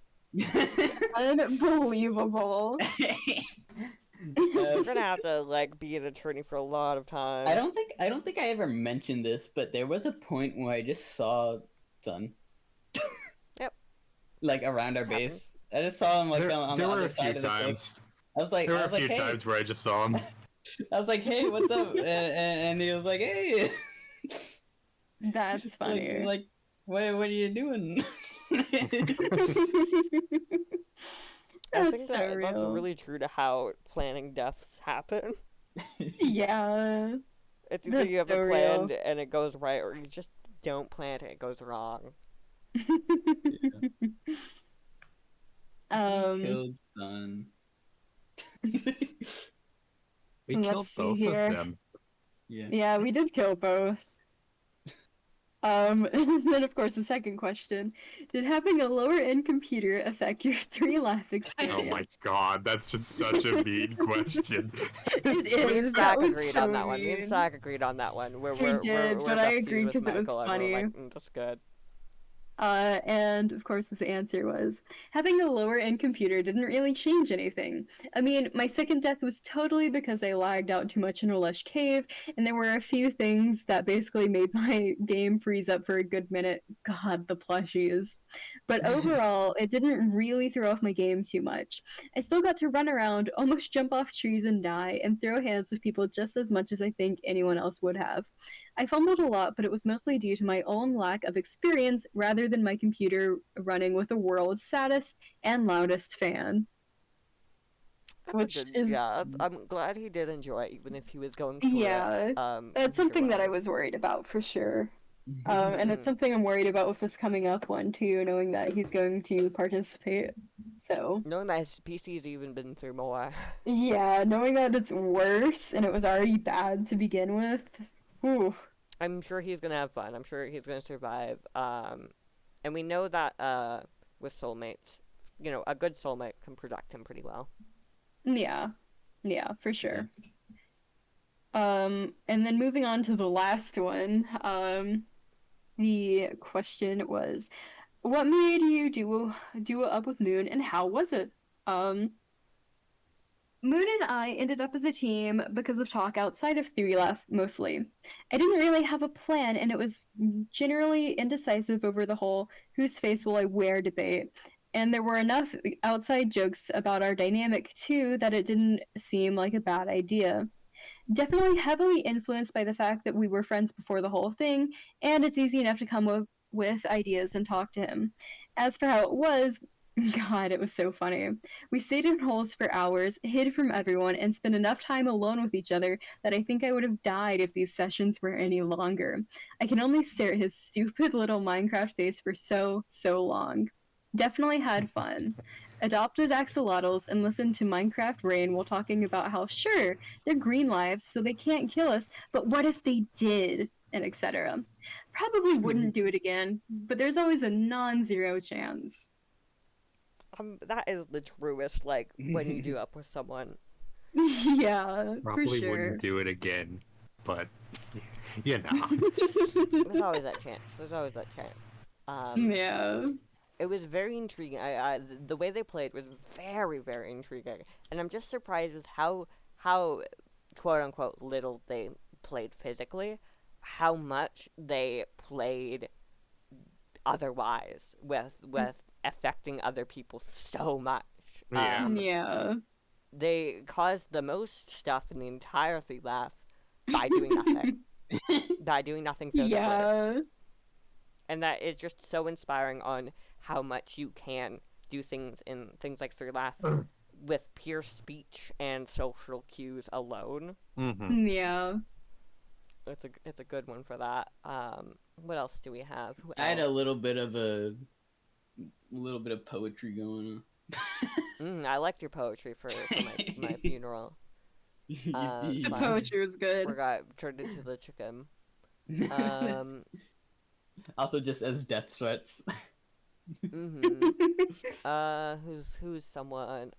Unbelievable. You're gonna have to like be an attorney for a lot of time. I don't think I ever mentioned this, but there was a point where I just saw Sun. Yep. Like around our base. I just saw him like on the other side of the cliff. I was like, there were a few hey. times where I just saw him. I was like, hey, what's up? And he was like, hey. That's funny. Like, what are you doing? I think that's really true to how planning deaths happen. Yeah. It's either you have it planned and it goes right, or you just don't plan it and it goes wrong. Killed Sun. We killed both of them. Yeah, we did kill both. And then of course the second question, did having a lower end computer affect your 3 laugh experience? Oh my god, that's just such a mean question. It is. Me and Zach agreed on that one. Me and Zach agreed on that one. We did, but I agreed because it was funny. Like, that's good. And of course, his answer was, having a lower end computer didn't really change anything. I mean, my second death was totally because I lagged out too much in a lush cave, and there were a few things that basically made my game freeze up for a good minute. God, the plushies. But overall, it didn't really throw off my game too much. I still got to run around, almost jump off trees and die, and throw hands with people just as much as I think anyone else would have. I fumbled a lot, but it was mostly due to my own lack of experience rather than my computer running with the world's saddest and loudest fan. That's a Which good, is, yeah. I'm glad he did enjoy it, even if he was going through it. yeah, that's Computer something that I wise. was worried about for sure. And it's something I'm worried about with this coming up one too, knowing that he's going to participate. So, Knowing that his PC's even been through more. yeah, knowing that it's worse and it was already bad to begin with. Ooh. I'm sure he's gonna have fun. I'm sure he's gonna survive. And we know that with soulmates, a good soulmate can protect him pretty well. Yeah. Yeah, for sure. And then moving on to the last one, the question was, what made you duo up with Moon and how was it? Moon and I ended up as a team because of talk outside of Three Left, mostly. I didn't really have a plan, and it was generally indecisive over the whole whose face will I wear debate. And there were enough outside jokes about our dynamic, too, that it didn't seem like a bad idea. Definitely heavily influenced by the fact that we were friends before the whole thing, and it's easy enough to come up with ideas and talk to him. As for how it was, God, it was so funny. We stayed in holes for hours, hid from everyone, and spent enough time alone with each other that I think I would have died if these sessions were any longer. I can only stare at his stupid little Minecraft face for so, so long. Definitely had fun. Adopted axolotls and listened to Minecraft Rain while talking about how, sure, they're green lives, so they can't kill us, but what if they did? And etc. Probably wouldn't do it again, but there's always a non-zero chance. That is the truest, when you do up with someone. Yeah, for Probably sure. wouldn't do it again, but There's always that chance. There's always that chance. Yeah. It was very intriguing. The way they played was very, very intriguing, and I'm just surprised with how quote unquote little they played physically, how much they played otherwise with affecting other people so much. Yeah. Yeah. They caused the most stuff in the entire Three Laugh by doing nothing. By doing nothing physically. Yeah. And that is just so inspiring on how much you can do things in things like Three Laugh with pure speech and social cues alone. Mm-hmm. Yeah. It's a good one for that. What else do we have? I had a little bit of poetry going on. I liked your poetry for my funeral. The Slash, poetry was good. forgot turned into the chicken. Also, just as death threats. Who's someone?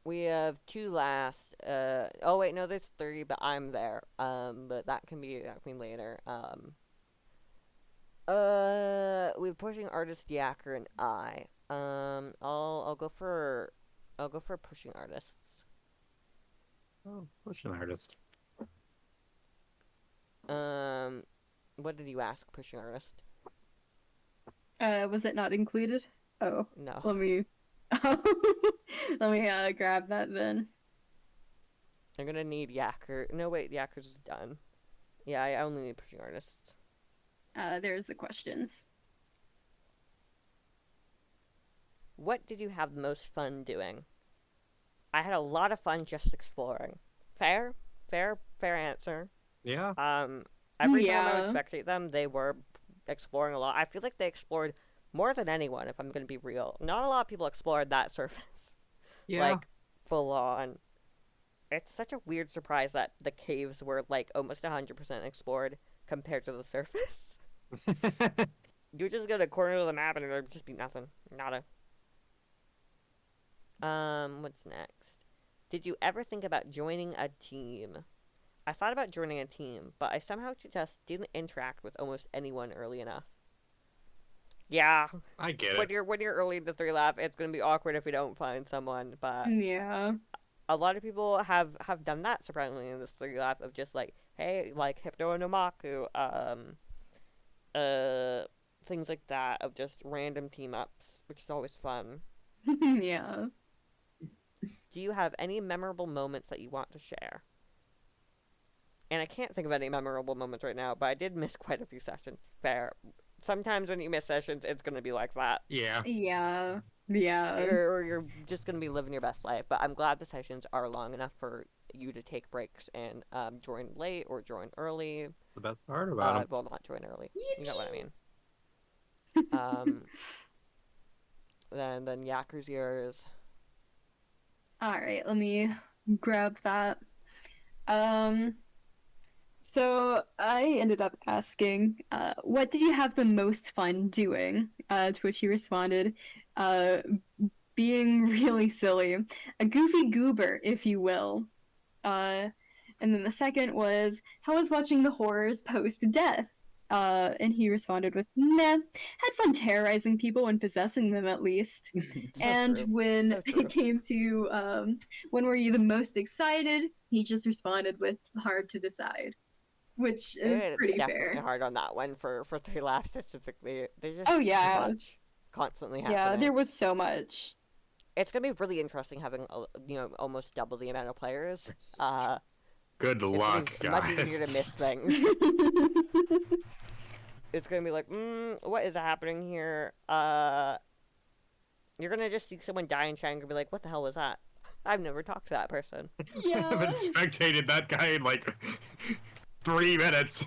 We have two last. Oh wait, no, there's three, but I'm there. But that can be later. We're pushing artist Yacker and I. I'll go for pushing artists. Oh, push an artist. What did you ask, pushing artist? Was it not included? Oh, No. let me grab that then. I'm gonna need Yacker. No, wait, Yacker's is done. Yeah, I only need pushing artists. There's the questions. What did you have the most fun doing? I had a lot of fun just exploring. Fair answer. Yeah. Every time I would Yeah. spectate them, they were exploring a lot. I feel like they explored more than anyone, if I'm gonna be real. Not a lot of people explored that surface. Yeah. Like, full on. It's such a weird surprise that the caves were, almost 100% explored compared to the surface. You just go to a corner of the map and there'd just be nothing. Nada. What's next? Did you ever think about joining a team? I thought about joining a team, but I somehow just didn't interact with almost anyone early enough. Yeah, I get when it. you're early in the 3 lap, it's gonna be awkward if you don't find someone. But Yeah. a lot of people have done that surprisingly in this 3 lap of just like, hey, like Hypno and Omaku, things like that of just random team ups, which is always fun. Yeah. Do you have any memorable moments that you want to share? And I can't think of any memorable moments right now, but I did miss quite a few sessions. Fair. Sometimes when you miss sessions, it's going to be like that. Yeah. Yeah. Yeah. Or you're just going to be living your best life. But I'm glad the sessions are long enough for you to take breaks and join late or join early. The best part about him. Well, not join early. Yippee! You know what I mean. Then Yaku's yours. All right, let me grab that. So I ended up asking, what did you have the most fun doing? To which he responded, being really silly, a goofy goober, if you will. And then the second was, how was watching the horrors post-death? And he responded with, nah, had fun terrorizing people and possessing them at least. And true. when So true. it came to when were you the most excited, he just responded with hard to decide, which is It's pretty definitely fair. hard on that one for 3 laughs specifically. There's just Oh too yeah, much constantly happening. yeah, there was so much. It's gonna be really interesting having almost double the amount of players. Good It's luck, gonna be much guys. easier to miss things. It's gonna be like, what is happening here? You're gonna just see someone die and try and be like, what the hell was that? I've never talked to that person. I Yeah. haven't spectated that guy in like 3 minutes.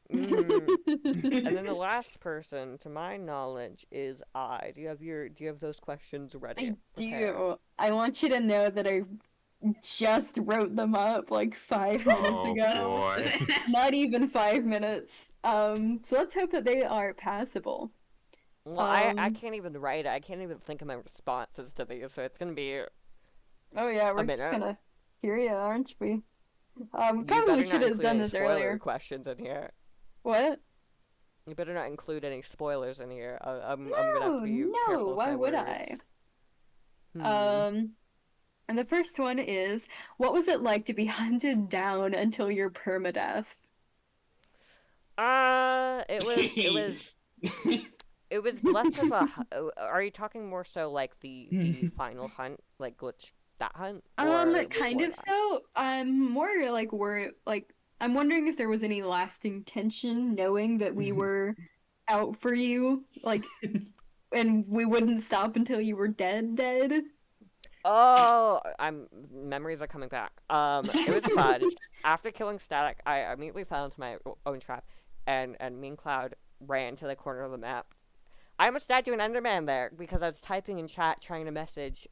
And then the last person, to my knowledge, is I. Do you have those questions ready? I prepared? do. I want you to know that I just wrote them up like 5 minutes Oh ago. boy. Not even 5 minutes. So let's hope that they are passable. Well, I Um, can't even write it. I can't even think of my responses to these, so it's gonna be. Oh yeah, we're just minute. gonna hear you, aren't we? We You better probably not should have include done any this spoiler earlier. questions in here. What? You better not include any spoilers in here. I'm gonna have No, to be no, careful with why my would words. And the first one is, what was it like to be hunted down until your permadeath? It was less of a. Are you talking more so like the final hunt, like glitch that hunt? Or Kind before of that? so. I'm more like I'm wondering if there was any lasting tension knowing that we were out for you, like, and we wouldn't stop until you were dead. Oh, memories are coming back. It was fun. After killing Static, I immediately fell into my own trap, and me and Cloud ran to the corner of the map. I almost died to an Enderman there because I was typing in chat trying to message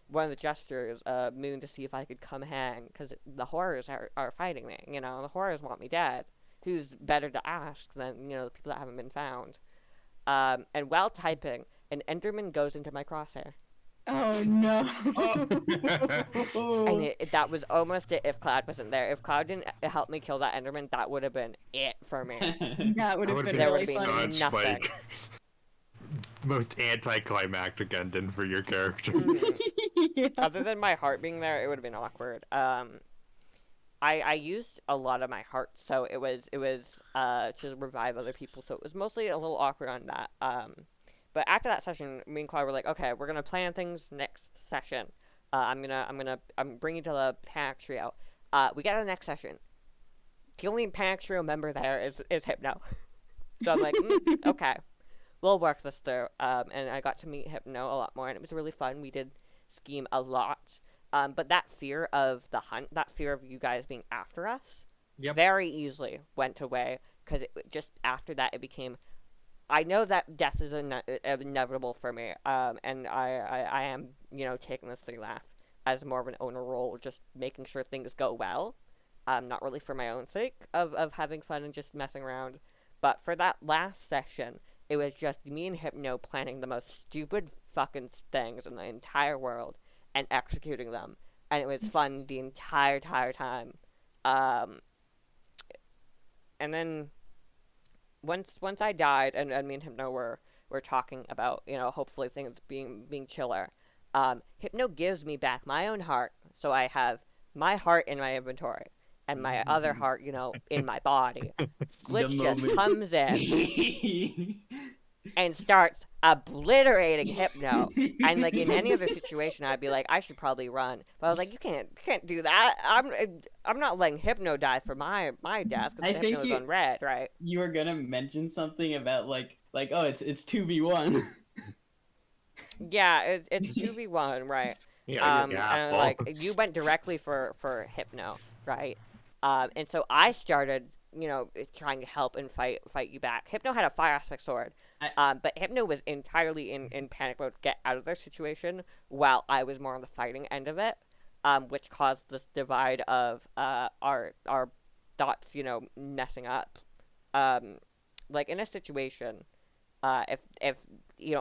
one of the jesters, Moon, to see if I could come hang because the horrors are fighting me. You know, the horrors want me dead. Who's better to ask than the people that haven't been found? And while typing, an Enderman goes into my crosshair. Oh no. And that was almost it if Cloud wasn't there. If Cloud didn't help me kill that Enderman, that would have been it for me. That would That have would been There really would've been funny. such nothing. like most anticlimactic ending for your character. Yeah. Other than my heart being there, it would have been awkward. I used a lot of my heart, so it was to revive other people, so it was mostly a little awkward on that. But after that session, me and Cloud were like, okay, we're gonna plan things next session. I'm bringing to the Panic Trio. We got a next session. The only Panic Trio member there is Hypno. So I'm like, okay, we'll work this through. And I got to meet Hypno a lot more, and it was really fun. We did scheme a lot. But that fear of the hunt, that fear of you guys being after us, very easily went away. Because just after that, it became, I know that death is inevitable for me. And I am, taking this 3 laugh as more of an owner role, just making sure things go well. Not really for my own sake of having fun and just messing around. But for that last session, it was just me and Hypno planning the most stupid fucking things in the entire world and executing them. And it was fun the entire time. Um, and then once I died, and me and Hypno were talking about, hopefully things being chiller. Hypno gives me back my own heart, so I have my heart in my inventory and my other heart, in my body. The Glitch just moment- comes in and starts obliterating Hypno. And like in any other situation, I'd be like, I should probably run. But I was like, you can't do that. I'm not letting Hypno die for my death I because think Hypno's on red, right? you were gonna mention something about like oh it's 2v1. Yeah, it's 2v1, right? Yeah, And well, like you went directly for Hypno, right? And so I started, trying to help and fight you back. Hypno had a fire aspect sword, but Hypno was entirely in panic mode to get out of their situation, while I was more on the fighting end of it, which caused this divide of our thoughts, messing up. Like in a situation, if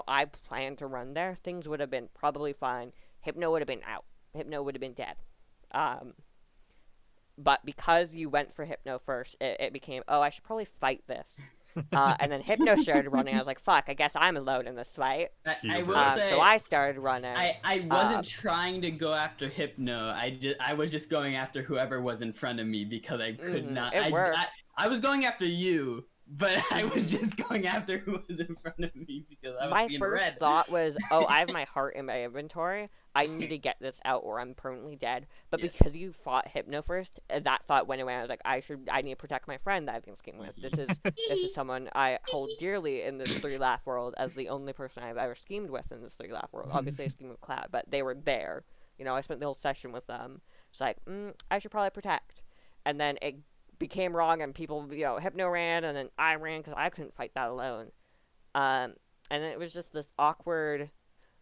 I planned to run there, things would have been probably fine. Hypno would have been out. Hypno would have been dead. But because you went for Hypno first, it became, oh, I should probably fight this. And then Hypno started running. I was like, fuck, I guess I'm alone in this fight. I will say, so I started running. I wasn't trying to go after Hypno. I was just going after whoever was in front of me because I could not. It worked. I was going after you, but I was just going after who was in front of me because I was My seeing first red. thought was, oh, I have my heart in my inventory. I need to get this out or I'm permanently dead. But Yeah. because you fought Hypno first, that thought went away. I was like, I need to protect my friend that I've been schemed with. This is someone I hold dearly in this 3 laugh world as the only person I've ever schemed with in this 3 laugh world. Obviously, I schemed with Cloud, but they were there. I spent the whole session with them. It's like, I should probably protect. And then it became wrong, and people, Hypno ran, and then I ran because I couldn't fight that alone. And then it was just this awkward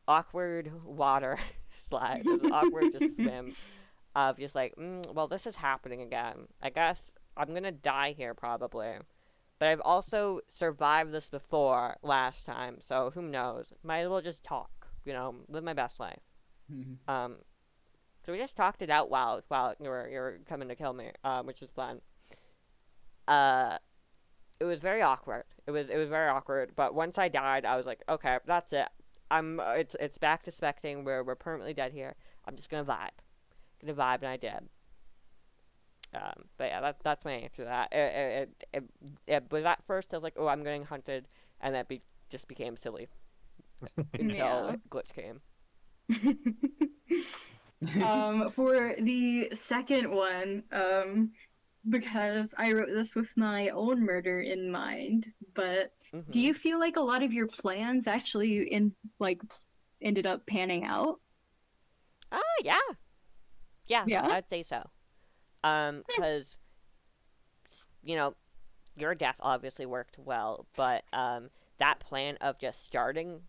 water slide. It was awkward just swim of just like, well, this is happening again. I guess I'm gonna die here probably. But I've also survived this before last time, so who knows? Might as well just talk, live my best life. So we just talked it out while you were coming to kill me, which is fun. It was very awkward. It was very awkward. But once I died, I was like, okay, that's it. It's back to specting. We're permanently dead here. I'm just gonna vibe, and I did. But yeah, that's my answer to that. It was at first I was like, oh, I'm getting hunted, and that just became silly until Glitch came. For the second one, because I wrote this with my own murder in mind, but do you feel like a lot of your plans actually ended up panning out? Yeah, I'd say so. Because your death obviously worked well, but that plan of just starting,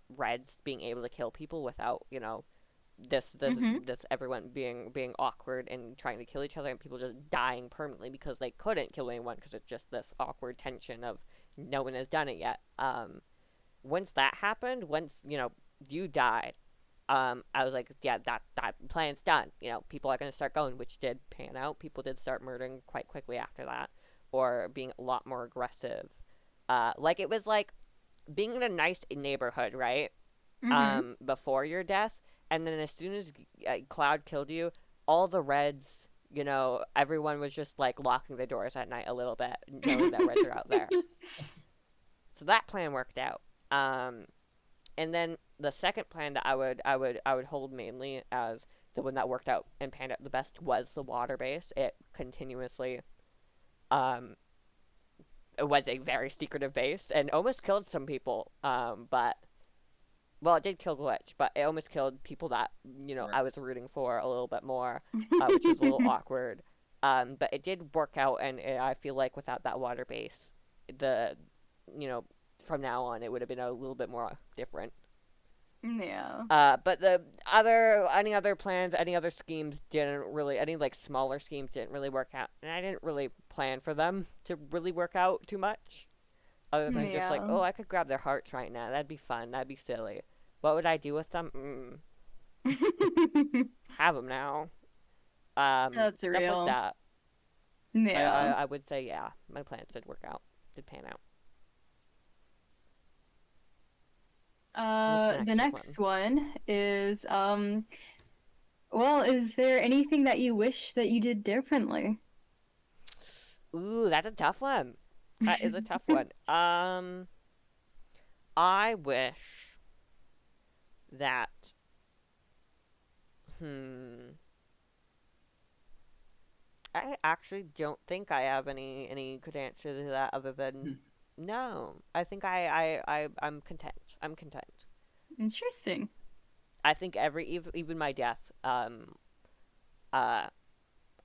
Reds being able to kill people without, this everyone being awkward and trying to kill each other and people just dying permanently because they couldn't kill anyone because it's just this awkward tension of no one has done it yet. Once that happened, once you died, I was like, yeah, that plan's done. People are gonna start going, which did pan out. People did start murdering quite quickly after that, or being a lot more aggressive. Like it was like being in a nice neighborhood, right? Before your death. And then as soon as Cloud killed you, all the Reds, everyone was just like locking the doors at night a little bit, knowing that Reds are out there. So that plan worked out. And then the second plan that I would hold mainly as the one that worked out and panned out the best was the water base. It continuously, it was a very secretive base and almost killed some people. But well, it did kill Glitch, but it almost killed people that, I was rooting for a little bit more, which was a little awkward. But it did work out, and I feel like without that water base, from now on, it would have been a little bit more different. Yeah. But any other plans, any other schemes didn't really, any smaller schemes didn't really work out, and I didn't really plan for them to really work out too much. Other than just like, oh, I could grab their hearts right now. That'd be fun. That'd be silly. What would I do with them? Have them now. That's stuff real. like that. Yeah. I would say, yeah, my plans did work out, did pan out. What's The next one is well, is there anything that you wish that you did differently? Ooh, that's a tough one. That is a tough one. I wish that. I actually don't think I have any good answer to that other than no. I think I'm content. I'm content. Interesting. I think even my death uh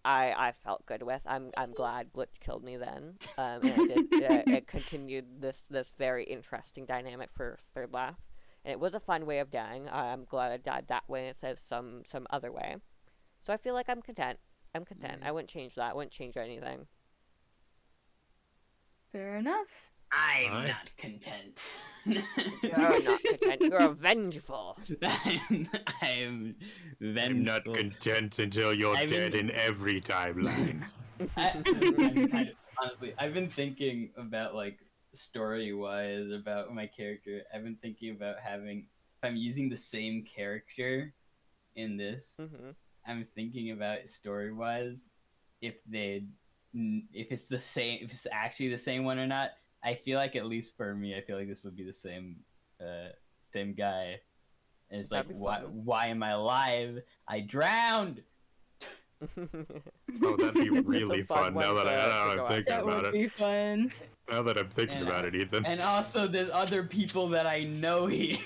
I felt good with. I'm glad Glitch killed me then. And it continued this very interesting dynamic for third laugh. And it was a fun way of dying. I'm glad I died that way instead of some other way. So I feel like I'm content. I'm content. I wouldn't change that. I wouldn't change anything. Fair enough. I'm not content. You're not content. You're vengeful. I'm vengeful. I'm not content until you're dead in every timeline. Honestly, I've been thinking about, like, story-wise about my character. I've been thinking about if I'm using the same character in this, I'm thinking about story-wise if it's actually the same one or not. I feel like, at least for me, I feel like this would be the same guy. And it's like, why am I alive? I drowned. Oh, that'd be really fun. Now that I'm thinking That about would be fun. Now that I'm thinking about it, Ethan. And also, there's other people that I know here.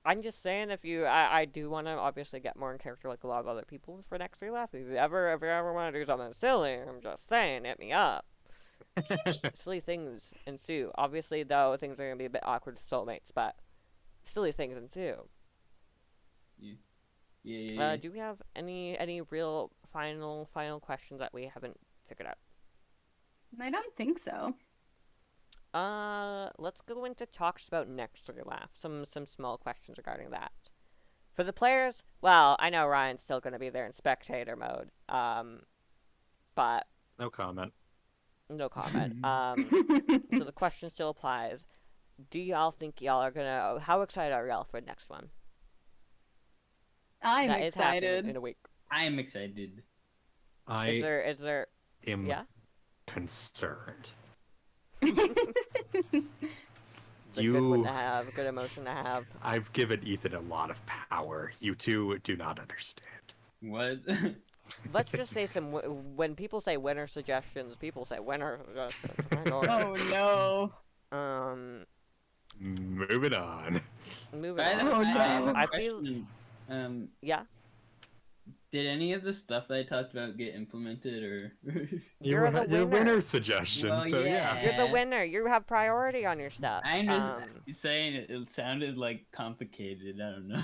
I'm just saying, I do want to obviously get more in character like a lot of other people for next three laugh. If you ever want to do something silly, I'm just saying, hit me up. Silly things ensue. Obviously, though, things are gonna be a bit awkward with soulmates, but silly things ensue. Yeah. Do we have any real final questions that we haven't figured out? I don't think so. Let's go into talks about next three laugh. Some small questions regarding that. For the players, well, I know Ryan's still gonna be there in spectator mode. But no comment. No comment. So the question still applies. Do y'all think y'all are gonna? How excited are y'all for the next one? I'm that excited. Is happening in a week. I'm excited. Is there? Am yeah. Concerned. It's a good one to have. Good emotion to have. I've given Ethan a lot of power. You two do not understand. What? Let's just say when people say winner suggestions, people say winner suggestions. Oh no. Moving on. Moving on. Oh no. I feel. Yeah. Did any of the stuff that I talked about get implemented, or? You're the winner. Your winner suggestion. Well, so yeah. You're the winner. You have priority on your stuff. I'm just saying it sounded like complicated. I don't know.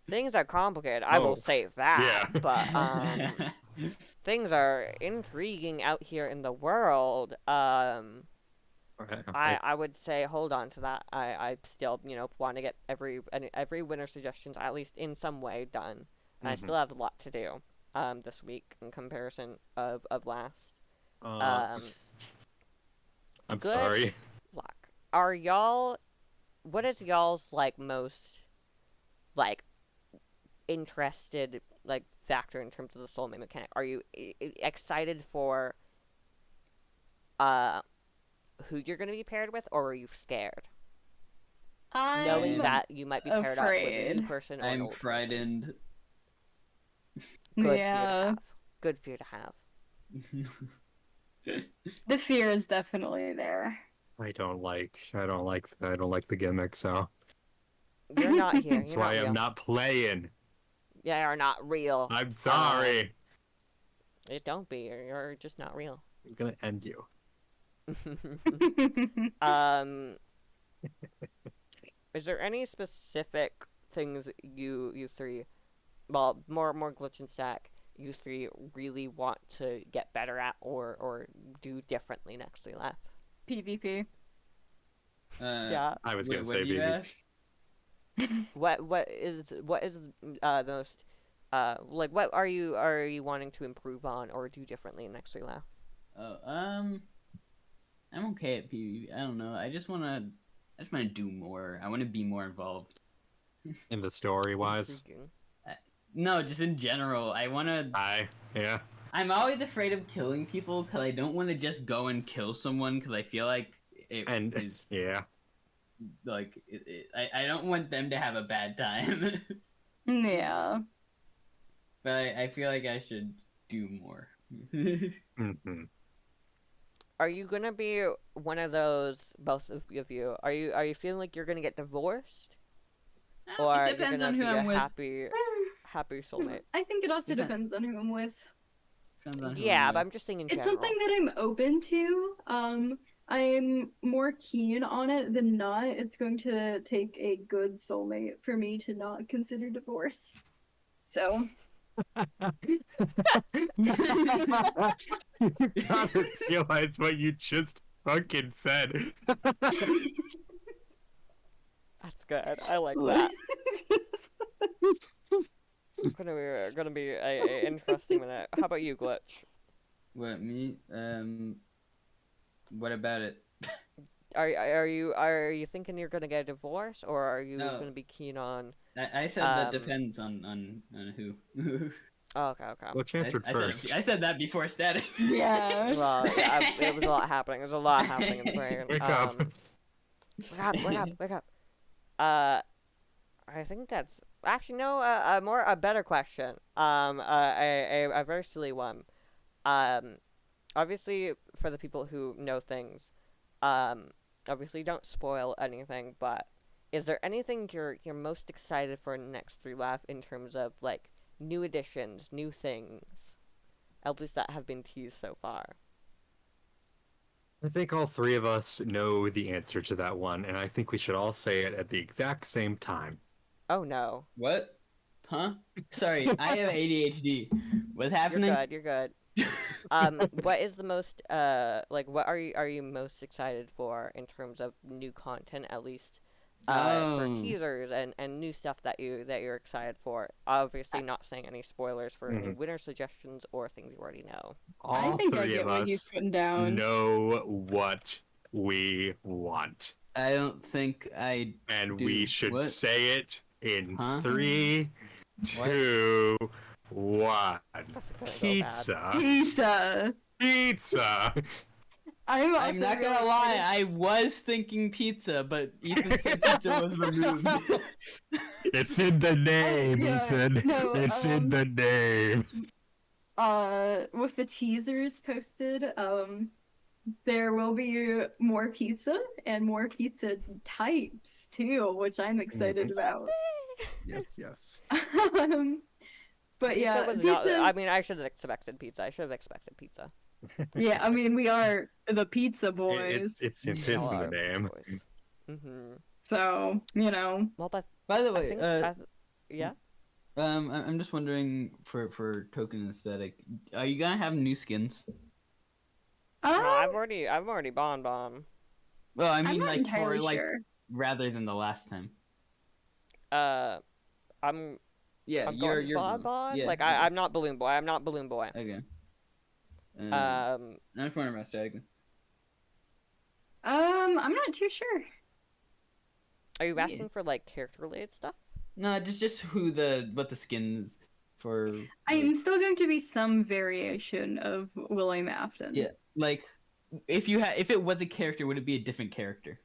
Things are complicated. I will say that. Yeah. But things are intriguing out here in the world. I would say hold on to that. I still want to get every winner suggestions at least in some way done. And I still have a lot to do this week in comparison of last. I'm good sorry. luck. Are y'all? What is y'all's most interested factor in terms of the soulmate mechanic? Are you excited for who you're going to be paired with, or are you scared? Knowing that you might be paired up with a new person or an old frightened. Person. Good fear to have. The fear is definitely there. I don't like the gimmick, so. You're not here. That's why I'm not playing. Yeah, you're not real. I'm sorry. Don't be. You're just not real. I'm gonna end you. Is there any specific things you three, well, more Glitch and Stack, you three really want to get better at or do differently next three laugh? PvP. Yeah. I was gonna say PvP. What is the most Like, what are you wanting to improve on or do differently in Next 3 Laugh? Oh, I'm okay at PvP. I don't know. I just wanna do more. I wanna be more involved. In the story wise. Intriguing. No, just in general. I wanna. Yeah. I'm always afraid of killing people because I don't want to just go and kill someone because I feel like is Yeah. like I don't want them to have a bad time. Yeah. But I feel like I should do more. Hmm. Are you gonna be one of those, both of you? Are you feeling like you're gonna get divorced, or It you're depends gonna on who be I'm a with. happy soulmate? I think it also Depend- depends on who I'm with. Depends on who Yeah, I'm but with. I'm just saying in It's general. something that I'm open to. I'm more keen on it than not. It's going to take a good soulmate for me to not consider divorce. So. You gotta realize what you just fucking said. That's good. I like that. Gonna be a interesting minute. How about you, Glitch? What me? What about it? Are you thinking you're gonna get a divorce, or are you No. gonna be keen on? I said that depends on who. Oh, okay. Which answered first? I said that before static. Yeah. Well, yeah, it was a lot happening. There's a lot happening in the brain. Wake up. Wake up. I think that's actually no. A better question. A very silly one. Obviously for the people who know things, obviously don't spoil anything. But is there anything you're most excited for next 3 Laugh in terms of like new additions, new things, at least that have been teased so far? I think all three of us know the answer to that one, and I think we should all say it at the exact same time. Oh no. What? Huh? Sorry, I have ADHD. What's happening? You're good. What is the most like what are you most excited for in terms of new content, at least for teasers and new stuff that you're excited for? Obviously not saying any spoilers for any winner suggestions or things you already know. All I think I three get of what he's us putting down. know what we want. I don't think I And do. we should What? say it in Huh? 3, 2, 1. That's gonna go bad. Pizza. Pizza. Pizza. I'm I'm not gonna lie, I was thinking pizza, but Ethan said pizza was removed. It's in the name, yeah, Ethan. no, It's in the name. with the teasers posted, there will be more pizza and more pizza types too, which I'm excited about. Yes. But Pizza yeah, was pizza. not. I mean, I should have expected pizza. I should have expected pizza. Yeah, I mean we are the pizza boys, It's in the name. Mm-hmm. so you know. Well, but By the I way, think yeah. I'm just wondering for token and aesthetic, are you gonna have new skins? No, I've already bon. Well, I I'm mean not like entirely for like sure. rather than the last time. I'm Yeah, going bon. Yeah, like yeah. I'm not balloon boy. I'm not balloon boy. Okay. Um, I'm wondering about static. I'm not too sure. are you asking for like character related stuff? No, just what the skins for. I'm still going to be some variation of William Afton. Yeah, like if it was a character, would it be a different character?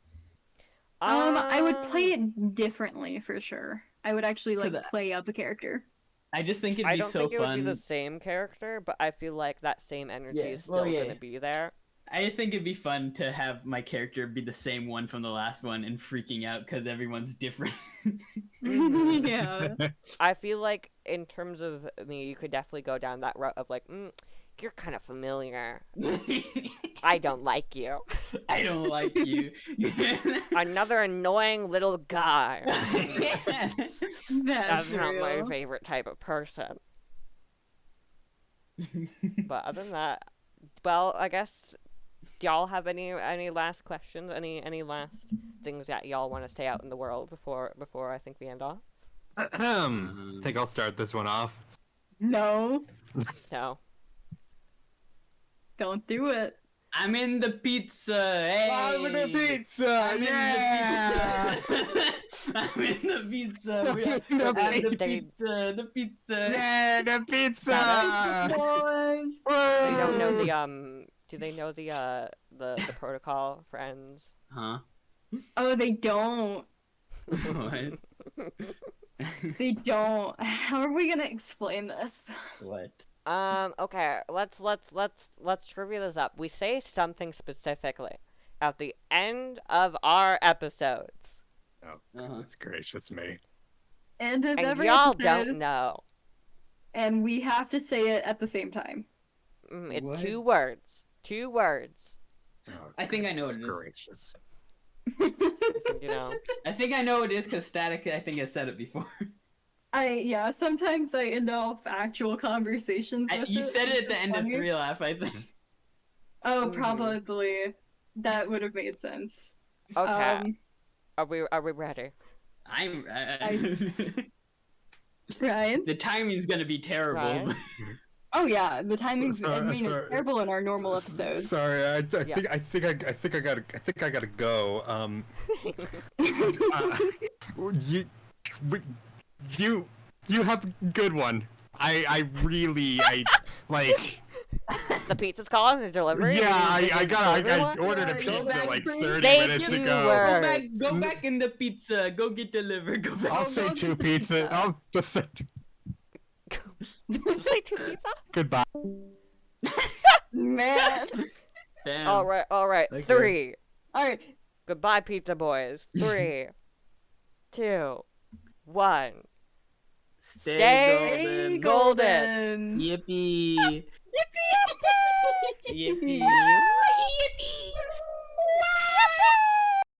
I would play it differently for sure. I would actually like 'Cause play up a character. I just think it'd I be don't so think it would fun. be the same character, but I feel like that same energy Yeah, is still well, yeah. gonna be there. I just think it'd be fun to have my character be the same one from the last one and freaking out because everyone's different. Yeah. I feel like in terms of me, you could definitely go down that route of like, you're kind of familiar. I don't like you. I don't like you. Another annoying little guy. That's That's not my real. favorite type of person. But other than that, well, I guess, do y'all have any last questions? Any last things that y'all want to stay out in the world before I think we end off? I think I'll start this one off. No, No. don't do it. I'm in the pizza. Hey. I'm in the pizza. I'm Yeah. in the pizza. I'm in the pizza. I'm in the I'm the pizza. pizza. The pizza. Yeah, the pizza. Boys. They don't know Woo! the do they know the protocol, friends? Huh? Oh, they don't. What? They don't. How are we gonna explain this? What? Okay, let's trivia this up. We say something specifically at the end of our episodes. Oh, Uh-huh. goodness gracious me. And of And every y'all episode, don't know. and we have to say it at the same time. It's What? 2 words. 2 words. Oh, I think I know what goodness it is. gracious. You know. I think I know what it is because Static, I think, has said it before. Yeah, sometimes I end off actual conversations with You it. said it at It's the end of funny. 3 Laugh, I think. Oh, Mhm. probably. That would have made sense. Okay. Are we ready? I'm. Ryan? The timing's gonna be terrible. Ryan? Oh yeah, the timing's. I Sorry- mean, sorry. it's terrible in our normal episodes. Sorry, I Yeah. think I gotta go. You, you have a good one. I really like. The pizza's calling the delivery. Yeah, Did you I deliver one? ordered a Go pizza back, like please. 30 Thank minutes you, ago. word. Go back in the pizza. Go get delivered. Go back. I'll Oh, say go 2 get the pizza. pizza. I'll just say Say 2 pizza. goodbye. Man. Damn. All right. Okay. 3. All right. Goodbye, pizza boys. 3, 2, 1. Stay golden. golden. Yippee. Yippee! Yippee. Yippee!